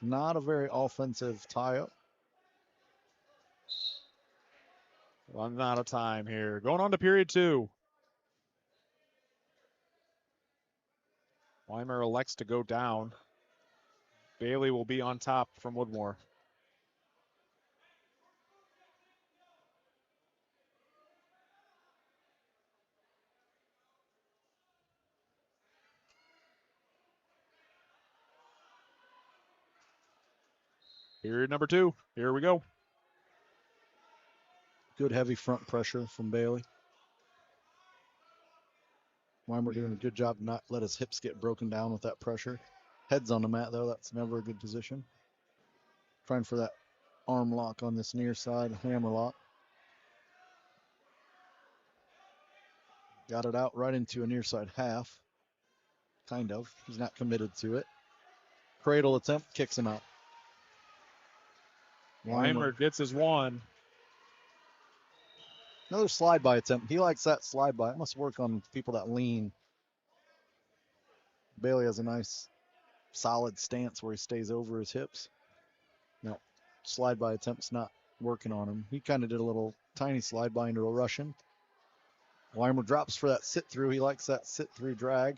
Not a very offensive tie-up.
Running out of time here. Going on to period 2. Weimer elects to go down. Bailey will be on top from Woodmore. Period number 2. Here we go.
Good heavy front pressure from Bailey. Weimer doing a good job to not let his hips get broken down with that pressure. Head's on the mat, though. That's never a good position. Trying for that arm lock on this near side, hammer lock. Got it out right into a near side half. Kind of. He's not committed to it. Cradle attempt, kicks him out.
Weimer gets his one.
Another slide by attempt. He likes that slide by. It must work on people that lean. Bailey has a nice solid stance where he stays over his hips. No, slide by attempt's not working on him. He kind of did a little tiny slide by into a Russian. Weimer drops for that sit through. He likes that sit through drag.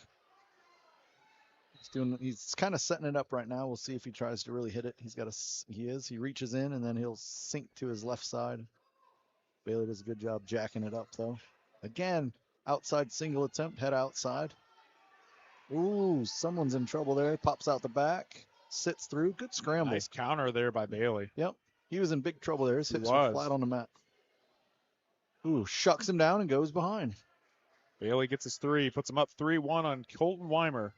He's kind of setting it up right now. We'll see if he tries to really hit it. He reaches in and then he'll sink to his left side. Bailey does a good job jacking it up though. Again, outside single attempt, head outside. Ooh, someone's in trouble there. He pops out the back, sits through. Good scramble.
Nice counter there by Bailey.
Yep. He was in big trouble there. His hips were flat on the mat. Ooh, shucks him down and goes behind.
Bailey gets his 3, puts him up 3-1 on Colton Weimer.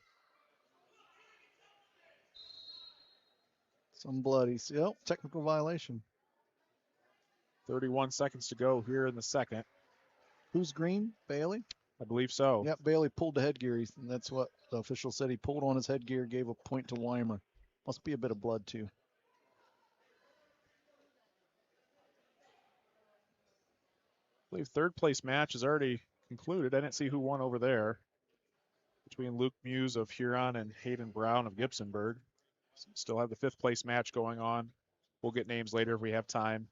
Some bloody. Yep, technical violation.
31 seconds to go here in the second.
Who's green? Bailey?
I believe so.
Yep, Bailey pulled the headgear. And that's what the official said. He pulled on his headgear, gave a point to Weimer. Must be a bit of blood, too.
I believe third place match is already concluded. I didn't see who won over there. Between Luke Muse of Huron and Hayden Brown of Gibsonburg. Still have the 5th place match going on. We'll get names later if we have time.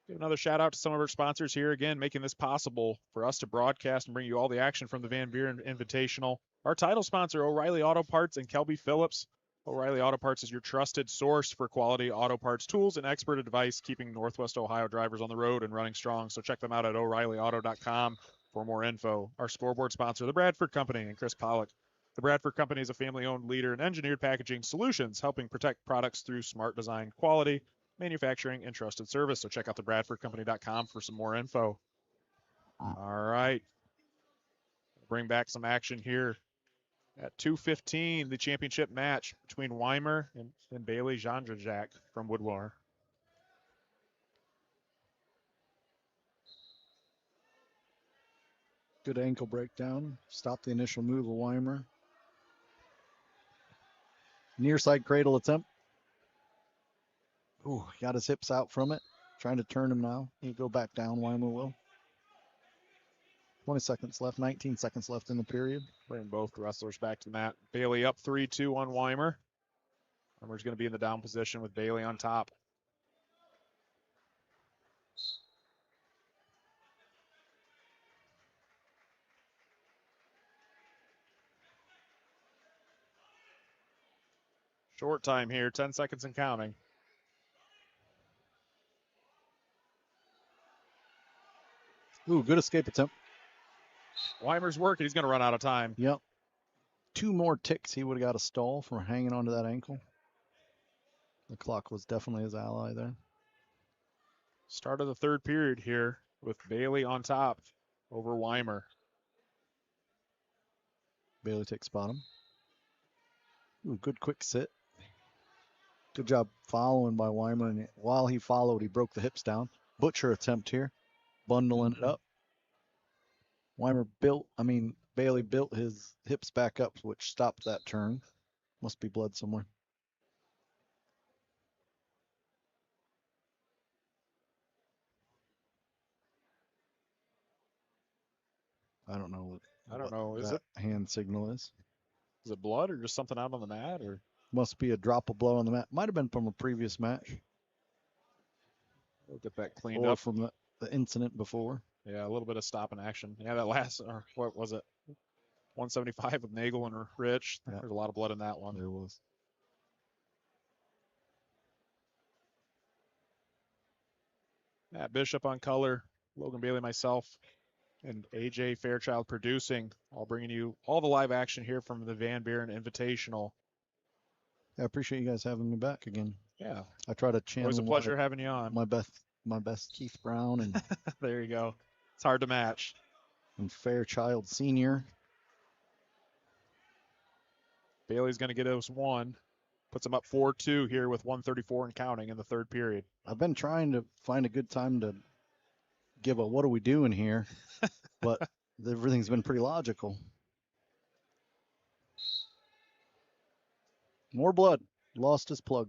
Give another shout out to some of our sponsors here, again, making this possible for us to broadcast and bring you all the action from the Van Buren Invitational. Our title sponsor, O'Reilly Auto Parts and Kelby Phillips. O'Reilly Auto Parts is your trusted source for quality auto parts tools and expert advice, keeping Northwest Ohio drivers on the road and running strong. So check them out at O'ReillyAuto.com for more info. Our scoreboard sponsor, the Bradford Company, and Chris Pollock. The Bradford Company is a family-owned leader in engineered packaging solutions, helping protect products through smart design, quality, manufacturing, and trusted service. So check out thebradfordcompany.com for some more info. All right. Bring back some action here at 2:15, the championship match between Weimer and Bailey Jandrajak from Woodmore.
Good ankle breakdown. Stop the initial move of Weimer. Near side cradle attempt. Ooh, got his hips out from it. Trying to turn him now. He'll go back down, Weimer will. 20 seconds left, 19 seconds left in the period.
Bring both wrestlers back to the mat. Bailey up 3-2 on Weimer. Weimer's going to be in the down position with Bailey on top. Short time here, 10 seconds and counting.
Ooh, good escape attempt.
Weimer's working. He's going to run out of time.
Yep. 2 more ticks, he would have got a stall from hanging onto that ankle. The clock was definitely his ally there.
Start of the third period here with Bailey on top over Weimer.
Bailey takes bottom. Ooh, good quick sit. Good job following by Weimer. And while he followed, he broke the hips down. Butcher attempt here. Bundling it up. Bailey built his hips back up, which stopped that turn. Must be blood somewhere. I don't know what
Is
that
it
hand signal is.
Is it blood or just something out on the mat? Or
must be a drop of blood on the mat. Might have been from a previous match.
We'll get that cleaned
or
up.
From the incident before.
Yeah, a little bit of stop in action. Yeah, that last, or what was it? 175 with Nagel and Rich. Yeah. There's a lot of blood in that one.
There was.
Matt Bishop on color, Logan Bailey, myself, and AJ Fairchild producing. All bringing you all the live action here from the Van Buren Invitational.
I appreciate you guys having me back again.
Yeah.
I try to channel.
Always a pleasure having you on.
My best Keith Brown and
there you go. It's hard to match.
And Fairchild Sr.
Bailey's going to get us one. Puts him up 4-2 here with 1:34 and counting in the third period.
I've been trying to find a good time to give a what are we doing here, but everything's been pretty logical. More blood. Lost his plug.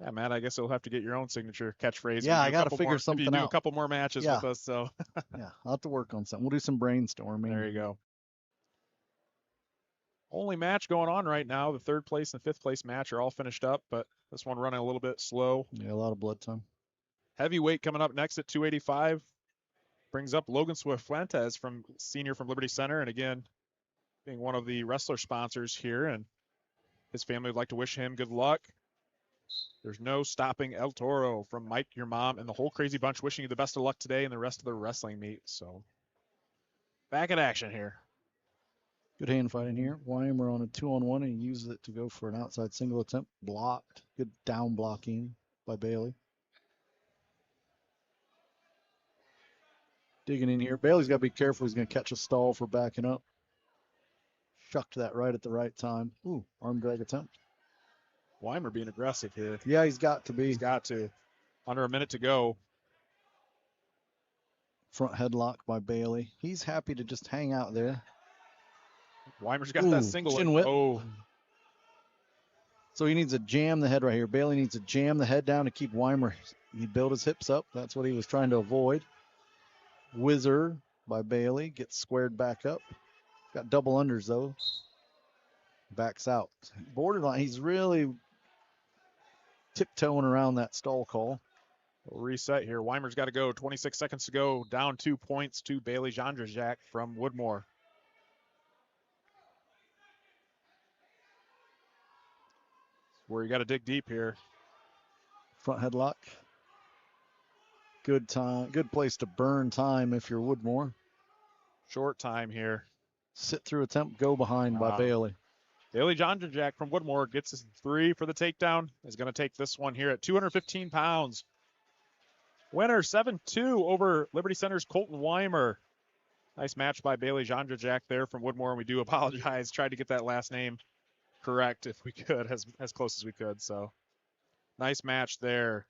Yeah, Matt, I guess you'll have to get your own signature catchphrase.
Yeah, I got to figure something out.
You do a couple more matches with us, so.
Yeah, I'll have to work on something. We'll do some brainstorming.
There you go. Only match going on right now. The third place and fifth place match are all finished up, but this one running a little bit slow.
Yeah, a lot of blood time.
Heavyweight coming up next at 285. Brings up Logan Fuentes senior from Liberty Center, and again, being one of the wrestler sponsors here, and his family would like to wish him good luck. There's no stopping El Toro from Mike, your mom, and the whole crazy bunch wishing you the best of luck today and the rest of the wrestling meet. So, back in action here.
Good hand fighting here. Weimer on a 2-on-1, and he uses it to go for an outside single attempt. Blocked. Good down blocking by Bailey. Digging in here. Bailey's got to be careful. He's going to catch a stall for backing up. Shucked that right at the right time. Ooh, arm drag attempt.
Weimer being aggressive here.
Yeah, he's got to be.
He's got to. Under a minute to go.
Front headlock by Bailey. He's happy to just hang out there.
Weimer's got that single.
Chin whip.
Oh.
So he needs to jam the head right here. Bailey needs to jam the head down to keep Weimer. He built his hips up. That's what he was trying to avoid. Whizzer by Bailey. Gets squared back up. Got double unders, though. Backs out. Borderline. He's really tiptoeing around that stall call.
We'll reset here. Weimer's got to go. 26 seconds to go. Down 2 points to Bailey Jandrajak from Woodmore. Where you got to dig deep here.
Front headlock. Good time. Good place to burn time if you're Woodmore.
Short time here.
Sit through attempt. Go behind by Bailey.
Bailey Jandrajak from Woodmore gets his 3 for the takedown. Is going to take this one here at 215 pounds. Winner 7-2 over Liberty Center's Colton Weimer. Nice match by Bailey Jandrajak there from Woodmore. And we do apologize. Tried to get that last name correct if we could, as close as we could. So nice match there.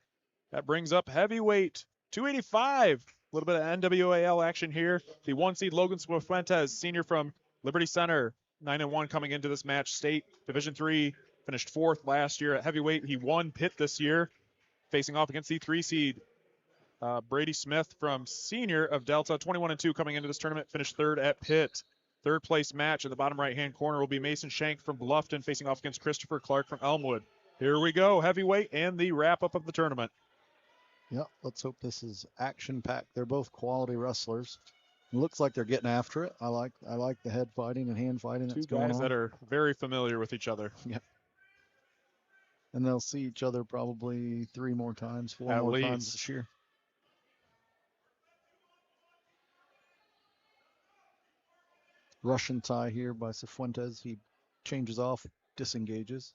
That brings up heavyweight 285. A little bit of NWAL action here. The 1 seed Logan Fuentes, senior from Liberty Center, 9-1 coming into this match. State Division III, finished 4th last year at heavyweight. He won Pitt this year, facing off against the 3 seed Brady Smith from senior of Delta, 21-2 coming into this tournament, finished third at Pitt. Third place match in the bottom right-hand corner will be Mason Shank from Bluffton facing off against Christopher Clark from Elmwood. Here we go, heavyweight and the wrap-up of the tournament.
Yep, let's hope this is action-packed. They're both quality wrestlers. It looks like they're getting after it. I like the head fighting and hand fighting that's going on.
Two guys that are very familiar with each other.
Yep. And they'll see each other probably 3 more times, 4
At
more
least.
times this year. Russian tie here by Cifuentes. He changes off, disengages.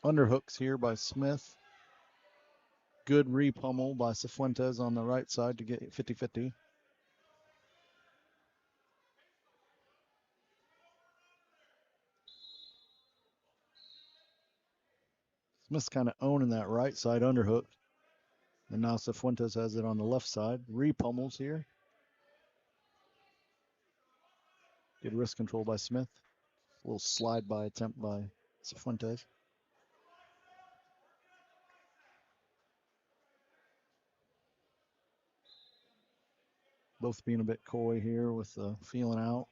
Underhooks here by Smith. Good re-pummel by Cifuentes on the right side to get 50-50. Smith's kind of owning that right side underhook. And now Cifuentes has it on the left side. Re-pummels here. Good wrist control by Smith. A little slide by attempt by Cifuentes. Both being a bit coy here with feeling out.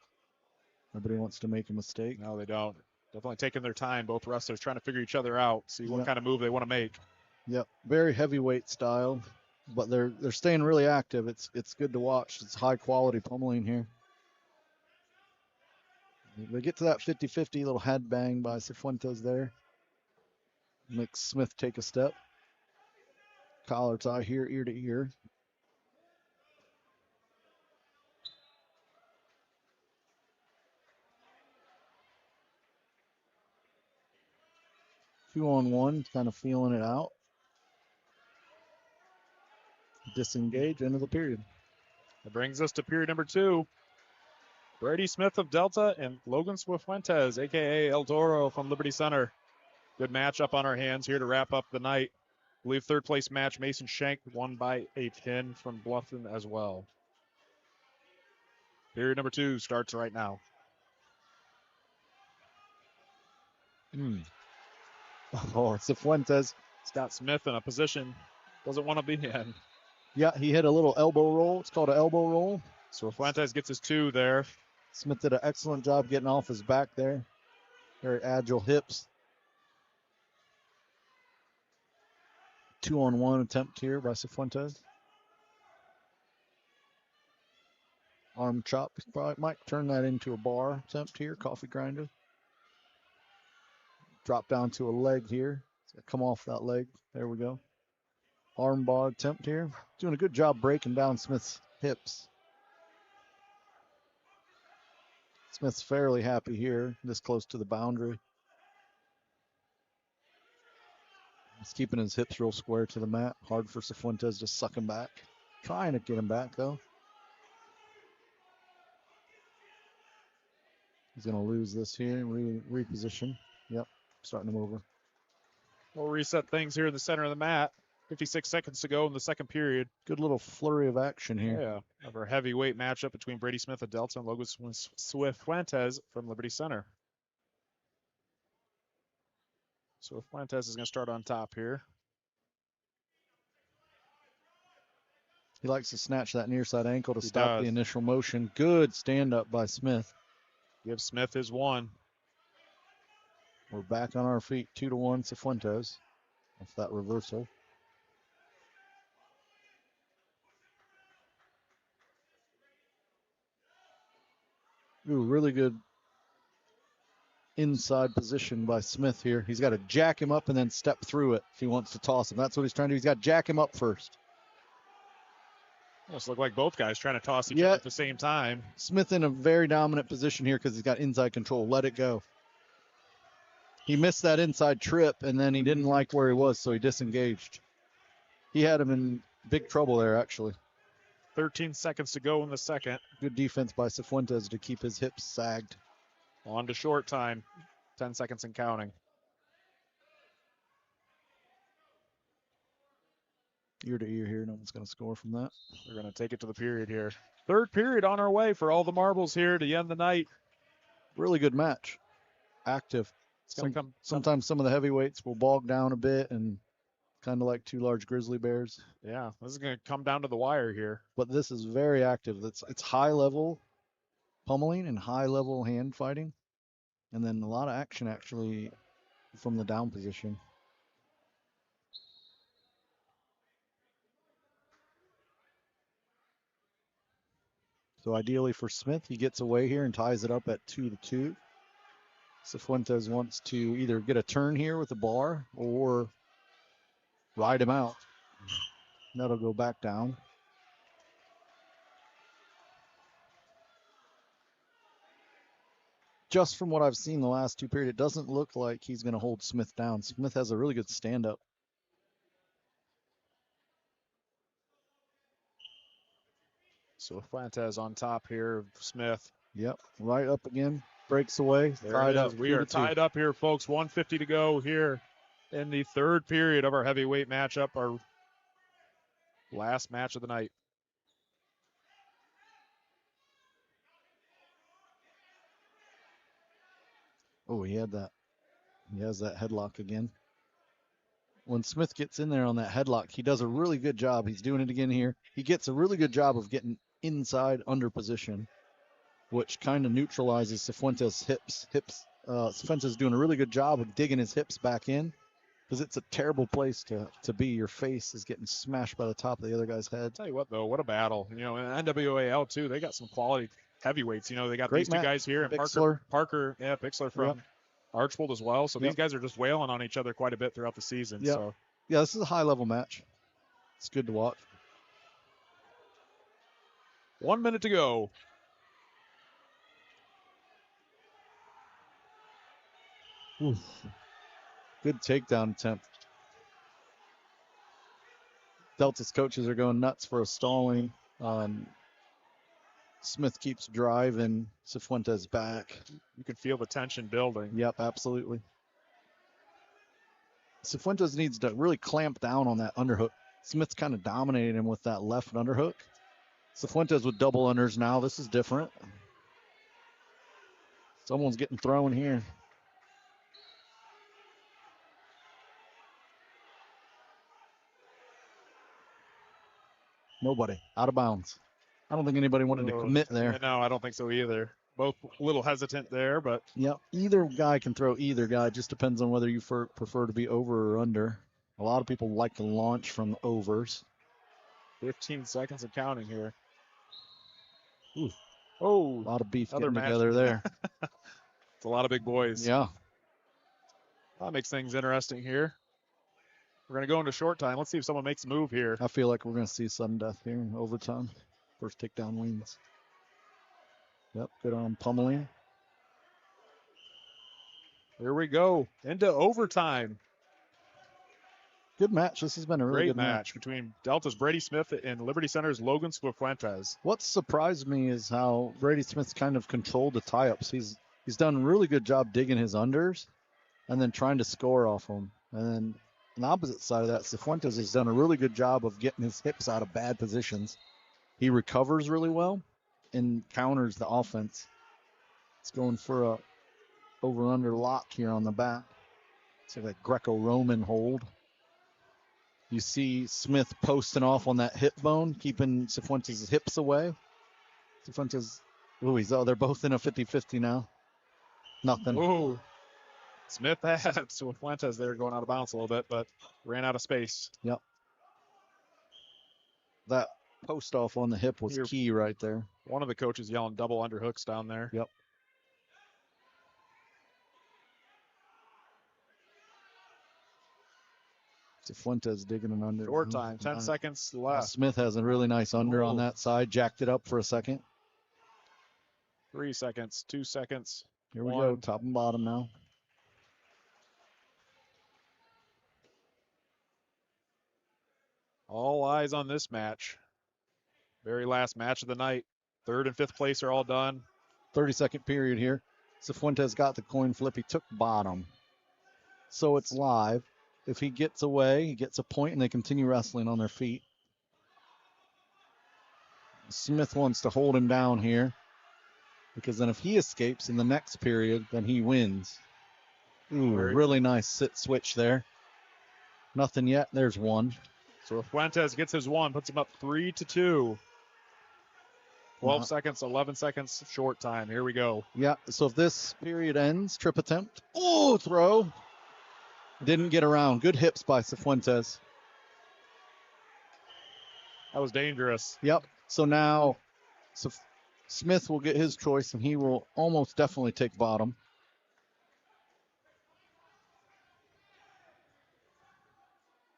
Nobody wants to make a mistake.
No, they don't. Definitely taking their time, both wrestlers trying to figure each other out, see what kind of move they want to make.
Yep, very heavyweight style, but they're staying really active. It's good to watch. It's high quality pummeling here. They get to that 50-50 little head bang by Cifuentes there. Makes Smith take a step. Collar tie here, ear to ear. Two on one, kind of feeling it out. Disengage, end of the period.
That brings us to period number 2. Brady Smith of Delta and Logan Cifuentes, a.k.a. El Toro from Liberty Center. Good matchup on our hands here to wrap up the night. I believe third place match, Mason Shank won by a pin from Bluffton as well. Period number 2 starts right now.
Oh, Cifuentes.
Scott Smith in a position doesn't want to be in.
Yeah, he hit a little elbow roll. It's called an elbow roll.
So Fuentes gets his 2 there.
Smith did an excellent job getting off his back there. Very agile hips. 2-on-1 attempt here by Cifuentes. Arm chop. Probably might turn that into a bar attempt here. Coffee grinder. Drop down to a leg here. Come off that leg. There we go. Arm bar attempt here. Doing a good job breaking down Smith's hips. Smith's fairly happy here, this close to the boundary. He's keeping his hips real square to the mat. Hard for Cifuentes to suck him back. Trying to get him back, though. He's going to lose this here, reposition. Yep, starting him over.
We'll reset things here in the center of the mat. 56 seconds to go in the second period.
Good little flurry of action here.
Yeah, of our heavyweight matchup between Brady Smith of Delta and Logan Cifuentes from Liberty Center. So Fuentes is going to start on top here.
He likes to snatch that near side ankle to stop the initial motion. Good stand up by Smith.
Give Smith his 1.
We're back on our feet, 2-1 Cifuentes. That's that reversal. Ooh, really good inside position by Smith here. He's got to jack him up and then step through it if he wants to toss him. That's what he's trying to do. He's got to jack him up first.
Almost look like both guys trying to toss each other at the same time.
Smith in a very dominant position here because he's got inside control. Let it go. He missed that inside trip, and then he didn't like where he was, so he disengaged. He had him in big trouble there, actually.
13 seconds to go in the second.
Good defense by Cifuentes to keep his hips sagged.
On to short time. 10 seconds and counting.
Ear to ear here. No one's going to score from that.
We're going to take it to the period here. Third period on our way for all the marbles here to end the night.
Really good match. Active.
It's going to come.
Sometimes some of the heavyweights will bog down a bit and kind of like two large grizzly bears.
Yeah, this is going to come down to the wire here.
But this is very active. It's high level pummeling and high level hand fighting. And then a lot of action actually from the down position. So ideally for Smith, he gets away here and ties it up at 2-2. Cifuentes wants to either get a turn here with the bar or ride him out. That'll go back down. Just from what I've seen the last two periods, it doesn't look like he's going to hold Smith down. Smith has a really good stand-up.
So Fuentes on top here of Smith.
Yep, right up again. Breaks away. Tied up.
We are tied up here, folks. 1:50 to go here in the third period of our heavyweight matchup, our last match of the night.
Oh, he has that headlock again. When Smith gets in there on that headlock, he does a really good job. He's doing it again here. He gets a really good job of getting inside under position, which kind of neutralizes Cifuentes' hips. Cifuentes is doing a really good job of digging his hips back in because it's a terrible place to be. Your face is getting smashed by the top of the other guy's head.
Tell you what, though, what a battle. In NWAL, too, they got some quality heavyweights. They got
Great
these two guys here. And
Bixler.
Bixler from Archbold as well. So these guys are just wailing on each other quite a bit throughout the season.
Yep.
So
yeah, this is a high-level match. It's good to watch.
1 minute to go.
Oof. Good takedown attempt. Delta's coaches are going nuts for a stalling. Smith keeps driving Cifuentes back.
You can feel the tension building.
Yep, absolutely. Cifuentes needs to really clamp down on that underhook. Smith's kind of dominating him with that left underhook. Cifuentes with double unders now. This is different. Someone's getting thrown here. Nobody. Out of bounds. I don't think anybody wanted to commit there.
No, I don't think so either. Both a little hesitant there, but.
Yep, either guy can throw either guy. It just depends on whether you prefer to be over or under. A lot of people like to launch from the overs.
15 seconds of counting here.
Ooh.
Oh.
A lot of beef getting together there.
It's a lot of big boys.
Yeah.
That makes things interesting here. We're going to go into short time. Let's see if someone makes a move here.
I feel like we're going to see sudden death here in overtime. First takedown wins. Yep, good on pummeling.
Here we go. Into overtime.
Good match. This has been a really
Great
good
match between Delta's Brady Smith and Liberty Center's Logan Cifuentes.
What surprised me is how Brady Smith's kind of controlled the tie-ups. He's done a really good job digging his unders and then trying to score off them. And then on the opposite side of that, Cifuentes has done a really good job of getting his hips out of bad positions. He recovers really well and counters the offense. It's going for a over-under lock here on the back. It's like a Greco-Roman hold. You see Smith posting off on that hip bone, keeping Cifuentes' hips away. Cifuentes, they're both in a 50-50 now. Nothing.
Ooh. Smith had Cifuentes there going out of bounds a little bit, but ran out of space.
Yep. That post off on the hip was key right there.
One of the coaches yelling double underhooks down there.
Yep. Cifuentes digging an under.
Short time, 10 seconds left.
Smith has a really nice under on that side. Jacked it up for a second.
3 seconds, 2 seconds.
Here we go, top and bottom now.
All eyes on this match. Very last match of the night. Third and fifth place are all done.
30-second period here. Cifuentes got the coin flip. He took bottom. So it's live. if he gets away, he gets a point, and they continue wrestling on their feet. Smith wants to hold him down here, because then if he escapes in the next period, then he wins. Ooh, really nice sit switch there. Nothing yet. There's one.
So if Fuentes gets his one, puts him up 3-2. 12 seconds, 11 seconds, short time. Here we go.
Yeah, so if this period ends, trip attempt. Oh, throw. Didn't get around. Good hips by Cifuentes.
That was dangerous.
Yep. So now Smith will get his choice, and he will almost definitely take bottom.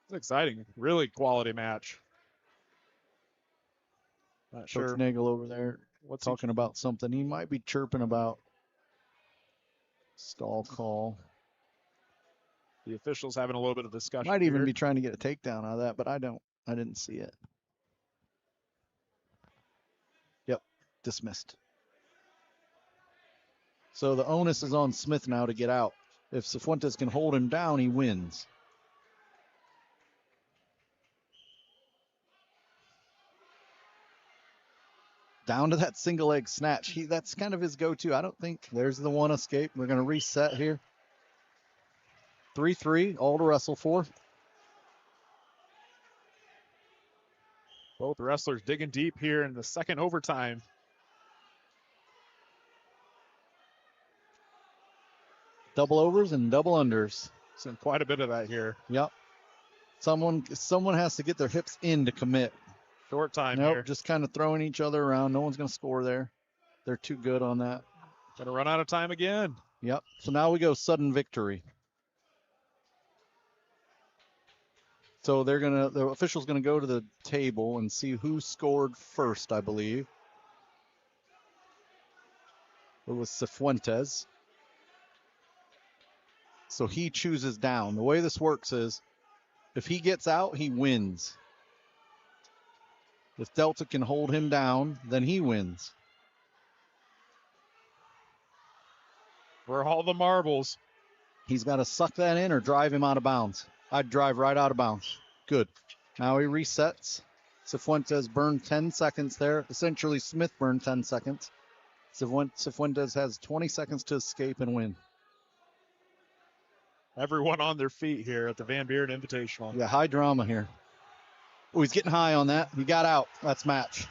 It's exciting. Really quality match. Not sure.
Coach Nagel over there talking about something. He might be chirping about stall call.
The officials having a little bit of discussion.
Might even be trying to get a takedown out of that, but I didn't see it. Yep, dismissed. So the onus is on Smith now to get out. If Cifuentes can hold him down, he wins. Down to that single leg snatch. That's kind of his go-to. I don't think there's the one escape. We're going to reset here. 3-3, all to wrestle for.
Both wrestlers digging deep here in the second overtime.
Double overs and double unders.
Seen quite a bit of that here.
Yep. Someone has to get their hips in to commit.
Short time
here.
Nope,
just kind of throwing each other around. No one's going to score there. They're too good on that.
Going to run out of time again.
Yep. So now we go sudden victory. So the official's going to go to the table and see who scored first, I believe. It was Cifuentes. So he chooses down. The way this works is if he gets out, he wins. If Delta can hold him down, then he wins.
For all the marbles.
He's got to suck that in or drive him out of bounds. I'd drive right out of bounds. Good. Now he resets. Cifuentes burned 10 seconds there. Essentially, Smith burned 10 seconds. Cifuentes has 20 seconds to escape and win.
Everyone on their feet here at the Van Buren Invitational.
Yeah, high drama here. Oh, he's getting high on that. He got out. That's match.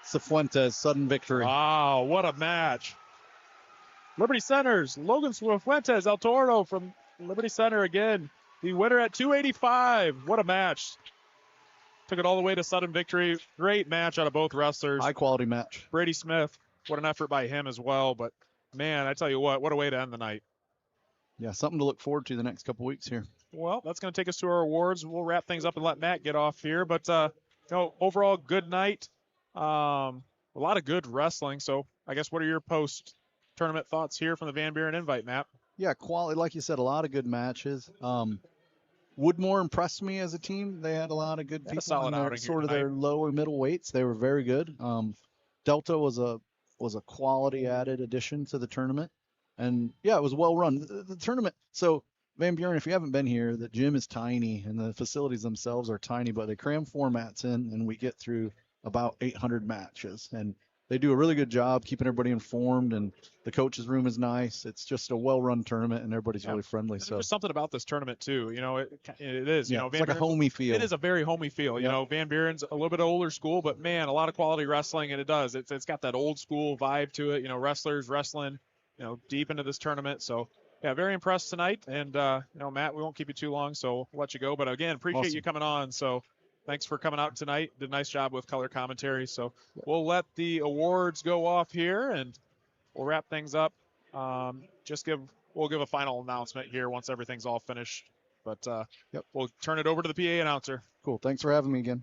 Cifuentes, sudden victory.
Wow, what a match. Liberty Centers, Logan Cifuentes, El Toro from Liberty Center again. The winner at 285. What a match. Took it all the way to sudden victory. Great match out of both wrestlers.
High quality match.
Brady Smith, what an effort by him as well. But, man, I tell you what a way to end the night.
Yeah, something to look forward to the next couple weeks here.
Well, that's going to take us to our awards. We'll wrap things up and let Matt get off here. But, overall, good night. A lot of good wrestling. So, I guess what are your post-tournament thoughts here from the Van Buren Invite, Matt?
Yeah, quality. Like you said, a lot of good matches. Woodmore impressed me as a team. They had a lot of good people in their, sort of their lower middle weights. They were very good. Delta was a quality added addition to the tournament. And, yeah, it was well run. The tournament, so Van Buren, if you haven't been here, the gym is tiny and the facilities themselves are tiny, but they cram formats in and we get through about 800 matches. And they do a really good job keeping everybody informed, and the coach's room is nice. It's just a well-run tournament, and everybody's really friendly. So
there's something about this tournament, too. It is.
Yeah,
Van
it's like a homey feel.
It is a very homey feel. Van Buren's a little bit older school, but, man, a lot of quality wrestling, and it does. It's got that old school vibe to it. Wrestlers wrestling, deep into this tournament. So, yeah, very impressed tonight. And, Matt, we won't keep you too long, so we'll let you go. But, again, appreciate you coming on. So, thanks for coming out tonight. Did a nice job with color commentary. So we'll let the awards go off here, and we'll wrap things up. We'll give a final announcement here once everything's all finished. But we'll turn it over to the PA announcer.
Cool. Thanks for having me again.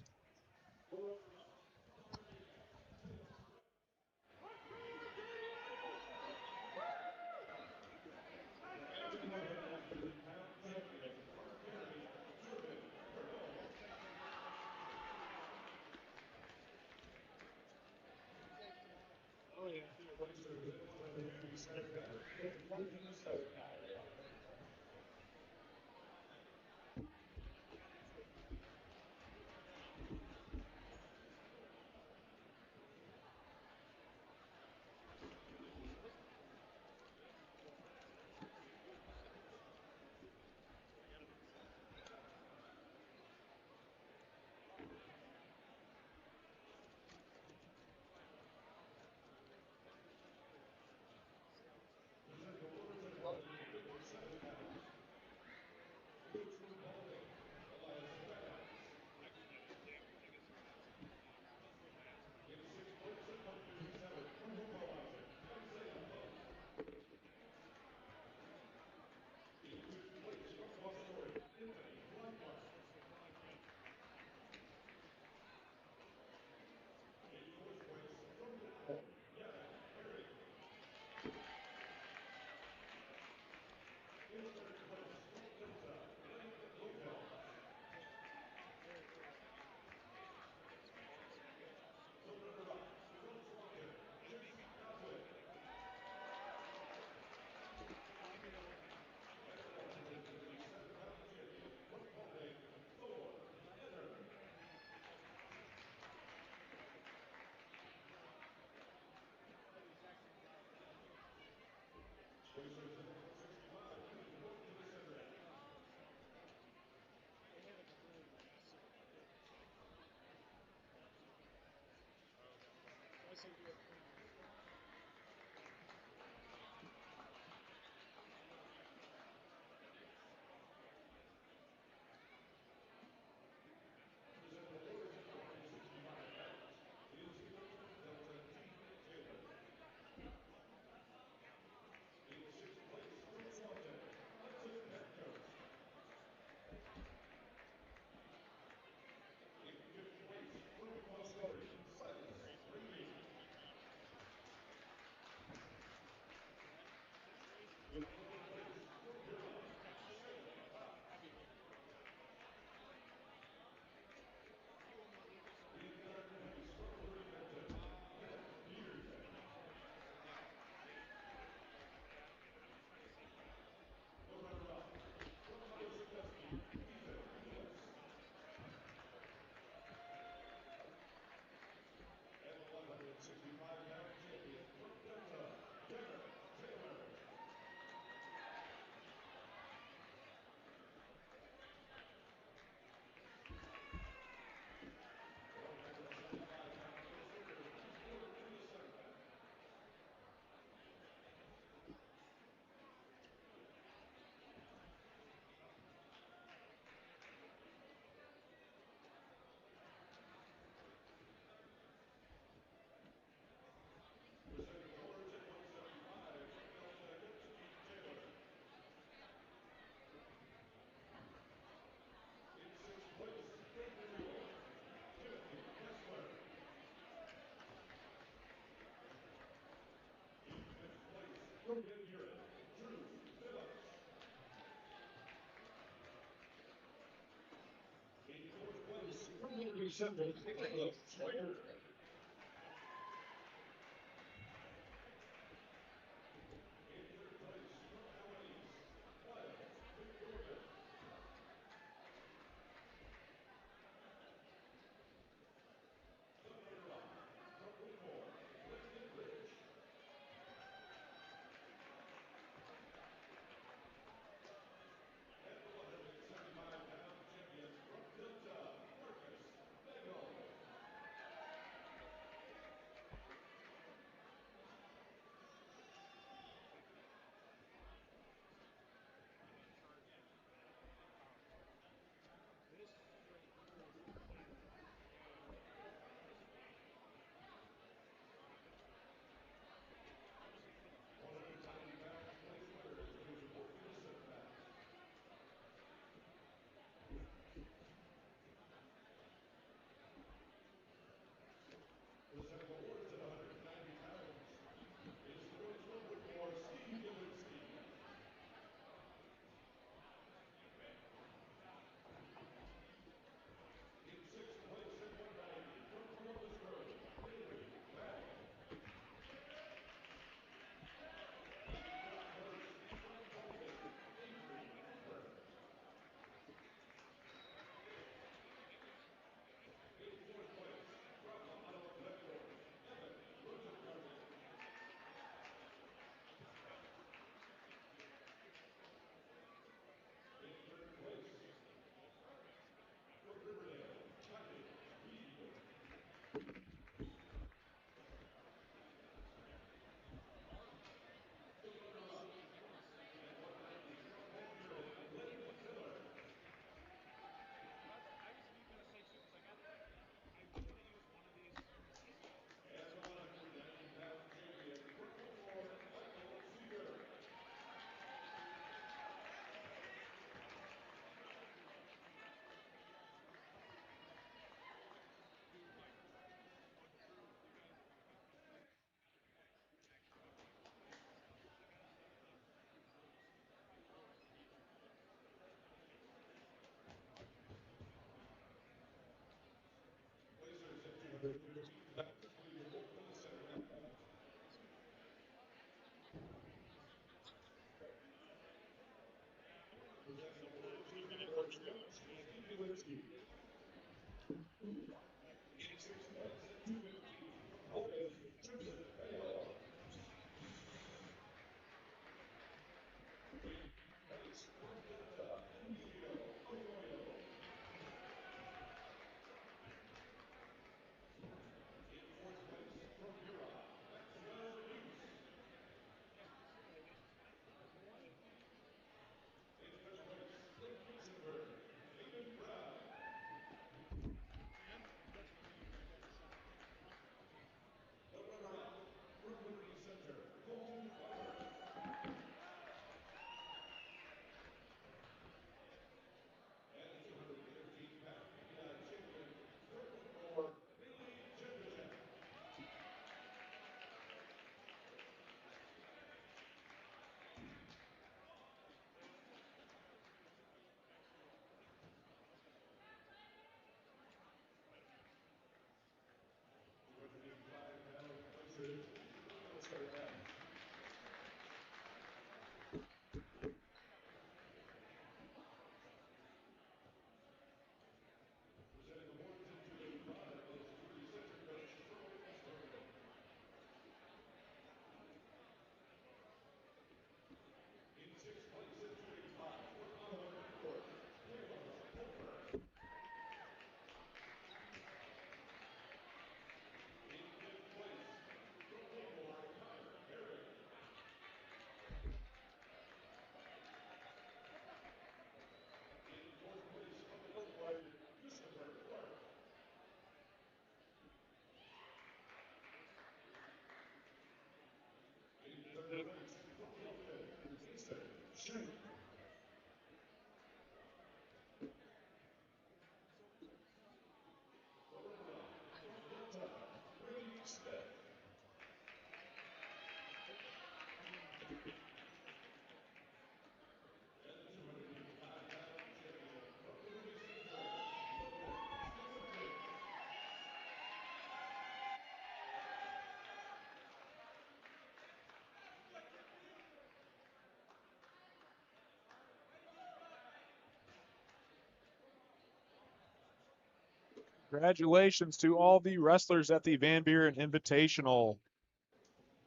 Congratulations to all the wrestlers at the Van Buren Invitational.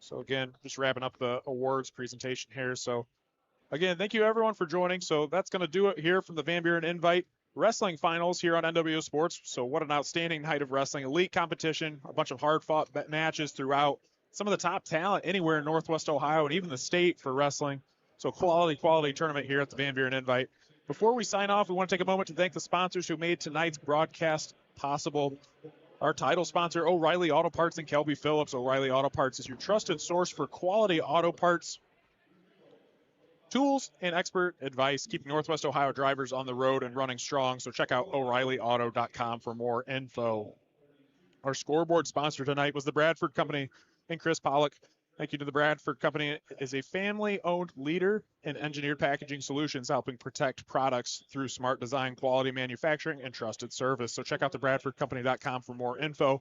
So again, just wrapping up the awards presentation here. So again, thank you everyone for joining. So that's going to do it here from the Van Buren Invite Wrestling Finals here on NWO Sports. So what an outstanding night of wrestling, elite competition, a bunch of hard-fought matches throughout. Some of the top talent anywhere in Northwest Ohio and even the state for wrestling. So quality tournament here at the Van Buren Invite. Before we sign off, we want to take a moment to thank the sponsors who made tonight's broadcast possible. Our title sponsor, O'Reilly Auto Parts and Kelby Phillips. O'Reilly Auto Parts is your trusted source for quality auto parts, tools, and expert advice, keeping Northwest Ohio drivers on the road and running strong. So check out O'ReillyAuto.com for more info. Our scoreboard sponsor tonight was the Bradford Company and Chris Pollock. Thank you to the Bradford Company. It is a family-owned leader in engineered packaging solutions, helping protect products through smart design, quality manufacturing, and trusted service. So check out thebradfordcompany.com for more info.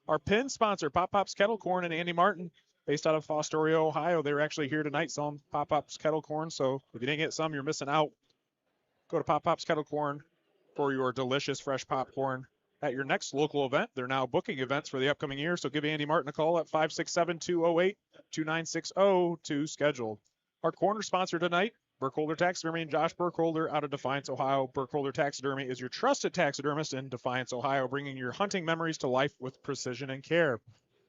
Our pin sponsor, Pop Pop's Kettle Corn and Andy Martin, based out of Fostoria, Ohio. They were actually here tonight selling Pop Pop's Kettle Corn. So if you didn't get some, you're missing out. Go to Pop Pop's Kettle Corn for your delicious fresh popcorn at your next local event. They're now booking events for the upcoming year, so give Andy Martin a call at 567-208-2960 to schedule. Our corner sponsor tonight, Burkholder Taxidermy and Josh Burkholder out of Defiance, Ohio. Burkholder Taxidermy is your trusted taxidermist in Defiance, Ohio, bringing your hunting memories to life with precision and care.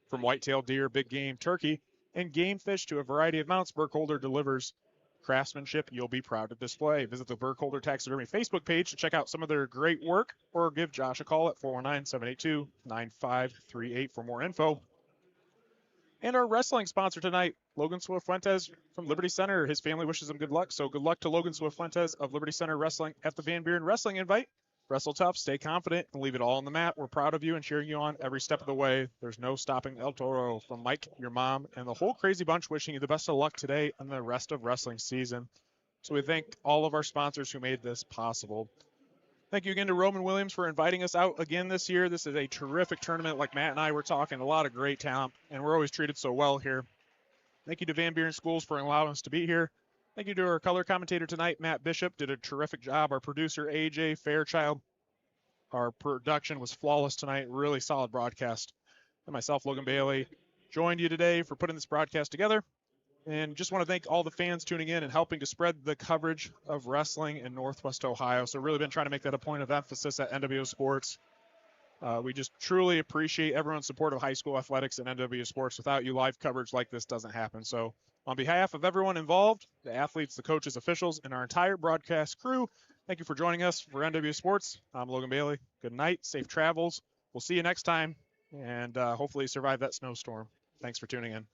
From white-tailed deer, big game, turkey, and game fish to a variety of mounts, Burkholder delivers craftsmanship you'll be proud to display. Visit the Burkholder Taxidermy Facebook page to check out some of their great work, or give Josh a call at 419-782-9538 for more info. And our wrestling sponsor tonight, Logan Swift-Fuentes from Liberty Center. His family wishes him good luck, so good luck to Logan Swift-Fuentes of Liberty Center Wrestling at the Van Buren Wrestling Invite. Wrestle tough, stay confident, and leave it all on the mat. We're proud of you and cheering you on every step of the way. There's no stopping El Toro. From Mike, your mom, and the whole crazy bunch, wishing you the best of luck today and the rest of wrestling season. So we thank all of our sponsors who made this possible. Thank you again to Roman Williams for inviting us out again this year. This is a terrific tournament. Like Matt and I were talking, a lot of great talent, and we're always treated so well here. Thank you to Van Buren Schools for allowing us to be here. Thank you to our color commentator tonight, Matt Bishop, did a terrific job. Our producer, AJ Fairchild. Our production was flawless tonight. Really solid broadcast. And myself, Logan Bailey, joined you today for putting this broadcast together. And just want to thank all the fans tuning in and helping to spread the coverage of wrestling in Northwest Ohio. So really been trying to make that a point of emphasis at NWO Sports. We just truly appreciate everyone's support of high school athletics and NWO Sports. Without you, live coverage like this doesn't happen. So on behalf of everyone involved, the athletes, the coaches, officials, and our entire broadcast crew, thank you for joining us for NWO Sports. I'm Logan Bailey. Good night. Safe travels. We'll see you next time, and hopefully survive that snowstorm. Thanks for tuning in.